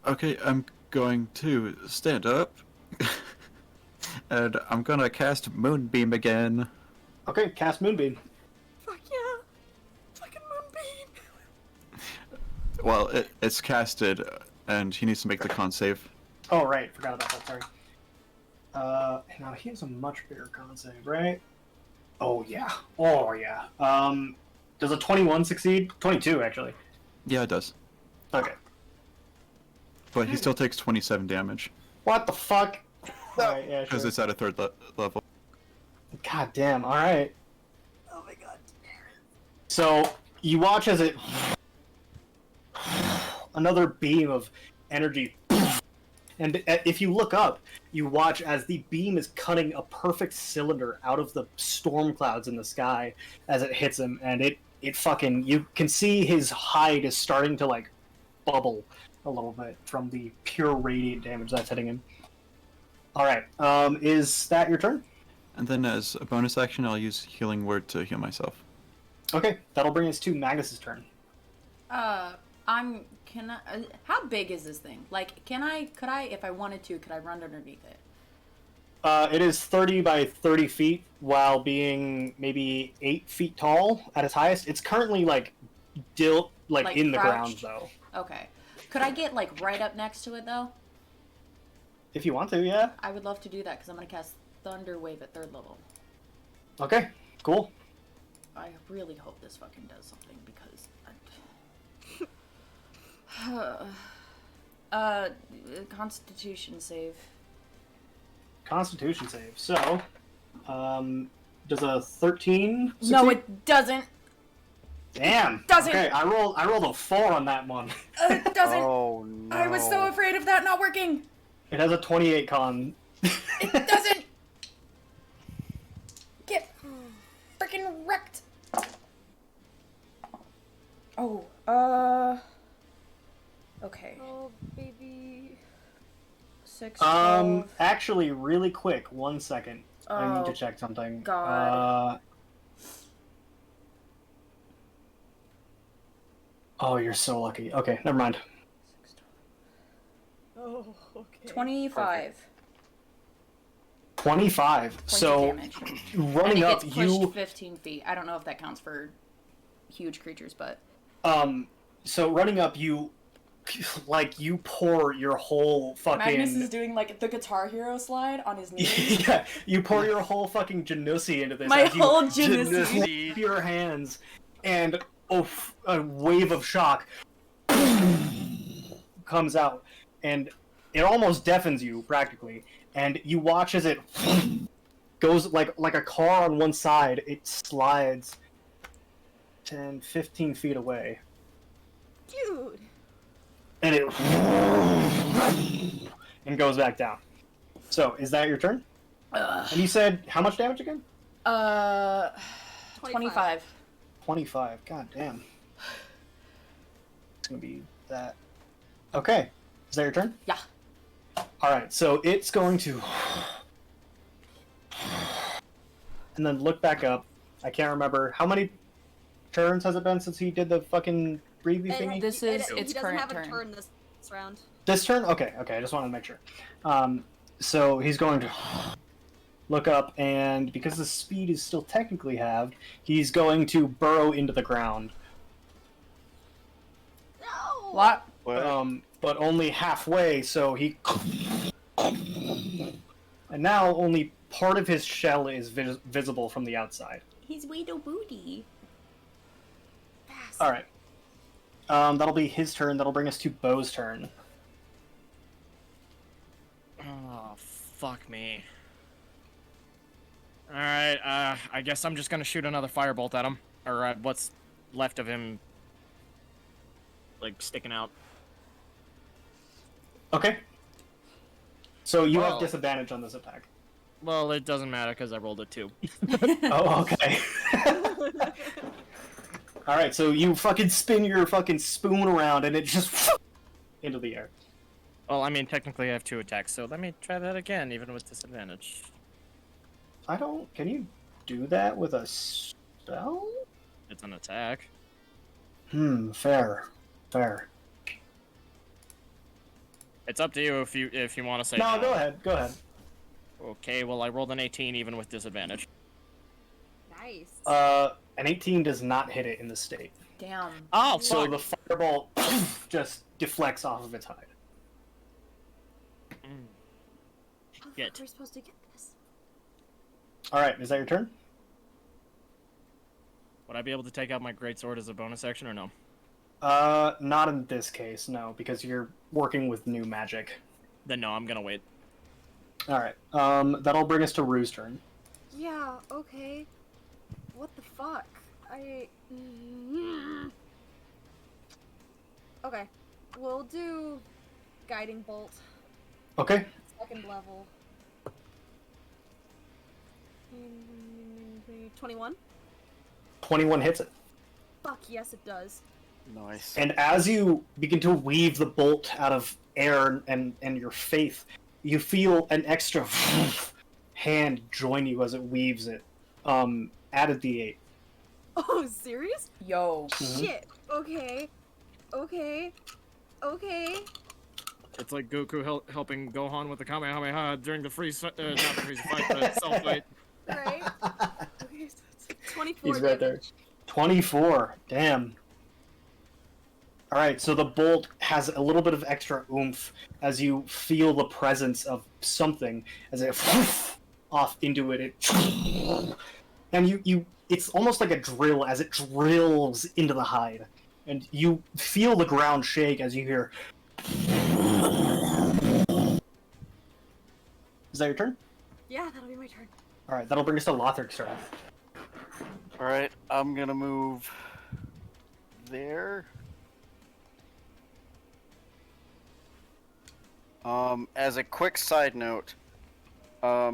Okay, I'm going to stand up. And I'm gonna cast Moonbeam again. Okay, cast Moonbeam. Fuck yeah! Fucking Moonbeam! Well, it's casted, and he needs to make the con save. Oh, right. Forgot about that. Sorry. Now he has a much bigger con save, right? Oh yeah. Oh yeah. Does a 21 succeed? 22 actually. Yeah, it does. Okay. But he still takes 27 damage, What the fuck? Alright, yeah, because sure. it's at a third level. God damn. All right. Oh my god. So you watch as it another beam of energy, and if you look up, you watch as the beam is cutting a perfect cylinder out of the storm clouds in the sky as it hits him, and it fucking, you can see his hide is starting to like bubble a little bit from the pure radiant damage that's hitting him. All right, is that your turn? And then as a bonus action, I'll use Healing Word to heal myself. Okay, that'll bring us to Magnus's turn. How big is this thing? Like, could I, if I wanted to, could I run underneath it? It is 30 by 30 feet while being maybe 8 feet tall at its highest. It's currently like Like in the ground crouched? though. Okay. Could I get, like, right up next to it, though? If you want to, yeah. I would love to do that, because I'm going to cast Thunder Wave at 3rd level. Okay, cool. I really hope this fucking does something, because Constitution save. Constitution save. So, does a 13 succeed? No, it doesn't. Damn. Doesn't. Okay, I rolled a 4 on that one. It doesn't. Oh no! I was so afraid of that not working. It has a 28 con. It doesn't. Get freaking wrecked. Oh, okay. Oh, baby. 6, 12. Actually, really quick, 1 second. I need to Oh, check something. God. Oh, you're so lucky. Okay, never mind. Oh, okay. 25. 25. Points of So, damage. running And it up, gets pushed you 15 feet. I don't know if that counts for huge creatures, but so running up, you you pour your whole fucking Magnus is doing like the Guitar Hero slide on his knees. yeah, you pour your whole fucking Janussi into this. My as you whole Janussi. clap your hands, and a wave of shock comes out, and it almost deafens you practically. And you watch as it goes like a car on one side. It slides 10, 15 feet away, Dude. and it and goes back down. So, is that your turn? And you said how much damage again? 25. 25. God damn. It's gonna be that. Okay. Is that your turn? Yeah. Alright, so it's going to. And then look back up. I can't remember. How many turns has it been since he did the fucking breathy thingy? This is its he doesn't current have turn. a turn this round. This turn? Okay, I just wanted to make sure. So he's going to look up, and because the speed is still technically halved, he's going to burrow into the ground. No. What? But only halfway, so he. And now only part of his shell is visible from the outside. He's Weedle Booty. Alright. That'll be his turn. That'll bring us to Bo's turn. Oh, fuck me. Alright, I guess I'm just gonna shoot another firebolt at him. Or at what's left of him, like, sticking out. Okay. So you have Well- disadvantage on this attack. Well, it doesn't matter because I rolled a 2. Oh, okay. Alright, so you fucking spin your fucking spoon around and it just into the air. Well, I mean, technically I have 2 attacks, so let me try that again, even with disadvantage. Can you do that with a spell? It's an attack. Fair. It's up to you if you want to say No, go ahead. Okay, well, I rolled an 18 even with disadvantage. Nice. An 18 does not hit it in this state. Damn. Oh, So fuck! the fireball just deflects off of its hide. How the Shit. fuck are we supposed to get this? Alright, is that your turn? Would I be able to take out my greatsword as a bonus action or no? Not in this case, no, because you're working with new magic. Then no, I'm gonna wait. Alright, that'll bring us to Rue's turn. Yeah, okay. What the fuck? Okay. We'll do Guiding Bolt. Okay. Second level. 21? 21 hits it. Fuck, yes it does. Nice. And as you begin to weave the bolt out of air and your faith, you feel an extra hand join you as it weaves it. Add a d8. Oh, serious? Yo. Shit. Okay. It's like Goku helping Gohan with the Kamehameha during the freeze, not the freeze fight, but self fight. Right. Okay, so it's 24 He's right there. damage. 24. Damn. Alright, so the bolt has a little bit of extra oomph as you feel the presence of something as it off into it. And you it's almost like a drill as it drills into the hide. And you feel the ground shake as you hear. Is that your turn? Yeah, that'll be my turn. All right, that'll bring us to Lothric's turn. All right, I'm gonna move there. As a quick side note, yeah,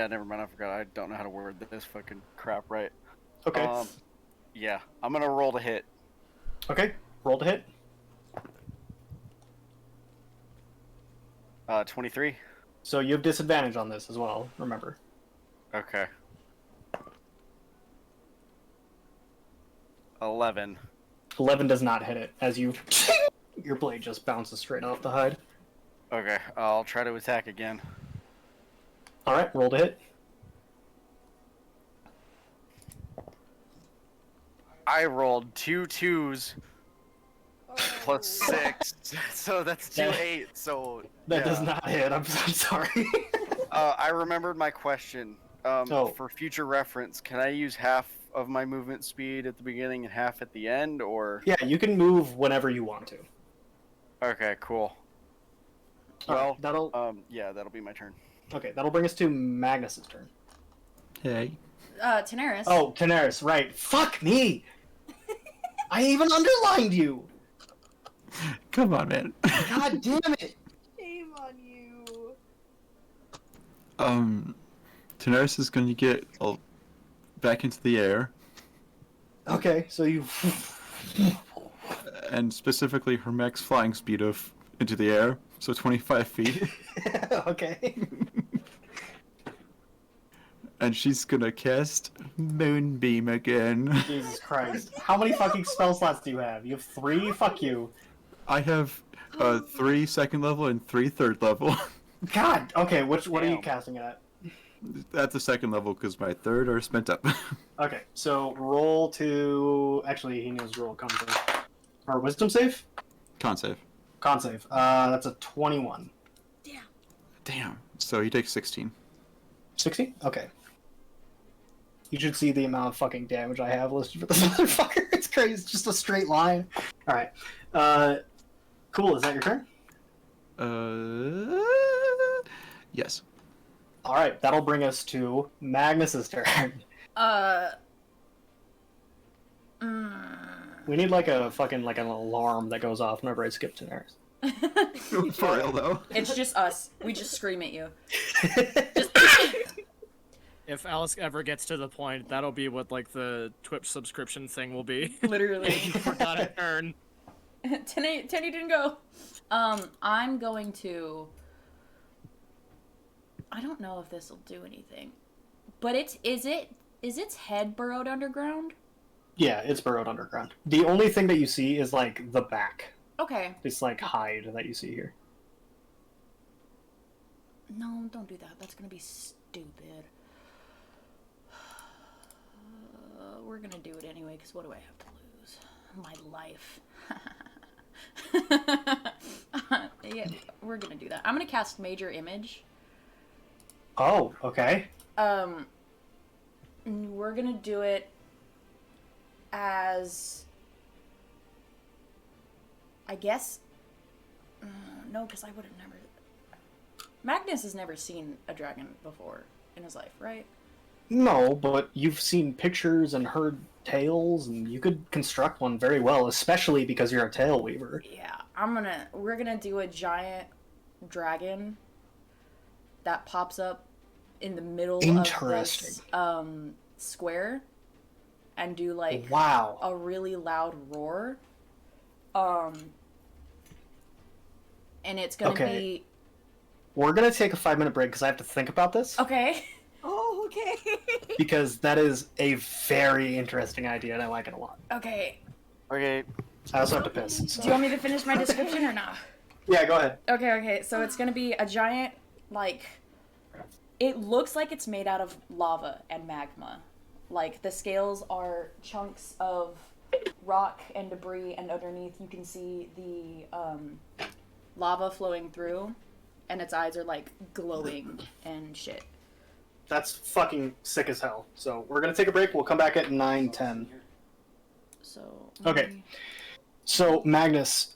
never mind. I forgot. I don't know how to word this fucking crap right. Okay. Yeah, I'm gonna roll to hit. Okay. Roll to hit. 23. So you have disadvantage on this as well. Remember. Okay. 11. 11 does not hit it as you. Your blade just bounces straight off the hide. Okay, I'll try to attack again. All right. Roll to hit. I rolled 2 2s plus 6, so that's 2 8. So That does yeah. not hit. I'm sorry. I remembered my question. Oh. For future reference, can I use half of my movement speed at the beginning and half at the end, or? Yeah, you can move whenever you want to. Okay, cool. All Well, right, that'll yeah, that'll be my turn. okay. That'll bring us to Magnus's turn. Hey. Tanaris. Oh, Tanaris, right? Fuck me! I even underlined you. Come on, man. God damn it! Shame on you. Tanaris is going to get back into the air, Okay, so you. and specifically her max flying speed of into the air, so 25 feet. Okay. And she's gonna cast Moonbeam again. Jesus Christ! How many fucking spell slots do you have? You have 3. Fuck you. I have 3 second level and 3 third level. God. Okay. What are you Damn. casting it at? At the second level, because my third are spent up. Okay, so roll to. Actually, he knows roll con save. Or wisdom save? Con save. Con save. That's a 21. Damn. Damn. So he takes 16. 60? Okay. You should see the amount of fucking damage I have listed for this motherfucker. It's crazy. It's just a straight line. Alright. Cool. Is that your turn? Yes. Alright, that'll bring us to Magnus's turn. We need like a fucking like an alarm that goes off whenever I skip to Daenerys. For real, though. It's just us. We just scream at you. If Alice ever gets to the point, that'll be what like the Twitch subscription thing will be. Literally. Forgot a turn. Tenny didn't go. I'm going to. I don't know if this will do anything, but is its head burrowed underground? Yeah, it's burrowed underground. The only thing that you see is like the back. Okay. This like hide that you see here. No, don't do that. That's gonna be stupid. We're gonna do it anyway, because what do I have to lose? My life. Yeah, we're gonna do that. I'm gonna cast Major Image. Oh, okay. We're gonna do it as, I guess, no, because I would have never. Magnus has never seen a dragon before in his life, right? No, but you've seen pictures and heard tales, and you could construct one very well, especially because you're a tale weaver. Yeah, we're gonna do a giant dragon that pops up in the middle Interesting. of this square and do like Wow. a really loud roar. And it's gonna Okay. be We're gonna take a 5-minute break because I have to think about this. okay. Oh, okay. Because that is a very interesting idea, and I like it a lot. Okay. Okay, I also have to piss. So. Do you want me to finish my description or not? Yeah, go ahead. Okay. So it's gonna be a giant, like, it looks like it's made out of lava and magma. Like, the scales are chunks of rock and debris, and underneath you can see the lava flowing through, and its eyes are, like, glowing and shit. That's fucking sick as hell. So we're gonna take a break. We'll come back at 9:10. So. Okay. So Magnus,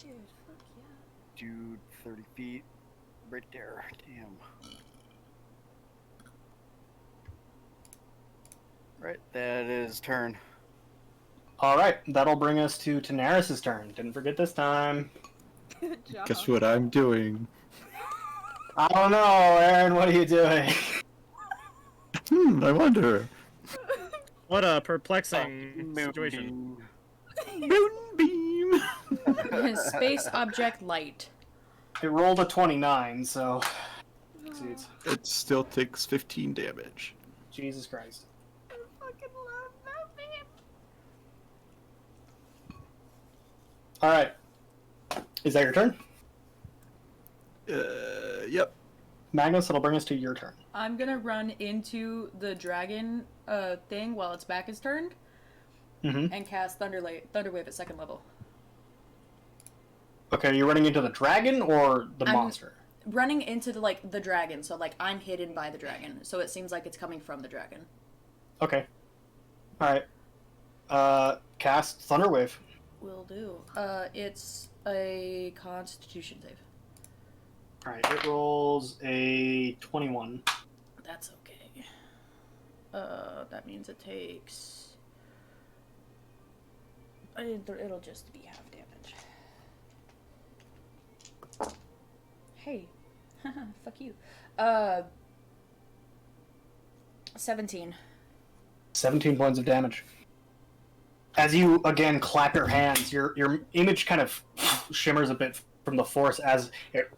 Dude, fuck yeah. Dude, 30 feet. Right there. Damn. Right, that is turn. All right, that'll bring us to Tanaris' turn. Didn't forget this time. Good job. Guess what I'm doing? I don't know, Aaron. What are you doing? I wonder. What a perplexing situation. Moonbeam. Space object light. It rolled a 29, so. Jeez. It still takes 15 damage. Jesus Christ. I fucking love that meme. All right. Is that your turn? Yep. Magnus, it'll bring us to your turn. I'm gonna run into the dragon thing while its back is turned Mm-hmm. and cast Thunderwave at second level. Okay, you're running into the dragon or the I'm- monster? Running into the dragon, so I'm hidden by the dragon, so it seems like it's coming from the dragon. Okay. All right. Cast Thunderwave. Will do. It's a Constitution save. All right, it rolls a 21. That's okay. That means it takes. It'll just be half damage. Hey, fuck you. 17. 17 points of damage. As you again clap your hands, your image kind of shimmers a bit from the force as it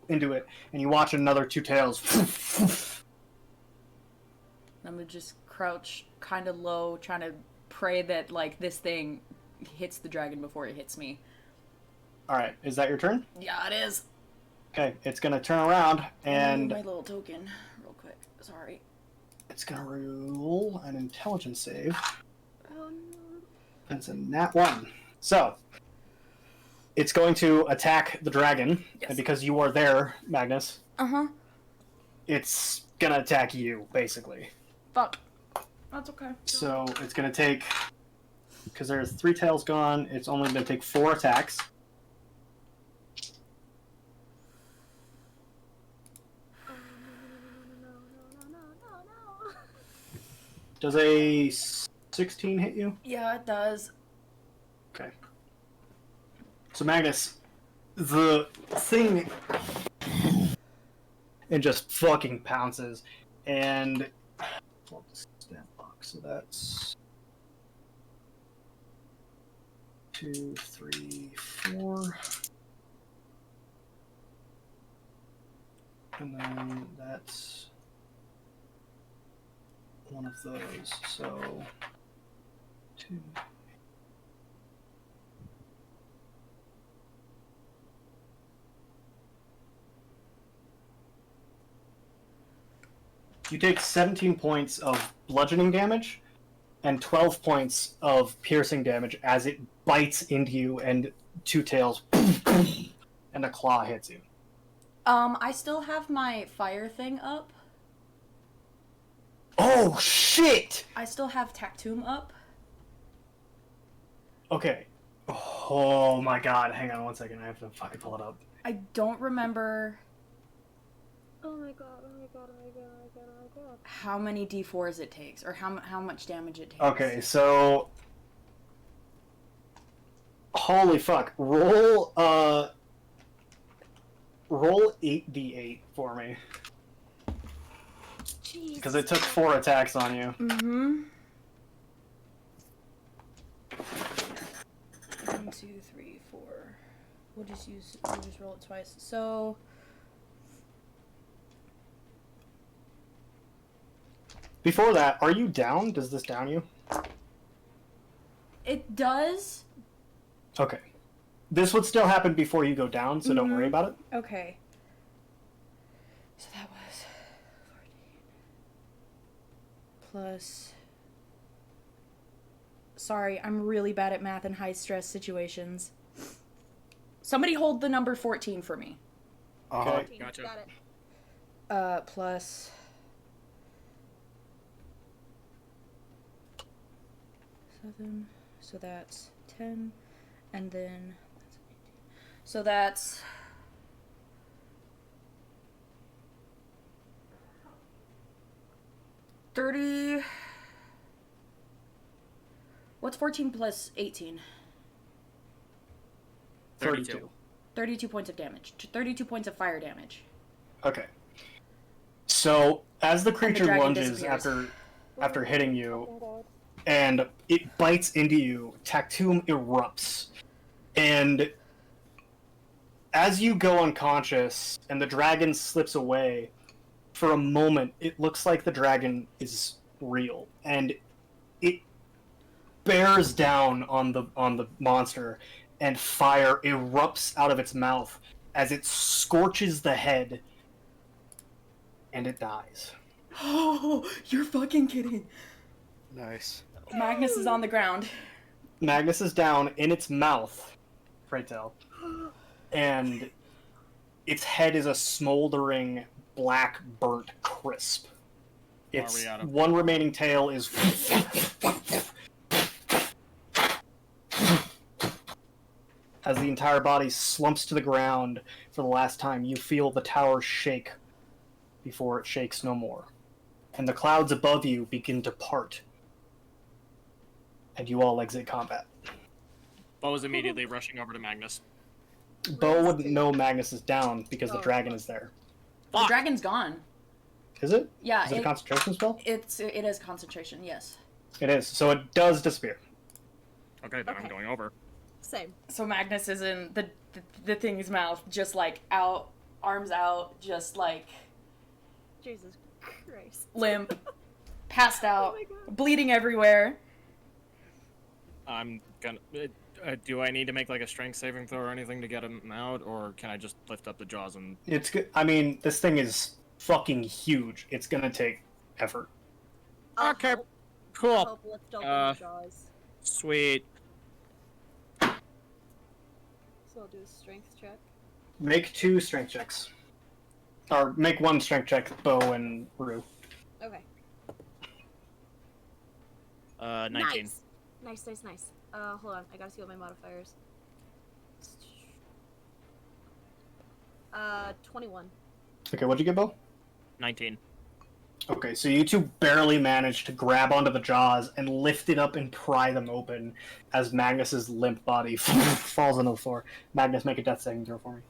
into it, and you watch another two tails. I'm gonna just crouch kind of low, trying to pray that this thing hits the dragon before it hits me. All right, is that your turn? Yeah, it is. Okay, it's gonna turn around and my little token, real quick. Sorry. it's gonna roll an intelligence save. Oh no. That's a nat 1. So it's going to attack the dragon, Yes. and because you are there, Magnus, Uh-huh. it's gonna attack you basically. Fuck. That's okay. So it's gonna take, because there's 3 tails gone, it's only gonna take 4 attacks. Oh, no. Does a 16 hit you? Yeah, it does. Okay. So Magnus, the thing, it just fucking pounces, and pull up the stat box. So that's 2, 3, 4, and then that's one of those. So 2. You take 17 points of bludgeoning damage and 12 points of piercing damage as it bites into you and 2 tails and a claw hits you. I still have my fire thing up. Oh, shit! I still have Tactoom up. Okay. Oh my god, hang on one second, I have to fucking pull it up. I don't remember Oh my god, oh my god, oh my god, oh my god, oh my god. how many d4s it takes, or how much damage it takes. Okay, so... Holy fuck. Roll 8d8 for me. Jesus. Because it took 4 attacks on you. Mm-hmm. 1, 2, 3, 4. We'll just roll it twice. So Before that, are you down? Does this down you? it does. Okay. This would still happen before you go down, so don't worry about it. Okay. So that was 14 plus. Sorry, I'm really bad at math in high stress situations. Somebody hold the number 14 for me. Uh-huh. Okay. Gotcha. Got it. Plus 7, so that's 10, and then that's 18. So that's 30. What's 14 plus 18? 32. 32 points of damage. 32 points of fire damage. Okay. So as the the creature dragon lunges disappears. after hitting you, and it bites into you, Tactum erupts, and as you go unconscious and the dragon slips away, for a moment it looks like the dragon is real, and it bears down on the monster, and fire erupts out of its mouth as it scorches the head, and it dies. Oh, you're fucking kidding. Nice. Magnus is on the ground. Magnus is down in its mouth, pray tell, and its head is a smoldering black burnt crisp. Its we out of- one remaining tail is as the entire body slumps to the ground for the last time. You feel the tower shake before it shakes no more, and the clouds above you begin to part, and you all exit combat. Bo is immediately rushing over to Magnus. Bo wouldn't know Magnus is down because the Oh, dragon fuck. is there. The Fuck. dragon's gone. Is it? Yeah, Is it a concentration spell? it is concentration, yes. It is. So it does disappear. Okay, then I'm Okay. going over. Same. So Magnus is in the thing's mouth, just like out, arms out, just like Jesus Christ. limp, passed out, Oh my God. bleeding everywhere. I'm gonna. Do I need to make like a strength saving throw or anything to get him out, or can I just lift up the jaws and? It's good. I mean, this thing is fucking huge. It's gonna take effort. I'll Okay, help- cool. I'll help lift open Uh, the jaws. Sweet. So I'll do a strength check. Make 2 strength checks. Or make 1 strength check, Bo and Rue. Okay. 19. Nice. Hold on. I gotta see what my modifiers. 21. Okay, what'd you get, Bo? 19. Okay, so you two barely manage to grab onto the jaws and lift it up and pry them open as Magnus's limp body falls onto the floor. Magnus, make a death saving throw for me.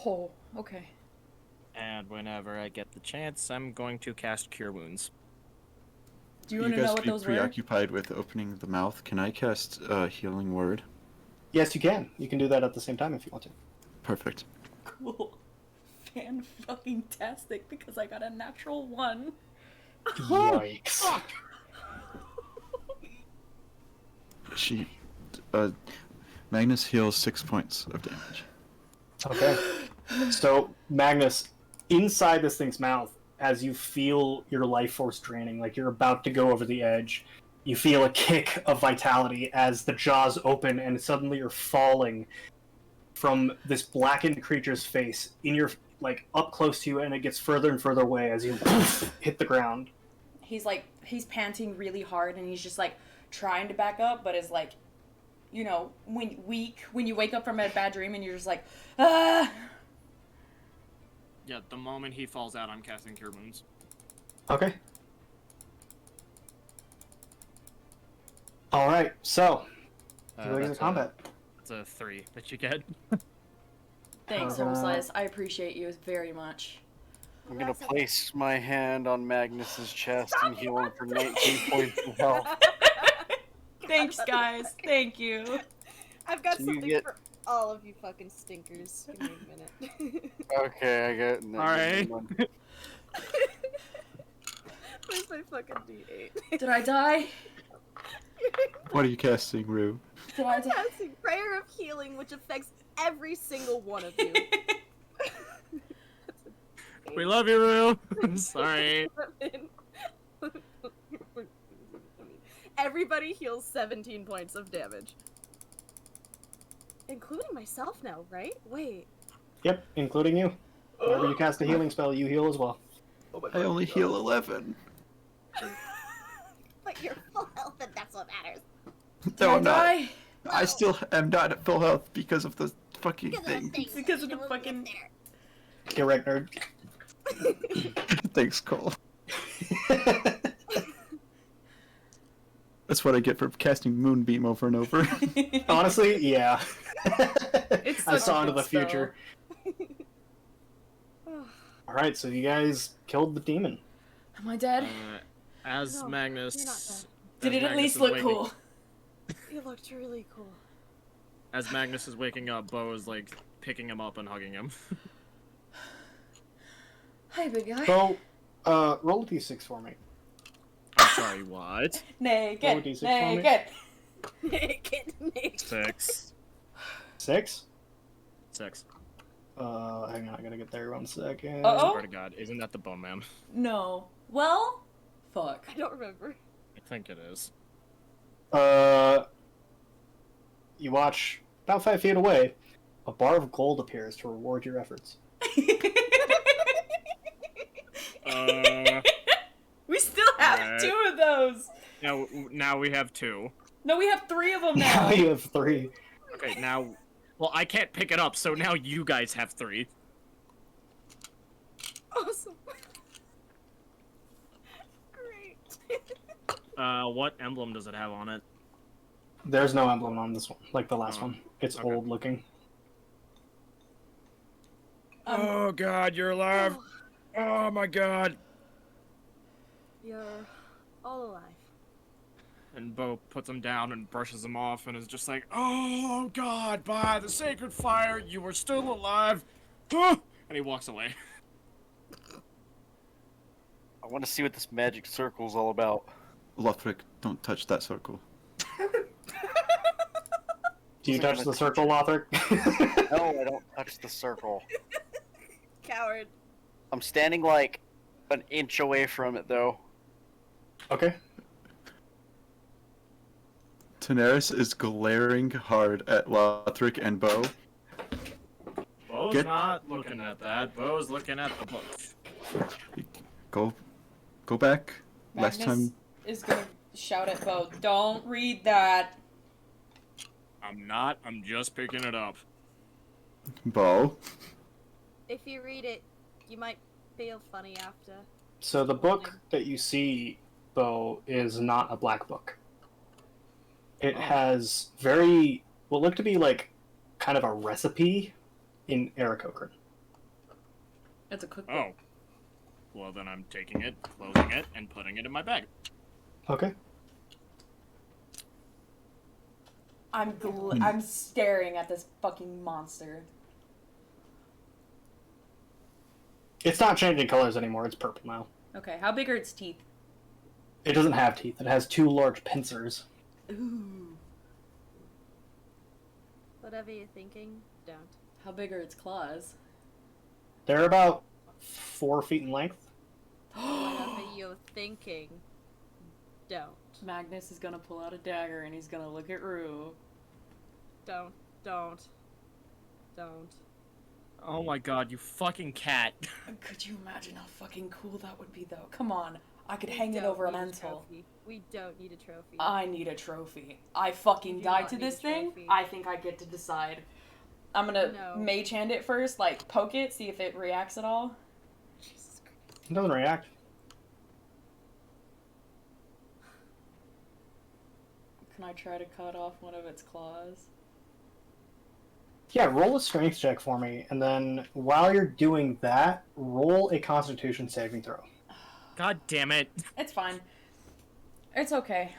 Oh, okay. And whenever I get the chance, I'm going to cast Cure Wounds. Do you You want to know guys what be those were? preoccupied with opening the mouth. Can I cast Healing Word? Yes, you can. You can do that at the same time if you want to. Perfect. Cool. Fan fucking tastic because I got a natural 1. Yikes. She, Magnus heals 6 points of damage. Okay. So, Magnus, inside this thing's mouth, as you feel your life force draining, like you're about to go over the edge, you feel a kick of vitality as the jaws open and suddenly you're falling from this blackened creature's face in your, like, up close to you, and it gets further and further away as you hit the ground. He's panting really hard and he's just like trying to back up, but is like, you know, when you wake up from a bad dream and you're just like, ah. Yeah, the moment he falls out, I'm casting Cure Wounds. Okay. Alright, so, you exit That's combat. It's a 3 that you get. Thanks, Uh-huh. Soulslice. I appreciate you very much. I'm gonna place my hand on Magnus's chest and heal him for 19 points of health. Thanks, guys. Thank you. I've got So you something get- for all of you fucking stinkers. Give me a minute. Okay, I get. Alright. Where's my fucking D8? Did I die? What are you casting, Rue? Did I I'm die? casting Prayer of Healing, which affects every single one of you. We love you, Rue. Sorry. Everybody heals 17 points of damage. Including myself now, right? Wait. Yep, including you. Whenever you cast a healing spell, you heal as well. I only heal 11. But you're full health and that's what matters. Did I die? I still am not at full health because of the fucking Because of thing. the things Because of that the will fucking- get Get wrecked, nerd. Thanks, Cole. That's what I get for casting Moonbeam over and over. Honestly, yeah. It's I such saw a into good the future. Alright, so you guys killed the demon. Am I dead? As No, Magnus. you're not dead. Did as it at Magnus least is look waking- cool? You looked really cool. As Magnus is waking up, Bo is like picking him up and hugging him. Hi, big guy. So, roll a d6 for me. I'm sorry, what? Roll a Naked. d6 for me. Naked. Naked. 6. 6? 6. Hang on, I gotta get there 1 second. Uh-oh. Swear to God, isn't that the Bone Man? No. Well, fuck. I don't remember. I think it is. You watch, about 5 feet away, a bar of gold appears to reward your efforts. We still have Alright. 2 of those. Now we have 2. No, we have 3 of them Now now. you have 3. Okay, now. Well, I can't pick it up, so now you guys have 3. Awesome. Great. What emblem does it have on it? There's no emblem on this one, like the last Oh, one. It's okay. old looking. Oh God, you're alive! Oh my God! You're all alive. And Bo puts him down and brushes him off and is just like, "Oh God, by the sacred fire, you are still alive!" Ah! And he walks away. I want to see what this magic circle's all about. Lothric, don't touch that circle. Do you Wasn't touch gonna the circle, Lothric? No, I don't touch the circle. Coward. I'm standing like an inch away from it, though. Okay. Daenerys is glaring hard at Lothric and Bo. Bo's Get- not looking at that. Bo's looking at the book. Go back. Last Magnus time, is gonna shout at Bo, "Don't read that." I'm not. I'm just picking it up. Bo. If you read it, you might feel funny after. So the book that you see, Bo, is not a black book. It Oh. has very, what look to be like, kind of a recipe in Aarakocra. It's a cookbook. Oh. Well, then I'm taking it, closing it, and putting it in my bag. Okay. I'm staring at this fucking monster. It's not changing colors anymore, it's purple now. Okay, how big are its teeth? It doesn't have teeth, it has 2 large pincers. Ooh. Whatever you're thinking, don't. How big are its claws? They're about 4 feet in length. Whatever you're thinking, don't. Magnus is gonna pull out a dagger and he's gonna look at Rue. Don't. Oh my God, you fucking cat. Could you imagine how fucking cool that would be, though? Come on, I could We hang it don't over a need mantle. trophy. We don't need a trophy. I need a trophy. I fucking You do died not to need this a thing. trophy. I think I get to decide. I'm gonna No. mage hand it first, like poke it, see if it reacts at all. Jesus Christ. It doesn't react. Can I try to cut off one of its claws? Yeah, roll a strength check for me, and then while you're doing that, roll a constitution saving throw. God damn it. It's fine. It's okay.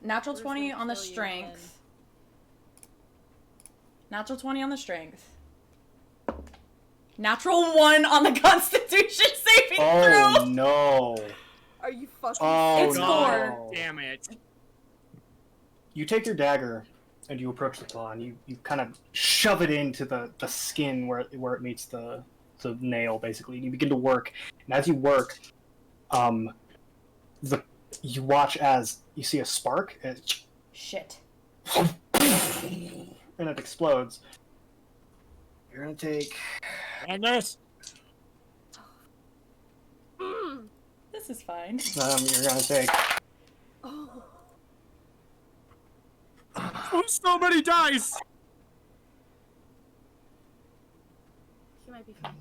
Natural Where's 20 my on the kill you strength. Natural 20 on the strength. Natural 1 on the constitution saving Oh throw! no. Are you fucking Oh It's no. four. Damn it. You take your dagger and you approach the claw and you kind of shove it into the skin where it meets the nail basically. And you begin to work. And as you work, you watch as you see a spark and Shit. and it explodes. You're gonna take Magnus! Mm. This this is fine. You're gonna take. Oh. Oh, so many dice! She might be fine.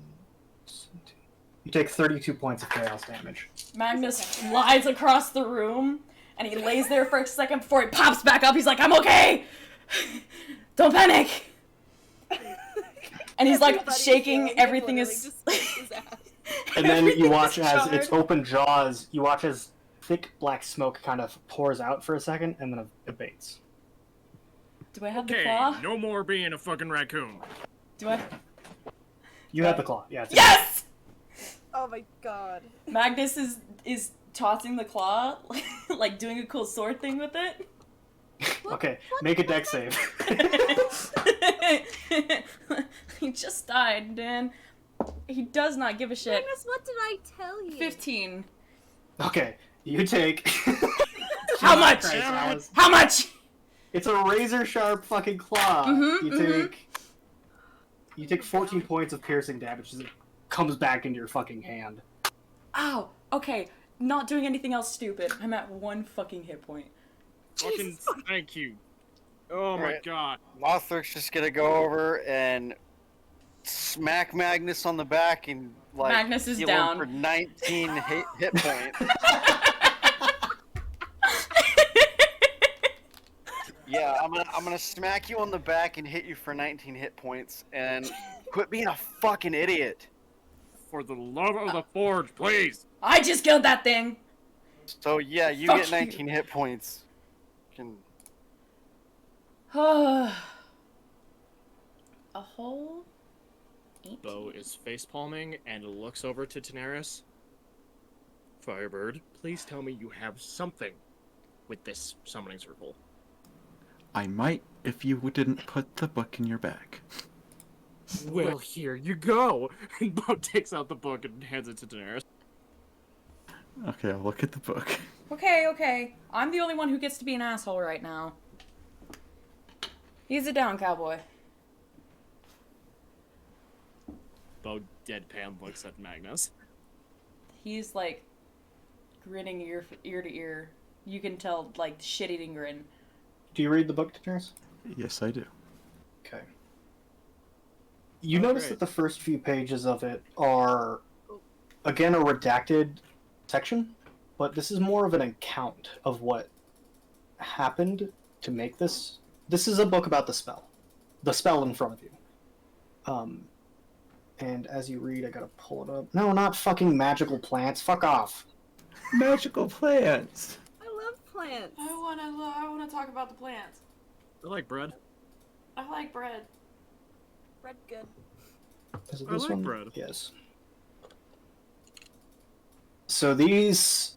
You take 32 points of chaos damage. Magnus flies across the room, and he lays there for a second before he pops back up. He's like, I'm okay! Don't panic! And he's like Everybody shaking, feels everything literally is... just kicks his ass. And then you Everything watch is as charred. its open jaws, you watch as thick black smoke kind of pours out for a second and then abates. Do I have the Okay, claw? no more being a fucking raccoon. Do I? You have the claw, yeah. Yes! Oh my god. Magnus is tossing the claw, like doing a cool sword thing with it. Okay, make a dex save. He just died, Dan. He does not give a shit. Magnus, what did I tell you? 15. Okay, you take. How much? Christ, Alice. How much? It's a razor sharp fucking claw. You take 14 points of piercing damage as it comes back into your fucking hand. Ow. Okay. Not doing anything else stupid. I'm at 1 fucking hit point. Fucking thank you. Oh my Alright. god. Lothric's just gonna go over and smack Magnus on the back and like Magnus is heal down. him for 19 hit points. Yeah, I'm gonna smack you on the back and hit you for 19 hit points and quit being a fucking idiot. For the love of the forge, please. I just killed that thing. So yeah, you Fuck get 19 hit points. Can A whole 18. Bo is facepalming and looks over to Daenerys. Firebird, please tell me you have something with this summoning circle. I might if you didn't put the book in your bag. Well, here you go. And Bo takes out the book and hands it to Daenerys. Okay, I'll look at the book. Okay. I'm the only one who gets to be an asshole right now. Ease it down, cowboy. Bo deadpan looks at Magnus. He's like grinning ear to ear. You can tell, like, shit-eating grin. Do you read the book, Daenerys? Yes, I do. Okay. You Oh, notice great. that the first few pages of it are, again, a redacted section, but this is more of an account of what happened to make this. This is a book about the spell in front of you. And as you read, I gotta pull it up. No, not fucking magical plants. Fuck off. Magical plants! I love plants. I wanna talk about the plants. I like bread. I like bread. Red good. Is it I this like one? bread. Yes. So these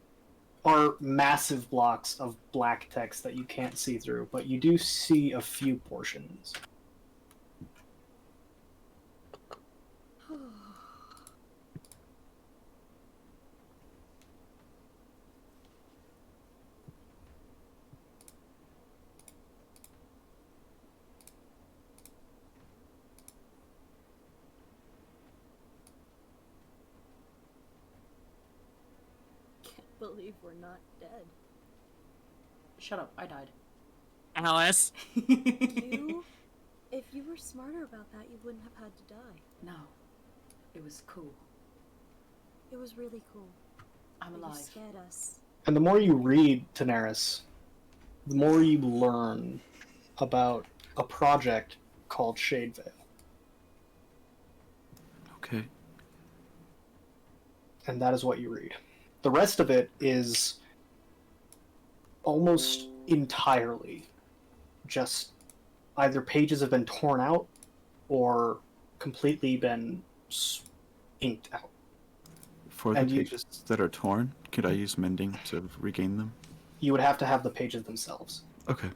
are massive blocks of black text that you can't see through, but you do see a few portions. Can't believe we're not dead. Shut up, I died. Alice! You? If you were smarter about that, you wouldn't have had to die. No. It was cool. It was really cool. I'm But you alive. scared us. And the more you read Daenerys, the more you learn about a project called Shadevale. Okay. And that is what you read. The rest of it is almost entirely just either pages have been torn out or completely been inked out. For the And you- pages that are torn, could I use mending to regain them? You would have to have the pages themselves. Okay.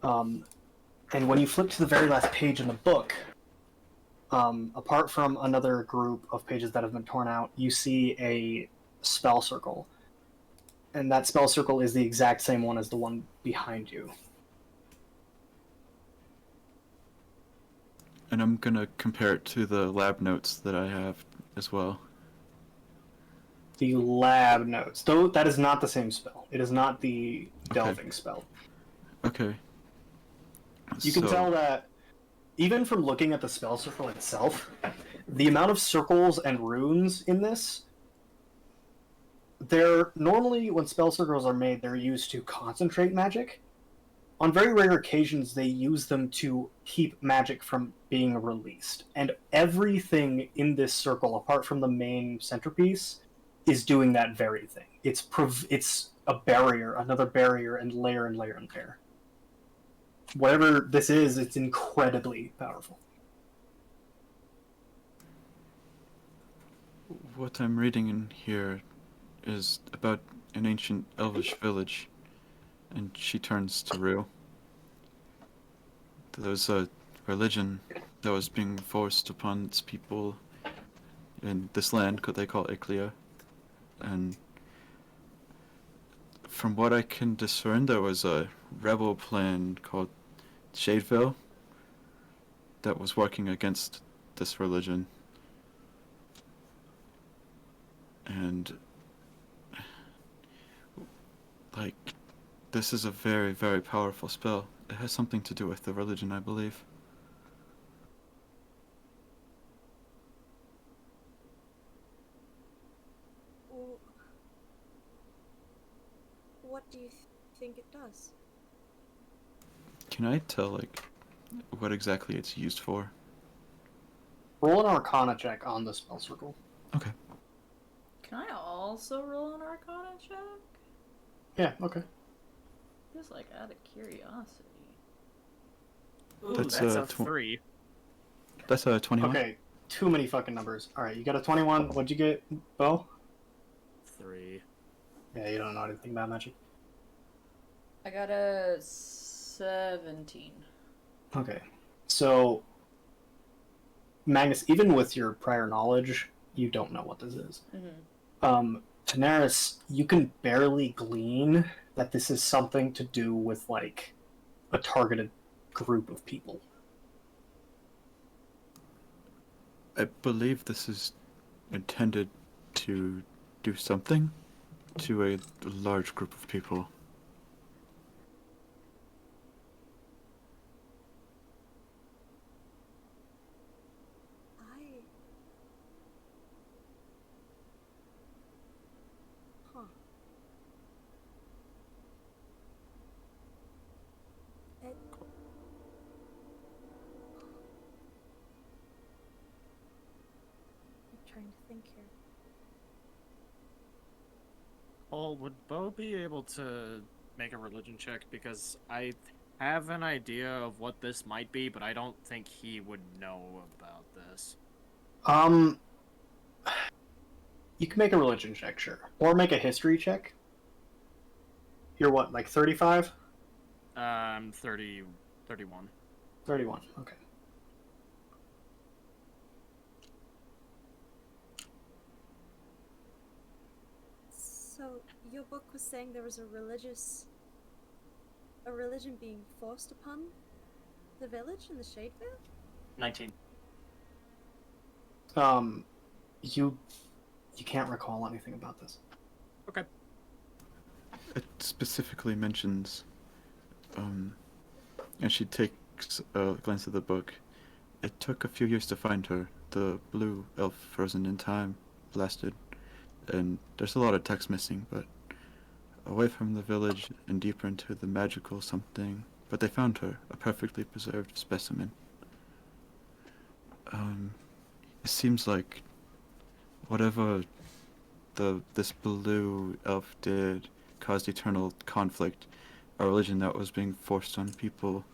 And when you flip to the very last page in the book, apart from another group of pages that have been torn out, you see a spell circle. And that spell circle is the exact same one as the one behind you. And I'm gonna compare it to the lab notes that I have as well. The lab notes. Though that is not the same spell. It is not the delving spell. Okay. You can So- tell that even from looking at the spell circle itself, the amount of circles and runes in this, they're normally when spell circles are made, they're used to concentrate magic. On very rare occasions, they use them to keep magic from being released. And everything in this circle, apart from the main centerpiece, is doing that very thing. It's a barrier, another barrier, and layer and layer and layer. Whatever this is, it's incredibly powerful. What I'm reading in here is about an ancient elvish village, and she turns to Rue. There was a religion that was being forced upon its people in this land they call Iclia, and from what I can discern, there was a rebel plan called Shadeville that was working against this religion. And like, this is a very, very powerful spell. It has something to do with the religion, I believe. Well, what do you think it does? Can I tell, like, what exactly it's used for? Roll an Arcana check on the spell circle. Okay. Can I also roll an Arcana check? Yeah, okay. Just like out of curiosity. Ooh, That's, that's a tw- 3. That's a 21. Okay, too many fucking numbers. Alright, you got a 21. What'd you get, Bo? 3. Yeah, you don't know anything about magic. I got a 17. Okay. So, Magnus, even with your prior knowledge, you don't know what this is. Daenerys, you can barely glean that this is something to do with, like, a targeted group of people. I believe this is intended to do something to a large group of people. I. Huh. It. I'm trying to think here. Paul, would Bo be able to make a religion check? Because I have an idea of what this might be, but I don't think he would know about this. You can make a religion check, sure. Or make a history check. You're what, like 35? 30, 31. 31, okay. So, your book was saying there was a religion being forced upon the village in the Shadevale? 19. You can't recall anything about this. Okay. It specifically mentions, and she takes a glance at the book. It took a few years to find her. The blue elf frozen in time lasted, and there's a lot of text missing, but away from the village and deeper into the magical something. But they found her, a perfectly preserved specimen. It seems like whatever this blue elf did caused eternal conflict, a religion that was being forced on people.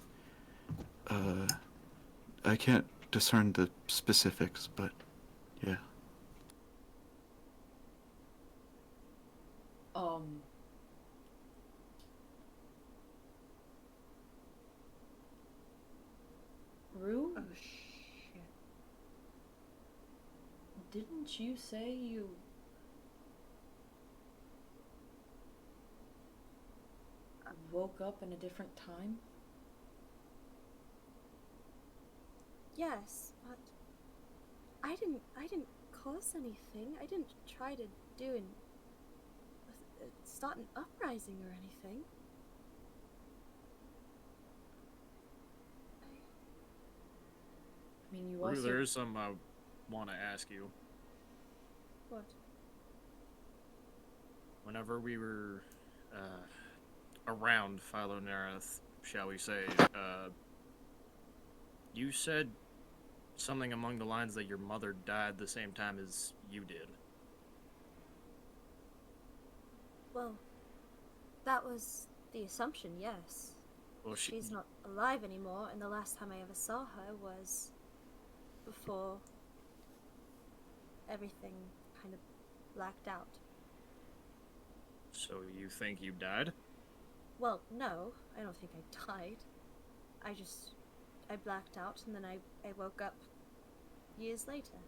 I can't discern the specifics, but yeah. Rue? Oh, shit. Didn't you say you... woke up in a different time? Yes, but I didn't cause anything. I didn't try to start an uprising or anything. I mean, you Rue, also. there is some I want to ask you. What? Whenever we were around Philonareth, shall we say, you said something along the lines that your mother died the same time as you did. Well, that was the assumption, yes. Well, She's not alive anymore, and the last time I ever saw her was before everything kind of blacked out. So you think you died? Well, no, I don't think I died. I blacked out, and then I woke up years later.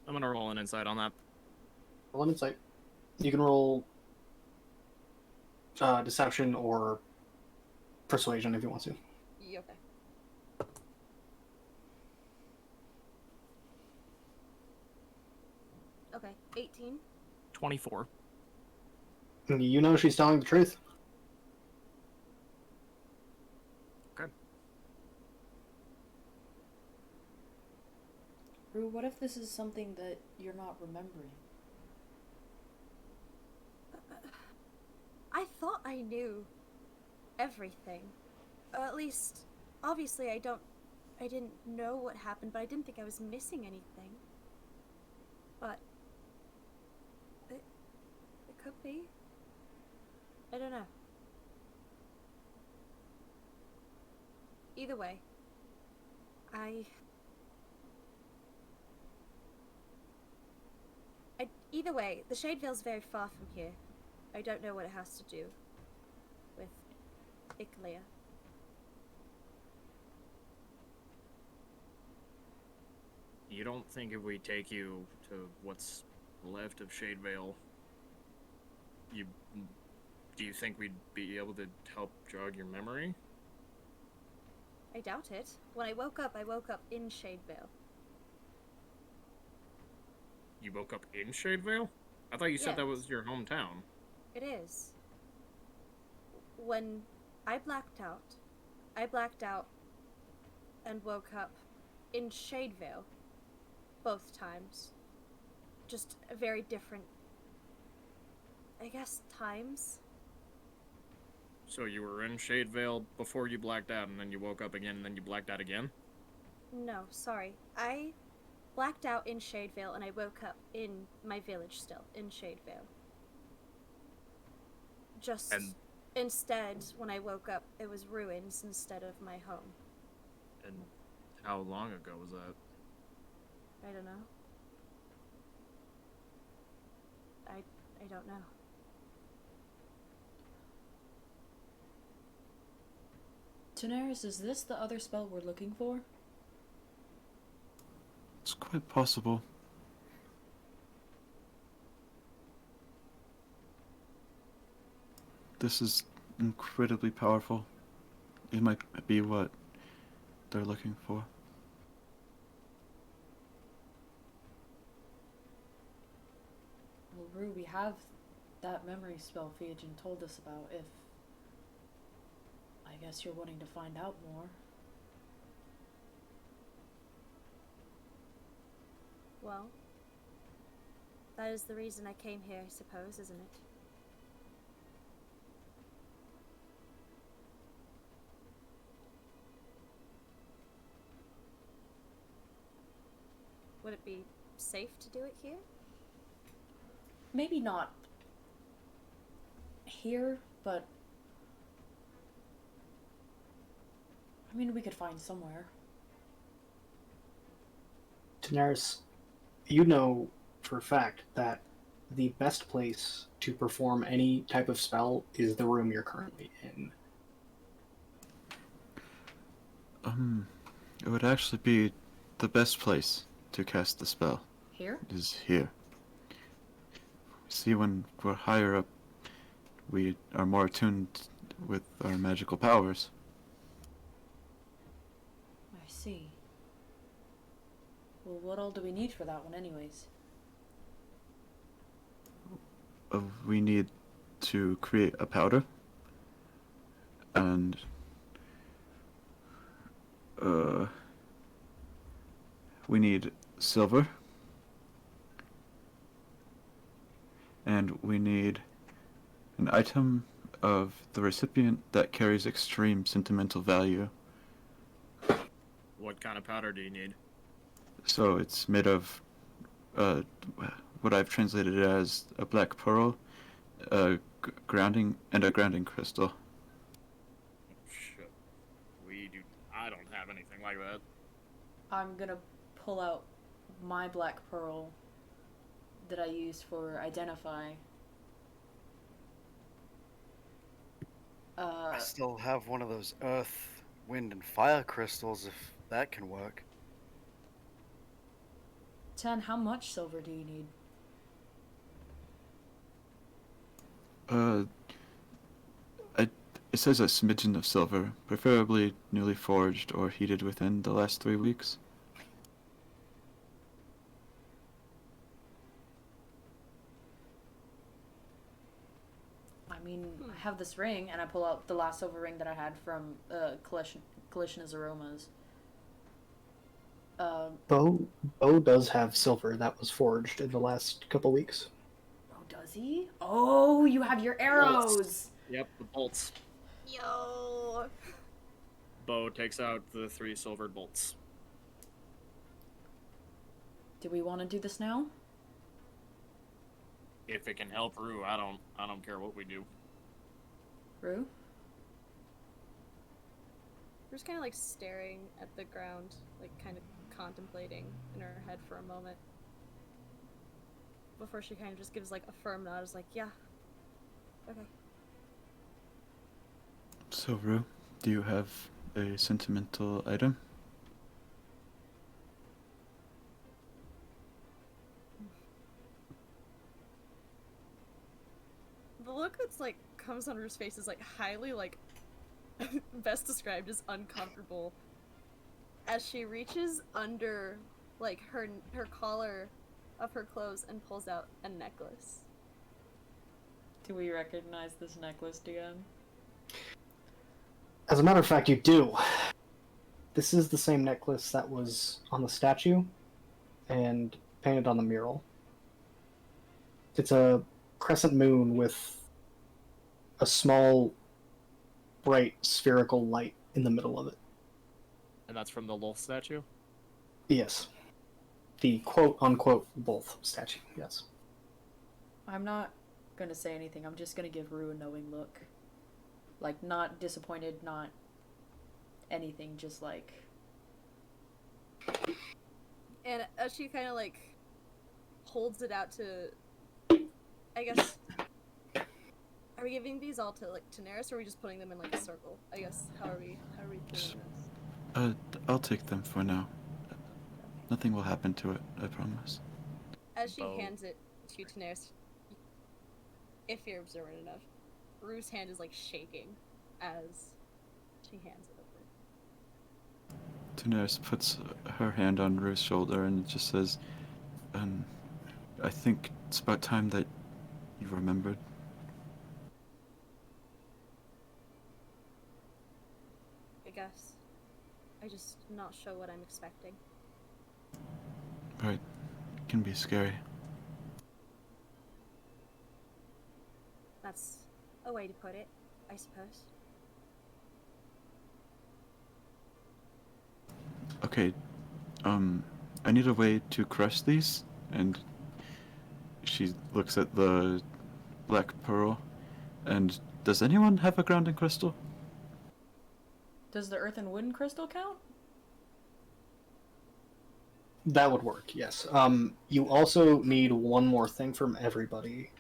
I'm gonna roll an insight on that. Roll an insight. You can roll deception or persuasion if you want to. Yeah, okay. Okay, 18. 24. You know she's telling the truth. Okay. Rue, what if this is something that you're not remembering? I thought I knew everything. At least, obviously I didn't know what happened, but I didn't think I was missing anything. But it could be. I don't know. Either way, either way, the Shadevale's very far from here. I don't know what it has to do with Iclia. You don't think if we take you to what's left of Shadevale, do you think we'd be able to help jog your memory? I doubt it. When I woke up in Shadevale. You woke up in Shadevale? I thought you said that Yes. was your hometown. It is. When I blacked out and woke up in Shadevale both times. Just very different, I guess, times. So you were in Shadevale before you blacked out, and then you woke up again, and then you blacked out again? No, sorry. I blacked out in Shadevale and I woke up in my village still, in Shadevale. Just And- instead, when I woke up, it was ruins instead of my home. And how long ago was that? I don't know. I don't know. Daenerys, is this the other spell we're looking for? It's quite possible. This is incredibly powerful. It might be what they're looking for. Well, Rue, we have that memory spell Theogen told us about. If I guess you're wanting to find out more. Well, that is the reason I came here, I suppose, isn't it? Would it be safe to do it here? Maybe not here, but I mean, we could find somewhere. Daenerys, you know for a fact that the best place to perform any type of spell is the room you're currently in. It would actually be the best place to cast the spell. Here? Is here. See, when we're higher up, we are more attuned with our magical powers. I see. Well, what all do we need for that one, anyways? we need to create a powder, and we need silver, and we need an item of the recipient that carries extreme sentimental value. What kind of powder do you need? So it's made of uh, what I've translated as a black pearl, a grounding crystal. Shit. I don't have anything like that. I'm gonna pull out my black pearl that I used for identify. I still have one of those earth, wind, and fire crystals if that can work. 10, how much silver do you need? Uh, it says a smidgen of silver, preferably newly forged or heated within the last 3 weeks. I mean, I have this ring, and I pull out the last silver ring that I had from Kalishna's Aromas. Bo does have silver that was forged in the last couple weeks. Oh, does he? Oh, you have your arrows! Yep, the bolts. Yo. Bo takes out the 3 silvered bolts. Do we want to do this now? If it can help Rue, I don't care what we do. Rue? We're just kind of like staring at the ground, like kind of contemplating in her head for a moment. Before she kind of just gives like a firm nod, is like, yeah. Okay. So, Rue, do you have a sentimental item? The look that's like comes on Rue's face is like highly like best described as uncomfortable as she reaches under like her collar of her clothes and pulls out a necklace. Do we recognize this necklace, DM? As a matter of fact, you do. This is the same necklace that was on the statue and painted on the mural. It's a crescent moon with a small, bright, spherical light in the middle of it. And that's from the Lolth statue? Yes. The quote-unquote Wolf statue, yes. I'm not gonna say anything. I'm just gonna give Rue a knowing look. Like, not disappointed, not anything, just like... And as she kind of like holds it out to, I guess, are we giving these all to like Daenerys, or are we just putting them in like a circle? I guess how are we doing this? I'll take them for now. Nothing will happen to it, I promise. As she Bo. hands it to Daenerys, if you're observant enough, Rue's hand is like shaking as she hands it over. Daenerys puts her hand on Rue's shoulder and just says, I think it's about time that you remembered. I guess. I just not sure what I'm expecting. Right. It can be scary. That's a way to put it, I suppose. Okay, I need a way to crush these, and she looks at the black pearl, and does anyone have a grounding crystal? Does the earth and wind crystal count? That would work, yes. You also need one more thing from everybody.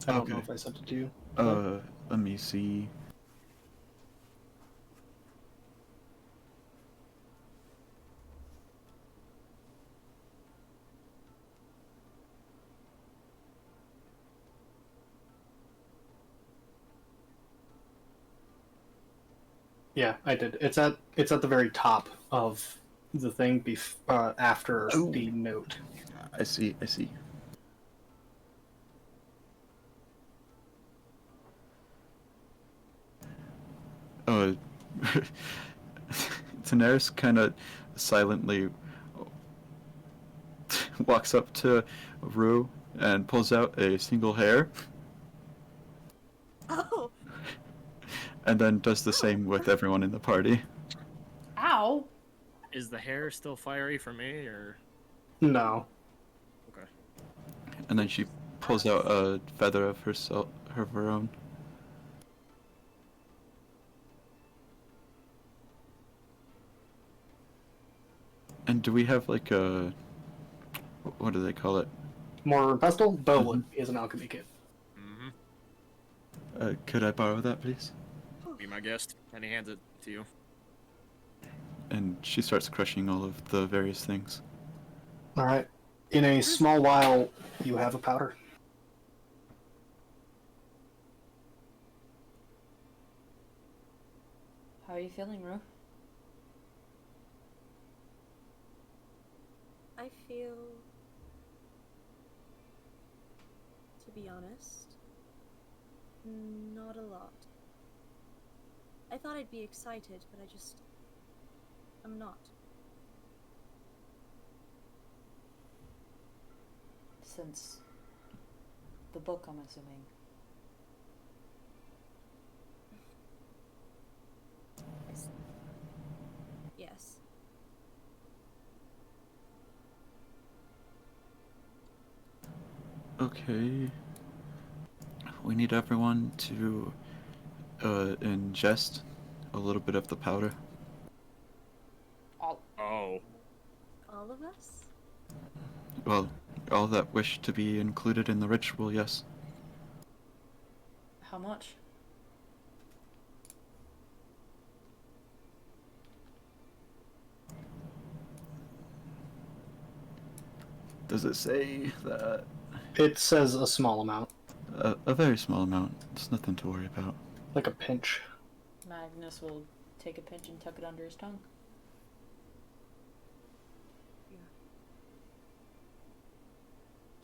I don't know Okay. if I sent it to you. Let me see. Yeah, I did. It's at the very top of the thing after Oh. the note. I see. uh, Daenerys kind of silently walks up to Rue and pulls out a single hair, Oh, and then does the same with everyone in the party. Ow! Is the hair still fiery for me, or No. okay? And then she pulls out a feather of herself, of her own. And do we have like a, what do they call it? More pestle? Bowwood is an alchemy kit. Mm-hmm. Could I borrow that, please? Be my guest. And he hands it to you. And she starts crushing all of the various things. Alright. In a small while, you have a powder. How are you feeling, Rue? I feel, to be honest, not a lot. I thought I'd be excited, but I'm not. Since the book, I'm assuming. Yes. Okay. We need everyone to ingest a little bit of the powder. All. Oh. All of us? Well, all that wish to be included in the ritual, yes. How much? Does it say that? It says a small amount, A very small amount. It's nothing to worry about. like a pinch. Magnus will take a pinch and tuck it under his tongue. Yeah.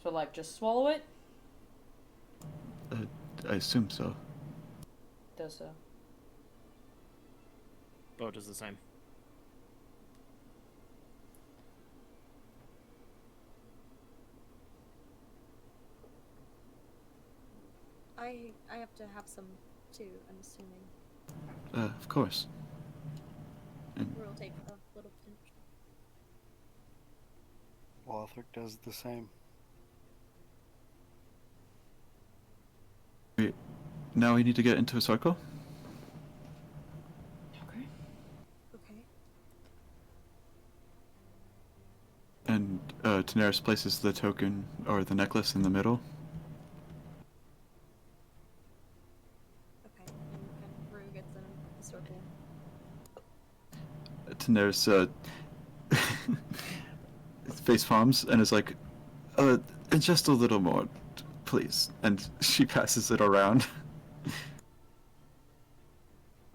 So, like, just swallow it? I assume so. Does so. Bo does the same. I have to have some too, I'm assuming. Of course. And We'll take a little pinch. Lothric does the same. now we need to get into a circle. Okay. Okay. And Daenerys places the token or the necklace in the middle. Okay. And Rue gets in a circle. Daenerys face palms and is like, just a little more, please. And she passes it around.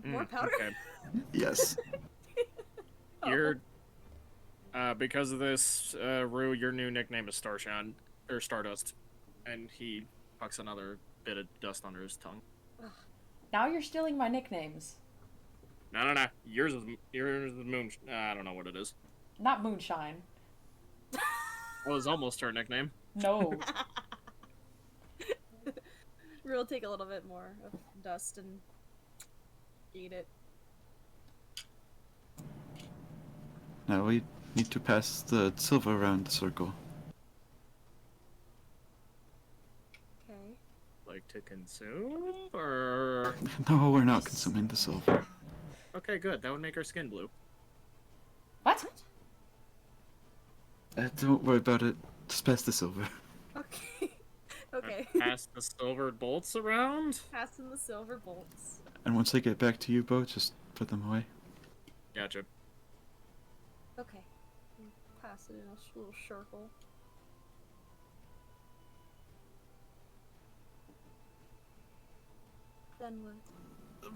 More powder? Okay. Yes. You're because of this, Rue, your new nickname is Starshine or Stardust, and he pucks another bit of dust under his tongue. Now you're stealing my nicknames. No. Yours is Moon. I don't know what it is. Not Moonshine. That was almost her nickname. No. Rue will take a little bit more of dust and eat it. Now we need to pass the silver around the circle. Okay. Like to consume, or No, we're not consuming the silver. okay, good. That would make her skin blue. What? Don't worry about it. Just pass the silver. Okay. Okay. Pass the silver bolts around. Passing the silver bolts. And once I get back to you, Bo, just put them away. Gotcha. Okay. Pass it in a little circle. Then what?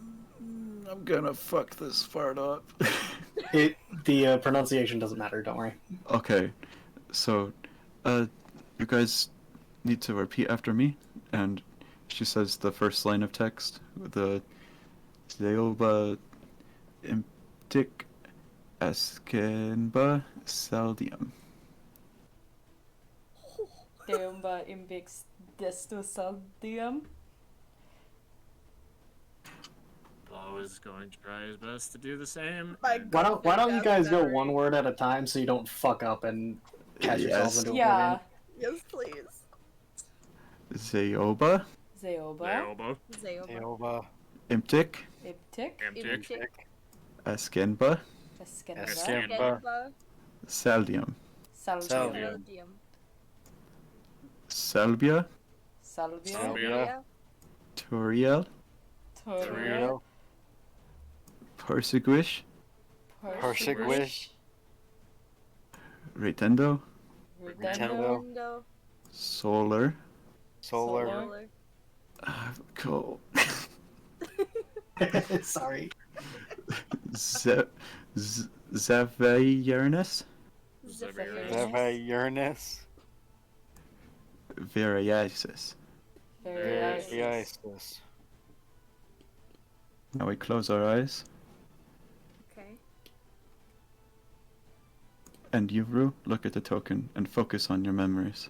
I'm gonna fuck this fart up. The pronunciation doesn't matter, don't worry. Okay, so, you guys need to repeat after me, and she says the first line of text, the Zeoba Imtic Eskenba Saldium. Deumba imbix destosaldium. Bo is going to try his best to do the same. My and- Why don't you guys go Memory. one word at a time so you don't fuck up and catch yourselves into Yeah. oblivion? Yes, please. Zayoba. Zeoba. Zayoba, Zayoba. Aoba, Imtic Iptic. Imtic, Eskenba Eskenba. Eskenba, Genba. Saldium. Salvium. Salvium. Salbia. Salvia. Salvia. Turiel. Toriel. Toriel, Persiguish. Persiguish, Retendo. Ritendo. Nintendo. Solar. Solar, Solar. Cool. Sorry. Zavayernus. Zavayurnus, Variasis. Variasis. Variasis. Now we close our eyes. Okay. And you, Rue, look at the token and focus on your memories.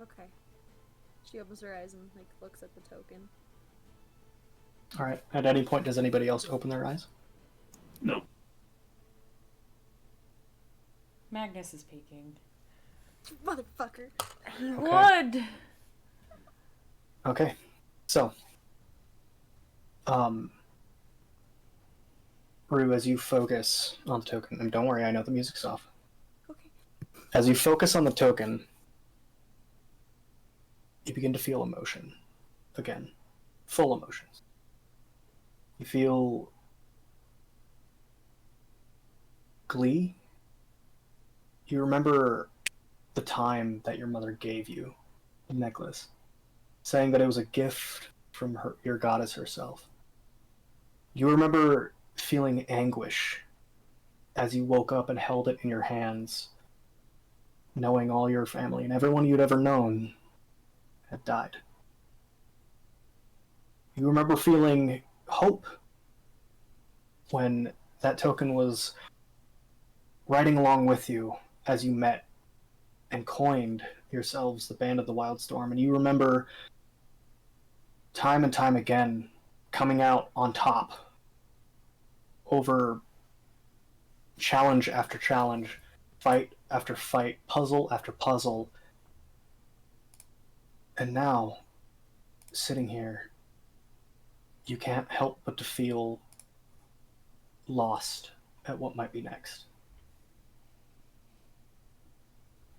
Okay. She opens her eyes and like looks at the token. All right. At any point, does anybody else open their eyes? No. Magnus is peeking. Motherfucker. He would. Okay. So, Rue, as you focus on the token, and don't worry, I know the music's off. Okay. As you focus on the token, you begin to feel emotion again, full emotions. You feel glee. You remember the time that your mother gave you the necklace, saying that it was a gift from her, your goddess herself. You remember feeling anguish as you woke up and held it in your hands, knowing all your family and everyone you'd ever known had died. You remember feeling hope when that token was riding along with you as you met and coined yourselves the Band of the Wildstorm. And you remember time and time again coming out on top over challenge after challenge, fight after fight, puzzle after puzzle. And now, sitting here, you can't help but to feel lost at what might be next.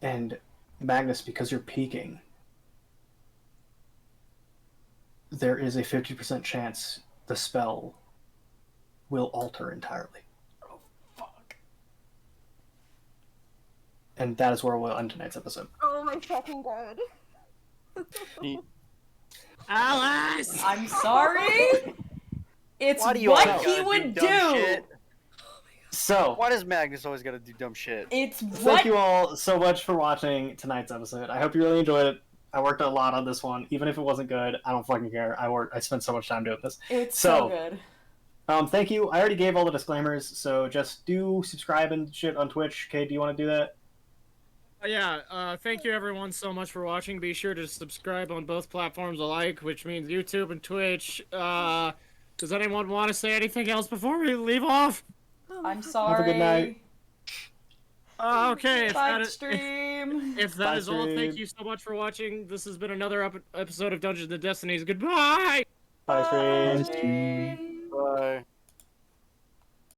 And Magnus, because you're peaking, there is a 50% chance the spell will alter entirely. Oh, fuck. And that is where we'll end tonight's episode. Oh my fucking god. Alice! I'm sorry. It's Why do you what always he gotta would do dumb do. shit? So, Why does Magnus always gotta do dumb shit? It's thank what. you all so much for watching tonight's episode. I hope you really enjoyed it. I worked a lot on this one. Even if it wasn't good, I don't fucking care. I spent so much time doing this. It's so So, good. Thank you. I already gave all the disclaimers, so just do subscribe and shit on Twitch. Kate, do you want to do that? Thank you everyone so much for watching. Be sure to subscribe on both platforms alike, which means YouTube and Twitch. Does anyone want to say anything else before we leave off? Oh my I'm fucking- sorry. Have a good night. Okay, Bye, stream. if that Bye, is all, thank stream. you so much for watching. This has been another episode of Dungeons and Destinies. Goodbye! Bye, stream. Stream. Bye.